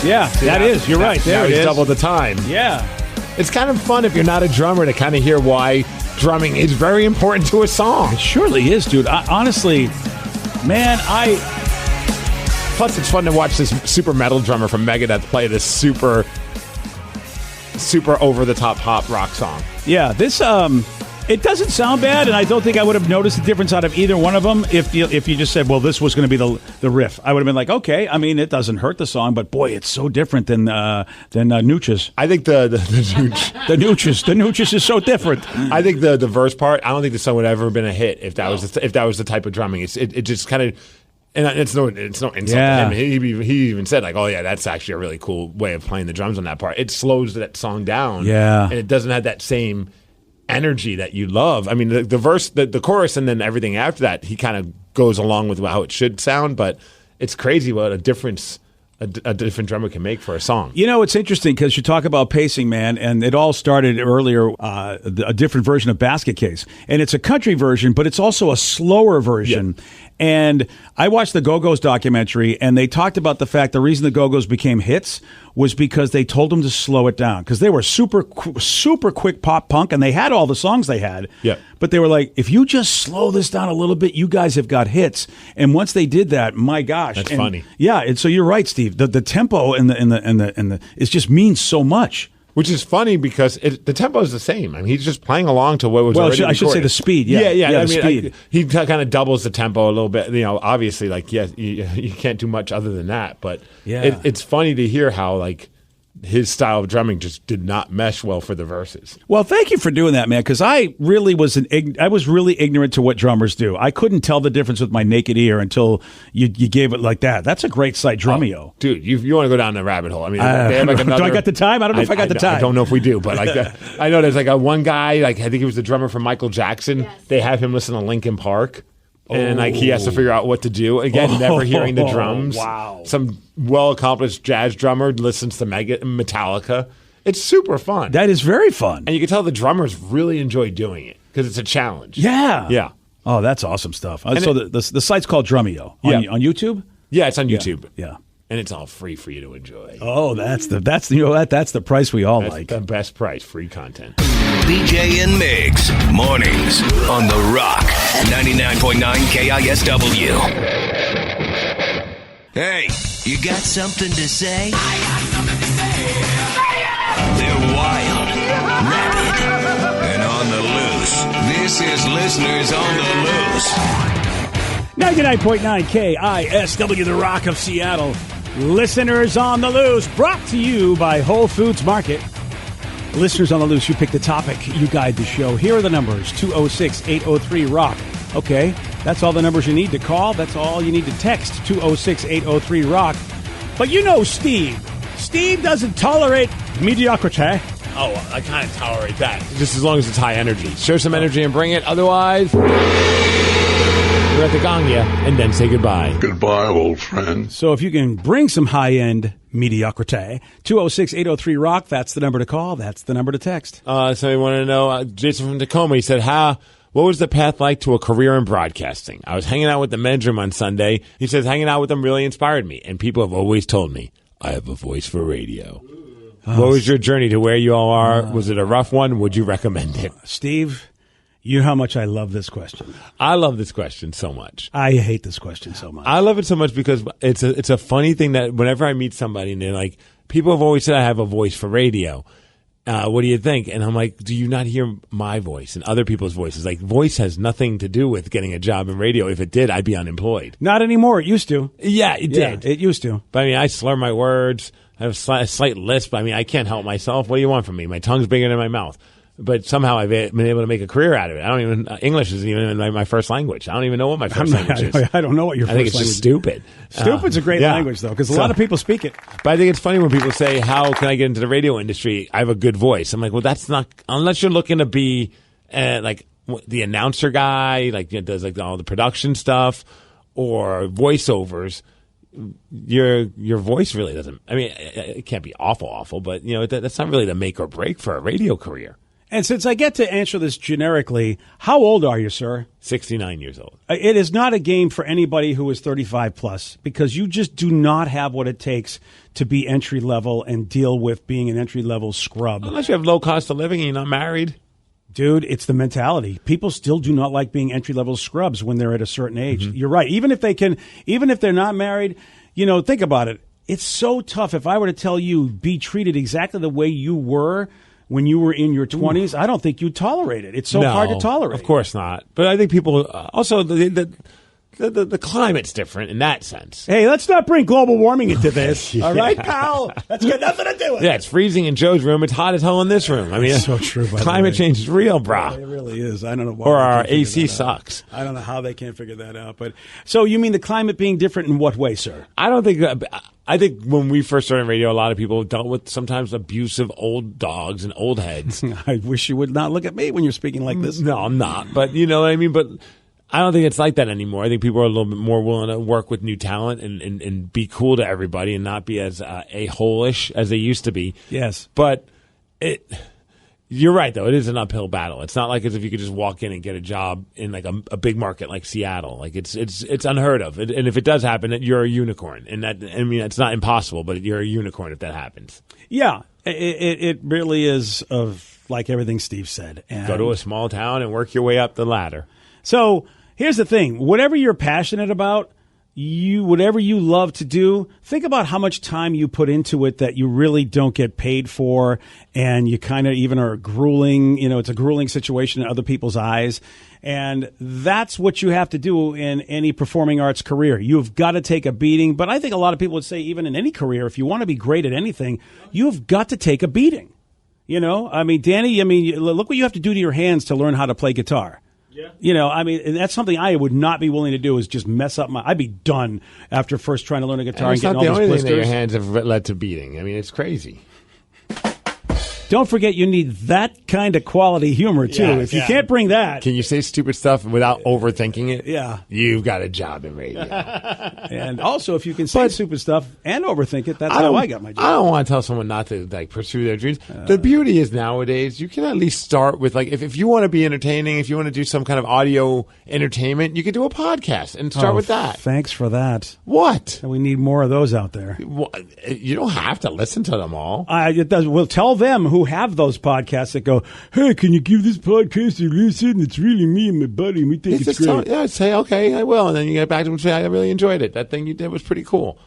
Yeah, that is. You're right. There it is. Double the time. Yeah. It's kind of fun if you're not a drummer to kind of hear why drumming is very important to a song. It surely is, dude. Honestly, man, Plus, it's fun to watch this super metal drummer from Megadeth play this super over-the-top pop rock song. Yeah, this it doesn't sound bad, and I don't think I would have noticed the difference out of either one of them if you just said, well, this was going to be the riff. I would have been like, okay, I mean, it doesn't hurt the song, but boy, it's so different than Nooch's. I think the Nooch. the Nooch's is so different. I think the verse part, I don't think the song would have ever been a hit if that was the type of drumming. It just kind of, and it's no insult to him. He even said oh yeah, that's actually a really cool way of playing the drums on that part. It slows that song down. Yeah, and it doesn't have that same energy that you love. I mean, the verse, the chorus, and then everything after that, he kind of goes along with how it should sound. But it's crazy what a difference a different drummer can make for a song. You know, it's interesting because you talk about pacing, man, and it all started earlier, a different version of Basket Case. And it's a country version, but it's also a slower version. Yeah. And I watched the Go-Go's documentary, and they talked about the fact the reason the Go-Go's became hits was because they told them to slow it down because they were super quick pop punk, and they had all the songs they had. Yeah. But they were like, if you just slow this down a little bit, you guys have got hits. And once they did that, my gosh, That's funny. Yeah, and so you're right, Steve. The tempo and the it just means so much. Which is funny because the tempo is the same. I mean, he's just playing along to what was already I should say recorded. the speed. Yeah, I the mean, speed. he kind of doubles the tempo a little bit. You know, obviously, like, yes, you can't do much other than that. But it's funny to hear how, like, his style of drumming just did not mesh well for the verses. Well, thank you for doing that, man, because I really was really ignorant to what drummers do. I couldn't tell the difference with my naked ear until you gave it like that. That's a great site, Drumeo. Oh, dude, you want to go down the rabbit hole. I mean, they have like another, do I got the time? I don't know if I got the time. I don't know if we do, but like I know there's like one guy, like I think he was the drummer for Michael Jackson. Yes. They have him listen to Linkin Park. And like he has to figure out what to do. Again, never hearing the drums. Wow. Some well-accomplished jazz drummer listens to Metallica. It's super fun. That is very fun. And you can tell the drummers really enjoy doing it because it's a challenge. Yeah. Yeah. Oh, that's awesome stuff. So the site's called Drumeo on YouTube? Yeah, it's on YouTube. Yeah. And it's all free for you to enjoy. Oh, that's the price we all like. The best price, free content. BJ and Migs, mornings on The Rock, 99.9 KISW. Hey, you got something to say? I got something to say. They're wild, rabid, and on the loose. This is Listeners on the Loose. 99.9 KISW, The Rock of Seattle. Listeners on the Loose, brought to you by Whole Foods Market. Listeners on the Loose, you pick the topic, you guide the show. Here are the numbers, 206-803-ROCK. Okay, that's all the numbers you need to call. That's all you need to text, 206-803-ROCK. But you know Steve. Steve doesn't tolerate mediocrity. Oh, I kind of tolerate that. Just as long as it's high energy. Show some energy and bring it. Otherwise, we're at the gong ya and then say goodbye. Goodbye, old friend. So if you can bring some high-end mediocrity, 206-803-ROCK, that's the number to call. That's the number to text. So we want to know, Jason from Tacoma, he said, what was the path like to a career in broadcasting? I was hanging out with the men's room on Sunday. He says, hanging out with them really inspired me. And people have always told me, I have a voice for radio. What was your journey to where you all are? Was it a rough one? Would you recommend it? Steve, you know how much I love this question. I love this question so much. I hate this question so much. I love it so much because it's a funny thing that whenever I meet somebody and they're like, people have always said I have a voice for radio. What do you think? And I'm like, do you not hear my voice and other people's voices? Like, voice has nothing to do with getting a job in radio. If it did, I'd be unemployed. Not anymore. It used to. Yeah, it did. It used to. But I mean, I slur my words. I have a slight lisp. I mean, I can't help myself. What do you want from me? My tongue's bigger than my mouth. But somehow I've been able to make a career out of it. I don't even English isn't even my first language. I don't even know what my first language is. I don't know what your first language is. I think it's just stupid. Stupid's a great language, though, because a lot of people speak it. But I think it's funny when people say, how can I get into the radio industry? I have a good voice. I'm like, well, that's not – unless you're looking to be like the announcer guy, like does like all the production stuff or voiceovers – your voice really doesn't. I mean, it can't be awful, but you know that's not really the make or break for a radio career. And since I get to answer this generically, how old are you, sir? 69 years old. It is not a game for anybody who is 35 plus because you just do not have what it takes to be entry level and deal with being an entry level scrub. Unless you have low cost of living and you're not married. Dude, it's the mentality. People still do not like being entry-level scrubs when they're at a certain age. Mm-hmm. You're right. Even if they're not married, you know, think about it. It's so tough. If I were to tell you, be treated exactly the way you were when you were in your 20s, I don't think you'd tolerate it. It's so hard to tolerate. Of course not. But I think people also the climate's different in that sense. Hey, let's not bring global warming into this. All right, pal? That's got nothing to do with it. Yeah, it's freezing in Joe's room. It's hot as hell in this room. I mean, it's so true. Climate change is real, bro. It really is. I don't know why. Or our AC sucks. I don't know how they can't figure that out. But so you mean the climate being different in what way, sir? I think when we first started radio, a lot of people dealt with sometimes abusive old dogs and old heads. I wish you would not look at me when you're speaking like this. No, I'm not. But you know what I mean? But I don't think it's like that anymore. I think people are a little bit more willing to work with new talent and be cool to everybody and not be as a-hole-ish as they used to be. Yes. But You're right, though. It is an uphill battle. It's not like as if you could just walk in and get a job in like a big market like Seattle. Like it's unheard of. And if it does happen, you're a unicorn. And that, I mean, it's not impossible, but you're a unicorn if that happens. Yeah, it really is like everything Steve said. And go to a small town and work your way up the ladder. So here's the thing: whatever you're passionate about, whatever you love to do, think about how much time you put into it that you really don't get paid for, and you kind of even are grueling. You know, it's a grueling situation in other people's eyes, and that's what you have to do in any performing arts career. You've got to take a beating, but I think a lot of people would say even in any career, if you want to be great at anything, you've got to take a beating. You know, I mean, Danny, look what you have to do to your hands to learn how to play guitar. Yeah. You know, I mean, that's something I would not be willing to do is just mess up I'd be done after first trying to learn a guitar and getting all those blisters. It's not the only thing that your hands have led to beating. I mean, it's crazy. Don't forget, you need that kind of quality humor, too. Yeah, if you can't bring that. Can you say stupid stuff without overthinking it? Yeah. You've got a job in radio. And also, if you can say stupid stuff and overthink it, that's how I got my job. I don't want to tell someone not to pursue their dreams. The beauty is nowadays, you can at least start with, if you want to be entertaining, if you want to do some kind of audio entertainment, you can do a podcast and start with that. Thanks for that. What? And we need more of those out there. Well, you don't have to listen to them all. It does. We'll tell them who have those podcasts that go, hey, can you give this podcast a listen? It's really me and my buddy, and we think it's great. Say, okay, I will. And then you get back to them and say, I really enjoyed it. That thing you did was pretty cool.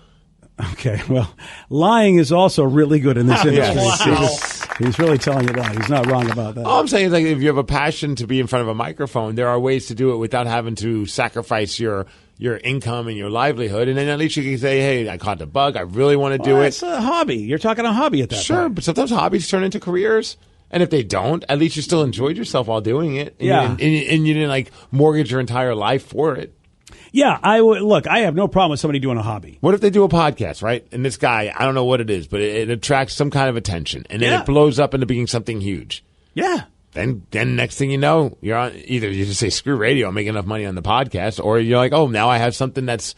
Okay, well, lying is also really good in this industry. Yes. He's really telling you that. He's not wrong about that. All I'm saying is, if you have a passion to be in front of a microphone, there are ways to do it without having to sacrifice your income and your livelihood. And then at least you can say, hey, I caught the bug. I really want to do it. It's a hobby. You're talking a hobby at that point. Sure, but sometimes hobbies turn into careers. And if they don't, at least you still enjoyed yourself while doing it. And you didn't mortgage your entire life for it. Yeah, I have no problem with somebody doing a hobby. What if they do a podcast, right? And this guy, I don't know what it is, but it attracts some kind of attention. And then it blows up into being something huge. Yeah. Then next thing you know, you're on, either you just say, screw radio, I'm making enough money on the podcast, or you're like, oh, now I have something that's,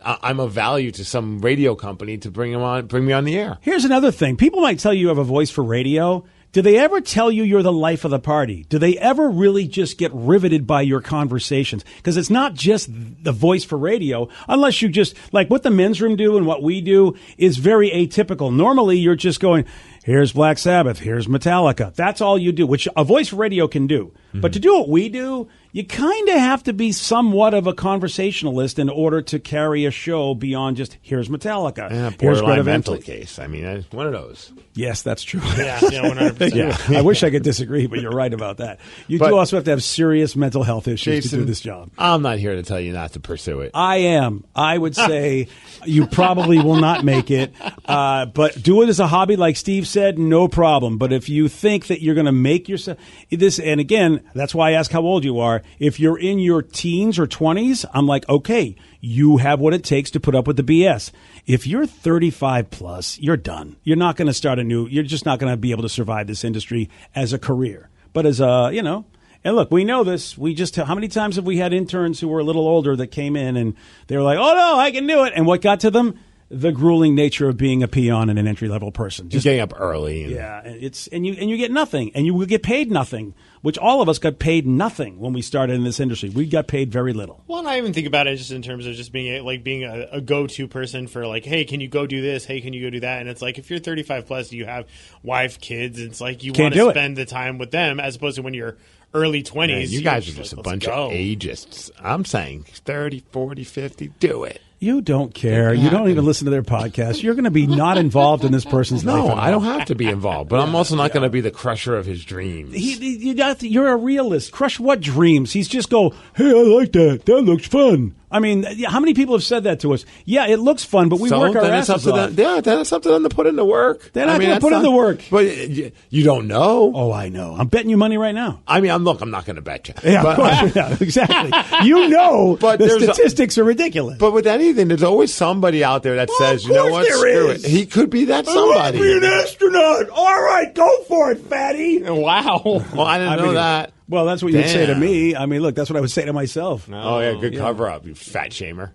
I'm of value to some radio company to bring me on the air. Here's another thing. People might tell you have a voice for radio. Do they ever tell you you're the life of the party? Do they ever really just get riveted by your conversations? Because it's not just the voice for radio, unless you just, like what the men's room do and what we do is very atypical. Normally, you're just going, here's Black Sabbath, here's Metallica. That's all you do, which a voice for radio can do. Mm-hmm. But to do what we do, you kind of have to be somewhat of a conversationalist in order to carry a show beyond just, here's Metallica. Yeah, borderline mental case. I mean, one of those. Yes, that's true. Yeah, 100%. Yeah. I wish I could disagree, but you're right about that. You do also have to have serious mental health issues to do this job. I'm not here to tell you not to pursue it. I am. I would say you probably will not make it, but do it as a hobby, like Steve said, no problem. But if you think that you're going to make yourself this, and again, that's why I ask how old you are. If you're in your teens or 20s, I'm like, okay, you have what it takes to put up with the BS. If you're 35 plus, you're done. You're not going to start you're just not going to be able to survive this industry as a career. But as a, and look, we know this. How many times have we had interns who were a little older that came in and they were like, oh no, I can do it. And what got to them? The grueling nature of being a peon and an entry level person. Just getting up early. And you get nothing, and you will get paid nothing. Which all of us got paid nothing when we started in this industry. We got paid very little. Well, and I even think about it just in terms of just being a go-to person for hey, can you go do this? Hey, can you go do that? And it's like if you're 35 plus, you have wife, kids. It's like you want to spend the time with them as opposed to when you're early 20s. Man, you guys are just a bunch of ageists. I'm saying 30, 40, 50, do it. You don't care. You don't even listen to their podcast. You're going to be not involved in this person's life. No, I don't have to be involved, but I'm also not going to be the crusher of his dreams. You're a realist. Crush what dreams? He's just go, hey, I like that. That looks fun. I mean, how many people have said that to us? Yeah, it looks fun, but we work our asses off. Then it's up to them to put in the work. They're not going to put in the work. But you don't know. Oh, I know. I'm betting you money right now. I mean, I'm not going to bet you. Yeah, exactly. But the statistics are ridiculous. But with anything, there's always somebody out there that says, you know what, screw it. He could be that somebody. I want to be an astronaut. All right, go for it, fatty. Wow. Well, I didn't know that. Well, that's what you'd say to me. I mean, look, that's what I would say to myself. Oh, yeah, good cover-up, you fat shamer.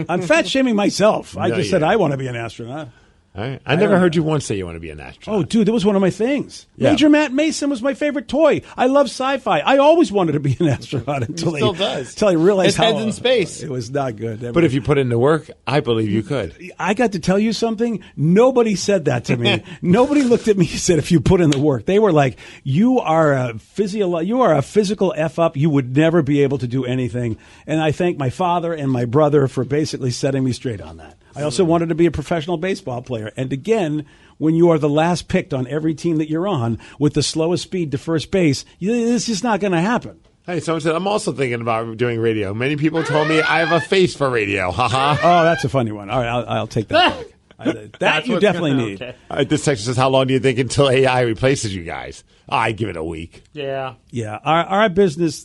I'm fat shaming myself. I just said I want to be an astronaut. All right. I never heard you once say you want to be an astronaut. Oh, dude, that was one of my things. Yeah. Major Matt Mason was my favorite toy. I love sci-fi. I always wanted to be an astronaut until I realized His head's in space. It was not good. But if you put in the work, I believe you could. I got to tell you something. Nobody said that to me. Nobody looked at me and said, if you put in the work. They were like, you are a physical F up. You would never be able to do anything. And I thank my father and my brother for basically setting me straight on that. I also wanted to be a professional baseball player. And again, when you are the last picked on every team that you're on with the slowest speed to first base, it's just not going to happen. Hey, someone said, I'm also thinking about doing radio. Many people told me I have a face for radio. Haha. Oh, that's a funny one. All right, I'll take that back. That you definitely need. Okay. This section says, how long do you think until AI replaces you guys? I give it a week. Yeah. Yeah. Our business,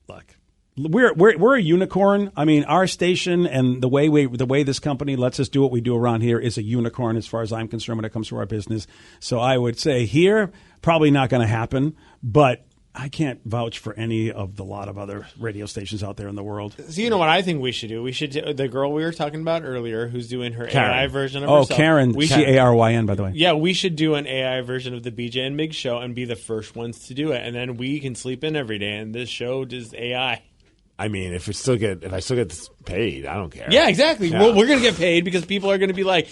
look, we're a unicorn. I mean, our station and the way this company lets us do what we do around here is a unicorn as far as I'm concerned when it comes to our business. So I would say here, probably not going to happen, but I can't vouch for any of the lot of other radio stations out there in the world. So you know what I think we should do? We should do, the girl we were talking about earlier who's doing her Karen. AI version of herself. herself. Karen. Caryn, by the way. Yeah, we should do an AI version of the BJ and Migs show and be the first ones to do it. And then we can sleep in every day and this show does AI. I mean, if I still get paid, I don't care. Yeah, exactly. Yeah. Well, we're going to get paid because people are going to be like,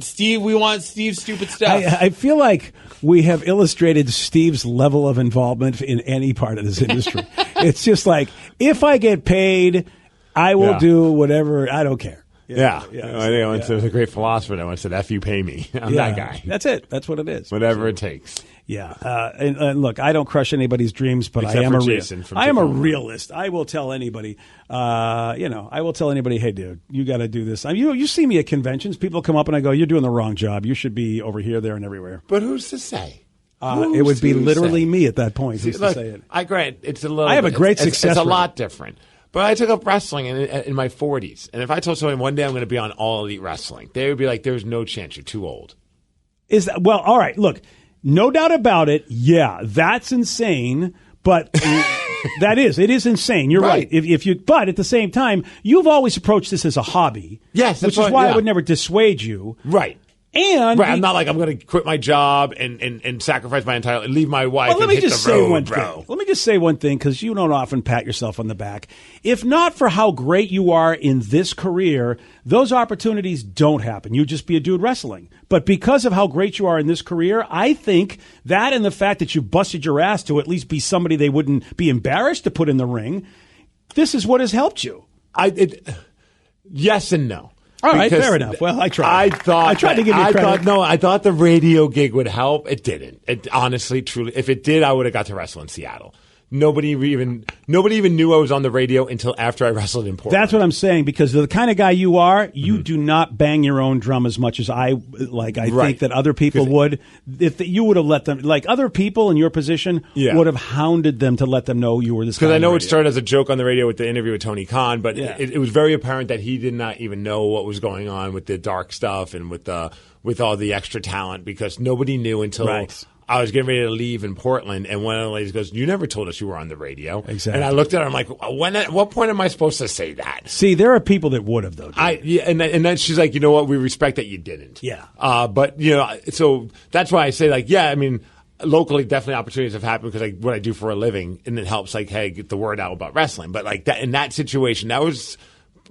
Steve, we want Steve's stupid stuff. I feel like we have illustrated Steve's level of involvement in any part of this industry. It's just like, if I get paid, I will do whatever. I don't care. Yeah. I think there was a great philosopher that once said, F you pay me. I'm that guy. That's it. That's what it is. Whatever it takes. Yeah. And look, I don't crush anybody's dreams, but Except I am for a Jason from I am a Tacoma. realist. I will tell anybody, I will tell anybody, hey, dude, you got to do this. You see me at conventions. People come up and I go, you're doing the wrong job. You should be over here, there, and everywhere. But who's to say? It would be literally me at that point. Who's to say it? I grant it's a little. I have a great success It's a rate. lot different. But I took up wrestling in my 40s. And if I told someone one day I'm going to be on All Elite Wrestling, they would be like, there's no chance. You're too old. Is that, well, all right, look, no doubt about it. Yeah, that's insane. But it is insane. You're right. But at the same time, you've always approached this as a hobby. Yes, which is why I would never dissuade you. Right. And I'm not like I'm going to quit my job and sacrifice my entire leave my wife. Well, let me just say one bro. thing. Let me just say one thing because you don't often pat yourself on the back. If not for how great you are in this career, those opportunities don't happen. You'd just be a dude wrestling. But because of how great you are in this career, I think that and the fact that you busted your ass to at least be somebody they wouldn't be embarrassed to put in the ring, this is what has helped you. Yes and no. All right, fair enough. Well, I tried. I tried to give you credit. I thought the radio gig would help. It didn't. It honestly, truly, if it did, I would have got to wrestle in Seattle. Nobody even knew I was on the radio until after I wrestled in Portland. That's what I'm saying, because the kind of guy you are, you do not bang your own drum as much as I think that other people would. If you would have let them, like other people in your position would have hounded them to let them know you were this guy. Because I know it started as a joke on the radio with the interview with Tony Khan, but it was very apparent that he did not even know what was going on with the dark stuff and with all the extra talent, because nobody knew until I was getting ready to leave in Portland, and one of the ladies goes, "You never told us you were on the radio." Exactly. And I looked at her, I'm like, at what point am I supposed to say that? See, there are people that would have, though. And then she's like, you know what? We respect that you didn't. Yeah. But, so that's why I say, I mean, locally, definitely opportunities have happened because what I do for a living, and it helps, get the word out about wrestling. But, that in that situation, that was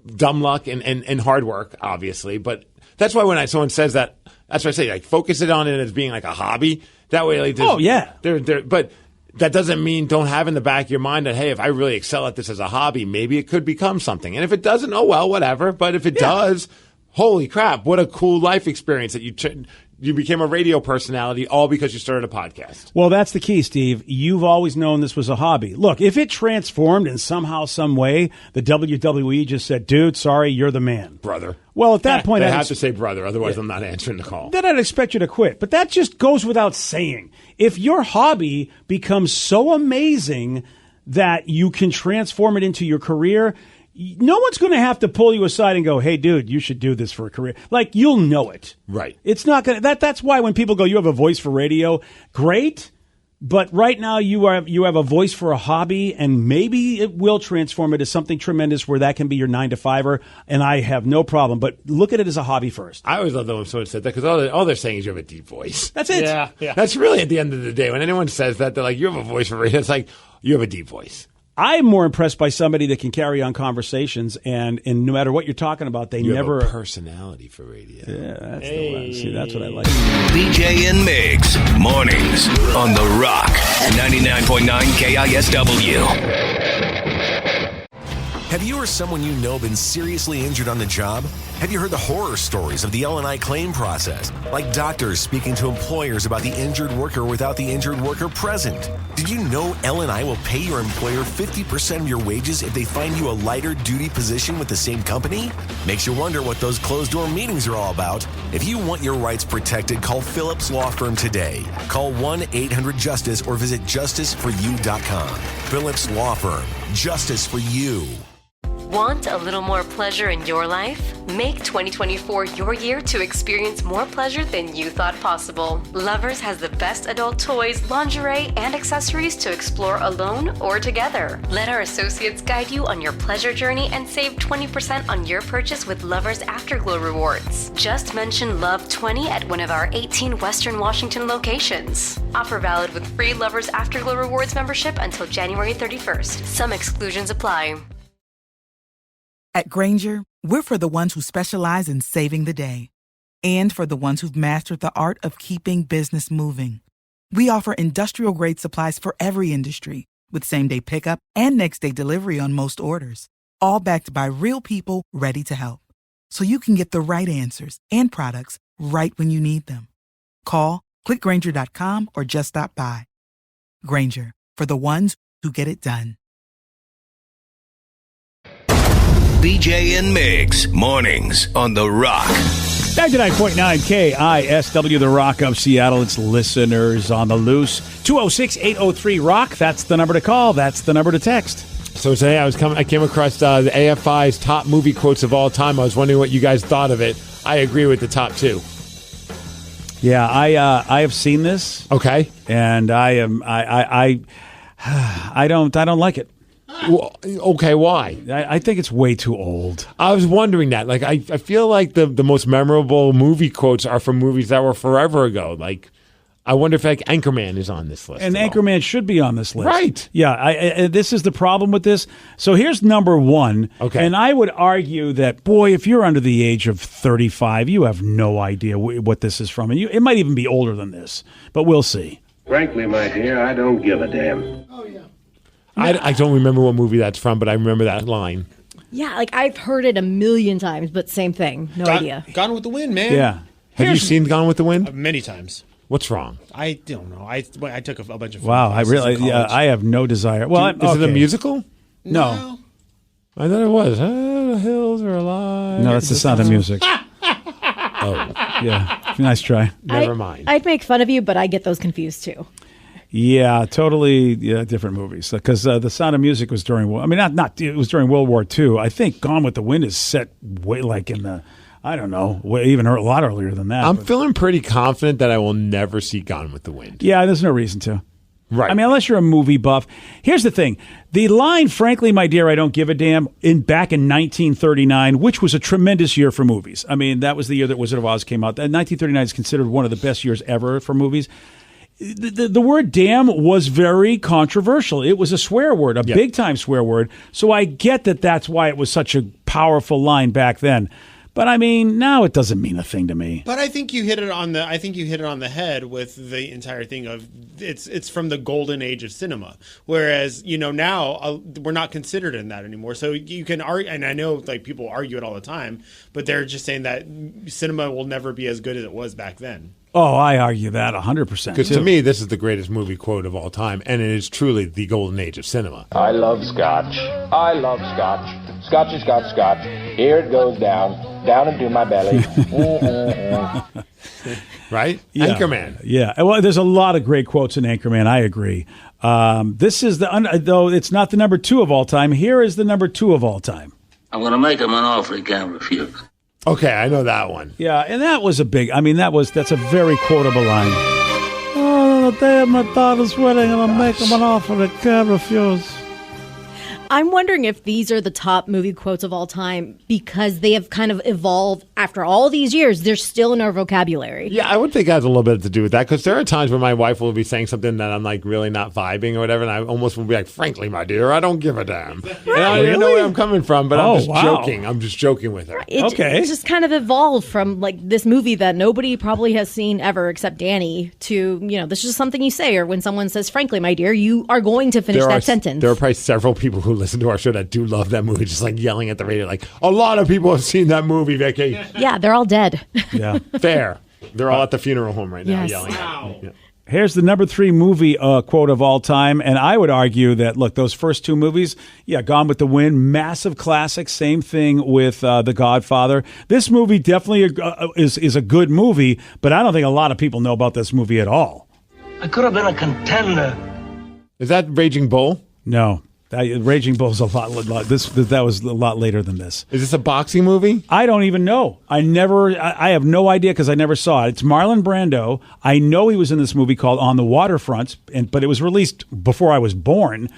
dumb luck and hard work, obviously. But that's why when someone says that, that's why I say, focus it on it as being like a hobby. That way, but that doesn't mean don't have in the back of your mind that, hey, if I really excel at this as a hobby, maybe it could become something. And if it doesn't, oh, well, whatever. But if it does, holy crap, what a cool life experience that you became a radio personality all because you started a podcast. Well, that's the key, Steve. You've always known this was a hobby. Look, if it transformed in somehow, some way, the WWE just said, dude, sorry, you're the man. Brother. Well, at that point, they have to say brother, otherwise I'm not answering the call. Then I'd expect you to quit. But that just goes without saying. If your hobby becomes so amazing that you can transform it into your career, no one's going to have to pull you aside and go, hey, dude, you should do this for a career. You'll know it. Right. It's not going to, that's why when people go, you have a voice for radio, great. But right now you have a voice for a hobby, and maybe it will transform it to something tremendous where that can be your 9-to-5er, and I have no problem. But look at it as a hobby first. I always love that when someone said that, because all they're saying is you have a deep voice. That's it. Yeah. That's really, at the end of the day, when anyone says that, they're like, you have a voice for radio. It's like, you have a deep voice. I'm more impressed by somebody that can carry on conversations, and no matter what you're talking about, they You never have a personality for radio. Yeah, that's the one. See, that's what I like. BJ and Migs, mornings on The Rock, 99.9 KISW. Have you or someone you know been seriously injured on the job? Have you heard the horror stories of the L&I claim process? Like doctors speaking to employers about the injured worker without the injured worker present. Did you know L&I will pay your employer 50% of your wages if they find you a lighter duty position with the same company? Makes you wonder what those closed-door meetings are all about. If you want your rights protected, call Phillips Law Firm today. Call 1-800-JUSTICE or visit justiceforyou.com. Phillips Law Firm. Justice for you. Want a little more pleasure in your life? Make 2024 your year to experience more pleasure than you thought possible. Lovers has the best adult toys, lingerie, and accessories to explore alone or together. Let our associates guide you on your pleasure journey and save 20% on your purchase with Lovers Afterglow rewards. Just mention Love 20 at one of our 18 Western Washington locations. Offer valid with free Lovers Afterglow rewards membership until January 31st. Some exclusions apply. At Grainger, we're for the ones who specialize in saving the day and for the ones who've mastered the art of keeping business moving. We offer industrial-grade supplies for every industry with same-day pickup and next-day delivery on most orders, all backed by real people ready to help. So you can get the right answers and products right when you need them. Call, click Grainger.com, or just stop by. Grainger, for the ones who get it done. BJ and Migs, mornings on The Rock. 99.9 KISW, The Rock of Seattle. It's listeners on the loose. 206-803-ROCK. That's the number to call. That's the number to text. So today I came across the AFI's top movie quotes of all time. I was wondering what you guys thought of it. I agree with the top two. Yeah, I have seen this. Okay. And I don't like it. Well, okay, why? I think it's way too old. I was wondering that. Like, I feel like the most memorable movie quotes are from movies that were forever ago. Like, I wonder if Anchorman is on this list. And Anchorman should be on this list. Right. Yeah, this is the problem with this. So here's number one. Okay. And I would argue that, boy, if you're under the age of 35, you have no idea what this is from. And it might even be older than this, but we'll see. Frankly, my dear, I don't give a damn. Oh, yeah. I don't remember what movie that's from, but I remember that line. Yeah, like I've heard it a million times, but same thing. No idea. Gone with the Wind, man. Yeah. Have you seen Gone with the Wind? Many times. What's wrong? I don't know. I took a bunch of Wow, I have no desire. Well, is it a musical? No. I thought it was. The hills are alive. No, that's The Sound of Music. Oh, yeah. Nice try. Never mind. I'd make fun of you, but I get those confused too. Yeah, totally different movies. Because The Sound of Music was during, it was during World War II. I think Gone with the Wind is set way like in the, I don't know, even a lot earlier than that. I'm feeling pretty confident that I will never see Gone with the Wind. Yeah, there's no reason to. Right. I mean, unless you're a movie buff. Here's the thing. The line, frankly, my dear, I don't give a damn, back in 1939, which was a tremendous year for movies. I mean, that was the year that Wizard of Oz came out. 1939 is considered one of the best years ever for movies. The word damn was very controversial. It was a swear word, a big-time swear word. So I get that that's why it was such a powerful line back then. But I mean, now it doesn't mean a thing to me. But I think you hit it on the head with the entire thing of it's from the golden age of cinema. Whereas, now we're not considered in that anymore. So you can argue, and I know like people argue it all the time, but they're just saying that cinema will never be as good as it was back then. Oh, I argue that 100%. Because to me, this is the greatest movie quote of all time, and it is truly the golden age of cinema. I love scotch. I love scotch. Scotchy, scotch, scotch. Here it goes down into my belly. Right? Yeah. Anchorman. Yeah. Well, there's a lot of great quotes in Anchorman. I agree. This is though it's not the number 2 of all time. Here is the number 2 of all time. I'm going to make him an offer he can't refuse. Okay, I know that one. Yeah, and that was that's a very quotable line. Oh, on the day of my daughter's wedding, and I'm making an offer that can't refuse. I'm wondering if these are the top movie quotes of all time because they have kind of evolved after all these years. They're still in our vocabulary. Yeah, I would think it has a little bit to do with that because there are times where my wife will be saying something that I'm like really not vibing or whatever, and I almost will be like, frankly, my dear, I don't give a damn. And I don't even know where I'm coming from, but I'm just joking. I'm just joking with her. It's just kind of evolved from like this movie that nobody probably has seen ever except Danny to, this is just something you say, or when someone says, frankly, my dear, you are going to finish that sentence. There are probably several people who listen to our show that do love that movie, just like yelling at the radio, like, a lot of people have seen that movie, Vicky. Yeah, they're all dead. Yeah. Fair. They're all at the funeral home right now Yes. yelling at me. Yeah. Here's the number 3 movie quote of all time, and I would argue that, look, those first 2 movies, Gone with the Wind, massive classic, same thing with The Godfather. This movie definitely is a good movie, but I don't think a lot of people know about this movie at all. I could have been a contender. Is that Raging Bull? No. Raging Bull's a lot. That was a lot later than this. Is this a boxing movie? I don't even know. I have no idea because I never saw it. It's Marlon Brando. I know he was in this movie called On the Waterfront, but it was released before I was born.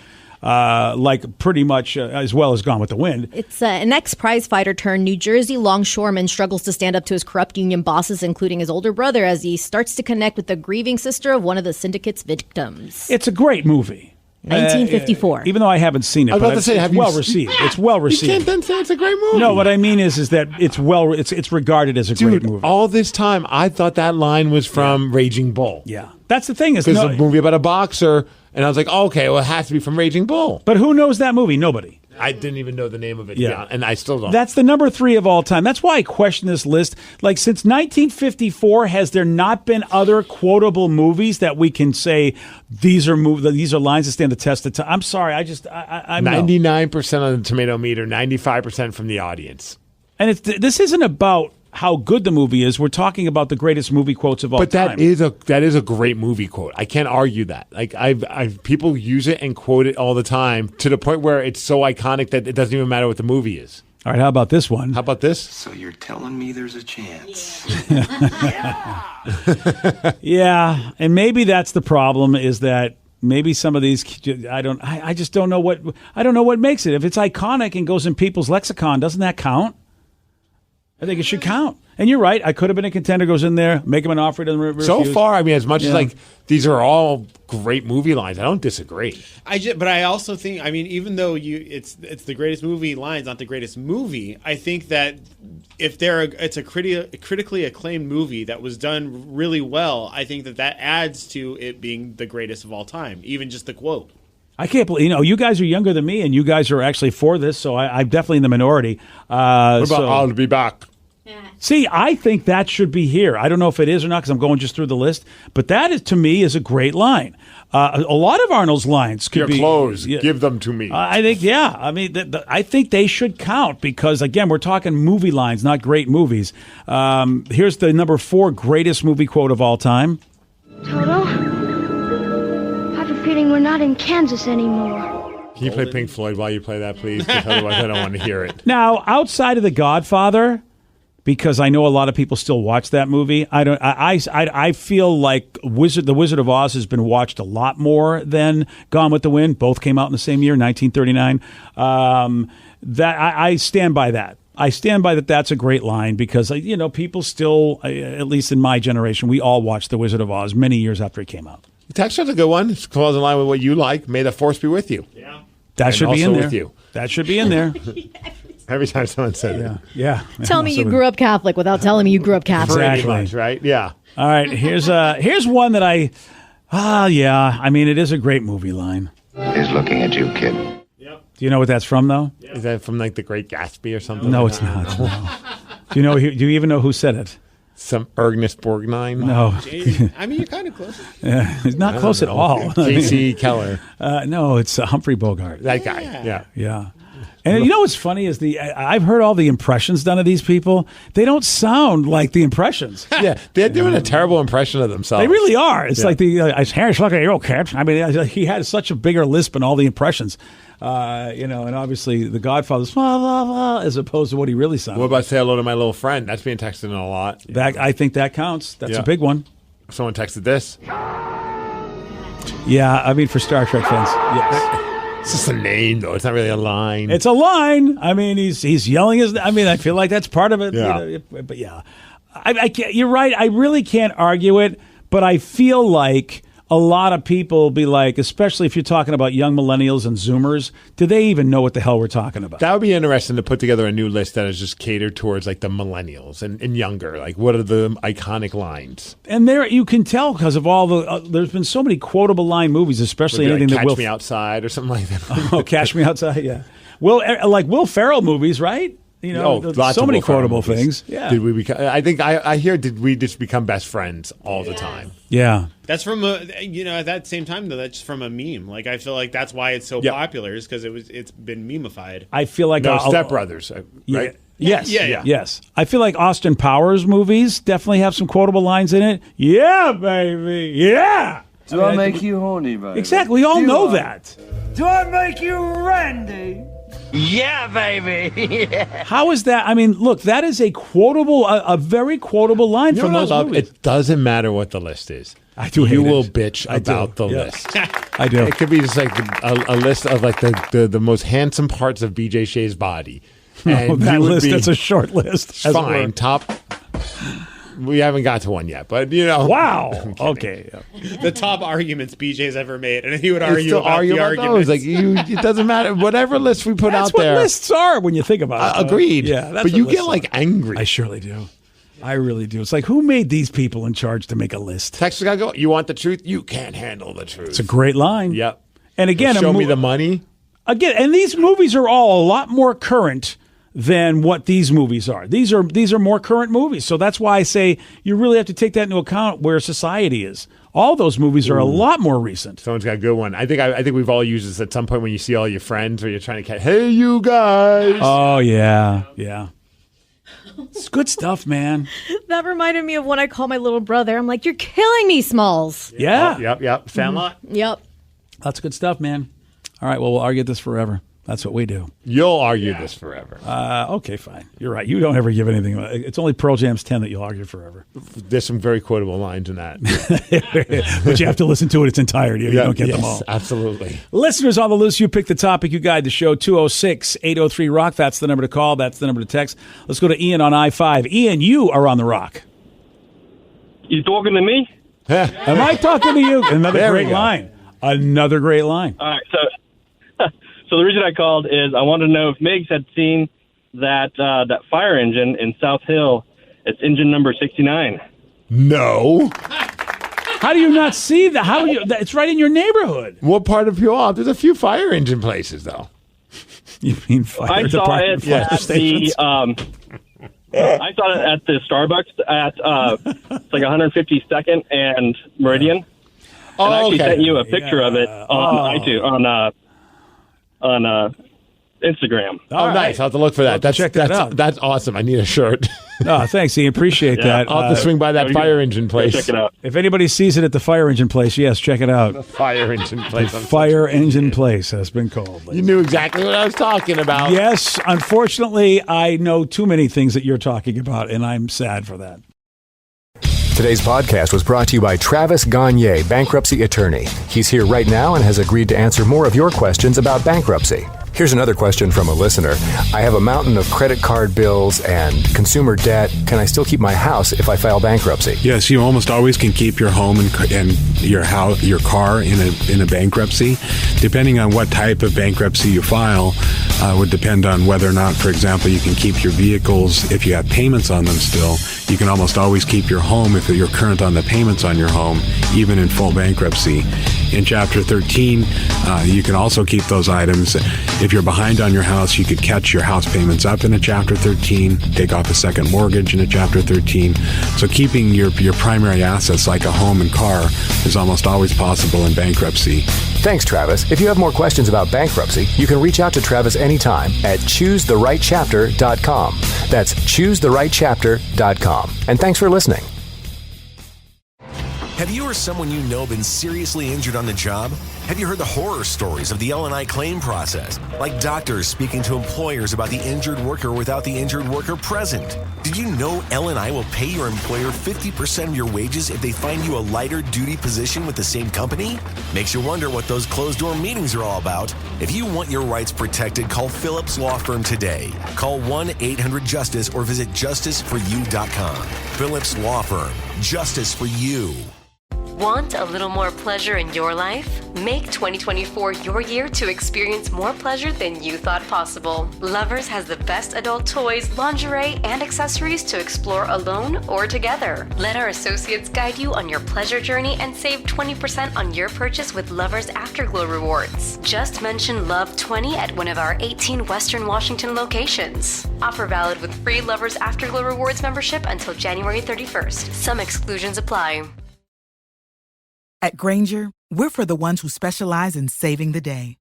Pretty much as well as Gone with the Wind. It's an ex-prize fighter turned New Jersey longshoreman struggles to stand up to his corrupt union bosses, including his older brother, as he starts to connect with the grieving sister of one of the syndicate's victims. It's a great movie. 1954. Even though I haven't seen it, I was about to say, it's well received. It's well received. You can't then say it's a great movie. No, what I mean is that it's regarded as a great movie. All this time, I thought that line was from Raging Bull. Yeah, that's the thing. Because it's a movie about a boxer, and I was like, okay, well, it has to be from Raging Bull. But who knows that movie? Nobody. I didn't even know the name of it, Yeah. and I still don't. That's the number 3 of all time. That's why I question this list. Like, since 1954, has there not been other quotable movies that we can say these are lines that stand the test of time? I'm sorry, I'm 99% on the tomato meter, 95% from the audience. And this isn't about how good the movie is. We're talking about the greatest movie quotes of all time. But that is a great movie quote. I can't argue that. Like I've people use it and quote it all the time to the point where it's so iconic that it doesn't even matter what the movie is. All right, how about this one? How about this? So you're telling me there's a chance? Yeah, and maybe that's the problem. Is that maybe some of these I just don't know what makes it. If it's iconic and goes in people's lexicon, doesn't that count? I think it should count. And you're right. I could have been a contender. Goes in there, make him an offer. Doesn't refuse. So far, I mean, as much as like these are all great movie lines, I don't disagree. But I also think, I mean, even though it's the greatest movie lines, not the greatest movie. I think that if it's a critically acclaimed movie that was done really well, I think that adds to it being the greatest of all time. Even just the quote. I can't believe, you guys are younger than me, and you guys are actually for this, so I'm definitely in the minority. What about I'll be back? See, I think that should be here. I don't know if it is or not because I'm going just through the list, but that is, to me, is a great line. A lot of Arnold's lines could be... Your clothes, give them to me. I think, yeah. I mean, I think they should count because, again, we're talking movie lines, not great movies. Here's the number 4 greatest movie quote of all time. Toto, I have a feeling we're not in Kansas anymore. Can you play Pink Floyd while you play that, please? Because otherwise I don't want to hear it. Now, outside of The Godfather... because I know a lot of people still watch that movie. I feel like The Wizard of Oz has been watched a lot more than Gone with the Wind. Both came out in the same year, 1939. I stand by that. I stand by that. That's a great line because people still, at least in my generation, we all watched The Wizard of Oz many years after it came out. The text is a good one. It falls in line with what you like. May the force be with you. Yeah, that should be in there. With you. That should be in there. Every time someone says it. Yeah. Tell me you grew up Catholic without telling me you grew up Catholic. Pretty much, right? Yeah. All right, here's one that I mean, it is a great movie line. He's looking at you, kid. Yep. Do you know what that's from, though? Is that from like The Great Gatsby or something? No, it's not. No. Do you even know who said it? Some Ernest Borgnine? No. I mean, you're kind of close. He's not close at all. J.C. Keller. No, it's Humphrey Bogart. That guy. Yeah. And you know what's funny is I've heard all the impressions done of these people. They don't sound like the impressions. Yeah, they're doing a terrible impression of themselves. They really are. It's like Harris, look at you, kid. I mean, he had such a bigger lisp in all the impressions. And obviously the Godfather's blah, blah, blah, as opposed to what he really sounded. What about Say Hello to My Little Friend? That's being texted in a lot. I think that counts. That's a big one. Someone texted this. Yeah, I mean, for Star Trek fans, yes. It's just a name, though. It's not really a line. It's a line. I mean, he's yelling his. I mean, I feel like that's part of it. Yeah. You know, but yeah, I can't, you're right. I really can't argue it, but I feel like a lot of people will be like, especially if you're talking about young millennials and Zoomers, do they even know what the hell we're talking about? That would be interesting to put together a new list that is just catered towards like the millennials and younger. Like, what are the iconic lines? And there you can tell because of all the. There's been so many quotable line movies, especially anything like that Catch Me Outside or something like that. Oh, Catch Me Outside, yeah. Like Will Ferrell movies, right? You know, lots so of many Will Ferrell quotable movies. things. Yeah. Did we become? I think I hear. Did we just become best friends all the time? Yeah. That's from at that same time though. That's from a meme. Like I feel like that's why it's so popular is because it's been memeified. I feel like Step Brothers, right? Yes. Yeah. Yes. I feel like Austin Powers movies definitely have some quotable lines in it. Yeah, baby. Yeah. Do I make you horny, baby? Exactly. We all know that. Do I make you randy? Yeah, baby. How is that? I mean, look, that is a quotable, a very quotable line from those movies. It doesn't matter what the list is. I do. You hate will it. bitch about the list. I do. It could be just like a list of like the most handsome parts of BJ Shea's body. And that you would list, be that's a short list. as it were. Fine. Top. We haven't got to one yet, but you know. Wow. Okay. The top arguments BJ's ever made, and he would You argue still about argue the about arguments. those. Like it doesn't matter. Whatever list we put That's out there. what lists are when you think about it. Agreed. Yeah. That's but what you lists get like are. angry. I surely do. I really do. It's like, who made these people in charge to make a list? Text guy go. You want the truth? You can't handle the truth. It's a great line. Yep. And again, show me the money. Again, and these movies are all a lot more current than what these movies are. These are more current movies. So that's why I say you really have to take that into account where society is. All those movies are a lot more recent. Someone's got a good one. I think we've all used this at some point when you see all your friends or you're trying to catch, hey, you guys. Oh, yeah. Yeah. It's good stuff, man. That reminded me of when I call my little brother. I'm like, you're killing me, Smalls. Yeah. Oh, yep. Sandlot. Yep. That's good stuff, man. All right, well, we'll argue this forever. That's what we do. You'll argue this forever. Okay, fine. You're right. You don't ever give anything. It's only Pearl Jam's 10 that you'll argue forever. There's some very quotable lines in that. But you have to listen to it its entirety or you don't get them all. Absolutely. Listeners on the loose, you pick the topic, you guide the show. 206-803-ROCK. That's the number to call. That's the number to text. Let's go to Ian on I-5. Ian, you are on the Rock. You talking to me? Am I talking to you? Another great line. Another great line. All right, so the reason I called is I wanted to know if Migs had seen that fire engine in South Hill. It's engine number 69. No. How do you not see that? How do you? It's right in your neighborhood. What part of Puyallup? There's a few fire engine places, though. You mean fire I saw department it fire at stations? I saw it at the Starbucks at it's like 152nd and Meridian. Oh, and I actually okay. sent you a picture of it on iTunes on Instagram. Oh, nice. I'll have to look for that. That's awesome. I need a shirt. Oh, thanks, Ian. Appreciate that. I'll have to swing by that fire engine place. Check it out. If anybody sees it at the fire engine place, yes, check it out. The fire engine place. Fire engine place has been called. You knew exactly what I was talking about. Yes, unfortunately, I know too many things that you're talking about, and I'm sad for that. Today's podcast was brought to you by Travis Gagne, bankruptcy attorney. He's here right now and has agreed to answer more of your questions about bankruptcy. Here's another question from a listener. I have a mountain of credit card bills and consumer debt. Can I still keep my house if I file bankruptcy? Yes, you almost always can keep your home and your house, your car in a bankruptcy. Depending on what type of bankruptcy you file, would depend on whether or not, for example, you can keep your vehicles if you have payments on them still. You can almost always keep your home if you're current on the payments on your home, even in full bankruptcy. In Chapter 13, you can also keep those items. If you're behind on your house, you could catch your house payments up in a Chapter 13, take off a second mortgage in a Chapter 13. So keeping your primary assets like a home and car is almost always possible in bankruptcy. Thanks, Travis. If you have more questions about bankruptcy, you can reach out to Travis anytime at choosetherightchapter.com. That's choosetherightchapter.com. And thanks for listening. Have you or someone you know been seriously injured on the job? Have you heard the horror stories of the L&I claim process? Like doctors speaking to employers about the injured worker without the injured worker present. Did you know L&I will pay your employer 50% of your wages if they find you a lighter duty position with the same company? Makes you wonder what those closed-door meetings are all about. If you want your rights protected, call Phillips Law Firm today. Call 1-800-JUSTICE or visit justiceforyou.com. Phillips Law Firm. Justice for you. Want a little more pleasure in your life? Make 2024 your year to experience more pleasure than you thought possible. Lovers has the best adult toys, lingerie, and accessories to explore alone or together. Let our associates guide you on your pleasure journey and save 20% on your purchase with Lovers Afterglow rewards. Just mention Love 20 at one of our 18 Western Washington locations. Offer valid with free Lovers Afterglow rewards membership until January 31st. Some exclusions apply. At Grainger, we're for the ones who specialize in saving the day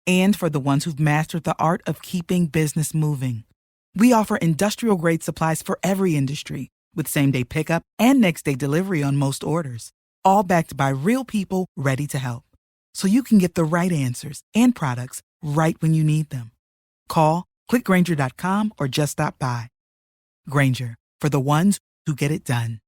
and for the ones who've mastered the art of keeping business moving. We offer industrial-grade supplies for every industry with same-day pickup and next-day delivery on most orders, all backed by real people ready to help. So you can get the right answers and products right when you need them. Call, click Grainger.com, or just stop by. Grainger, for the ones who get it done.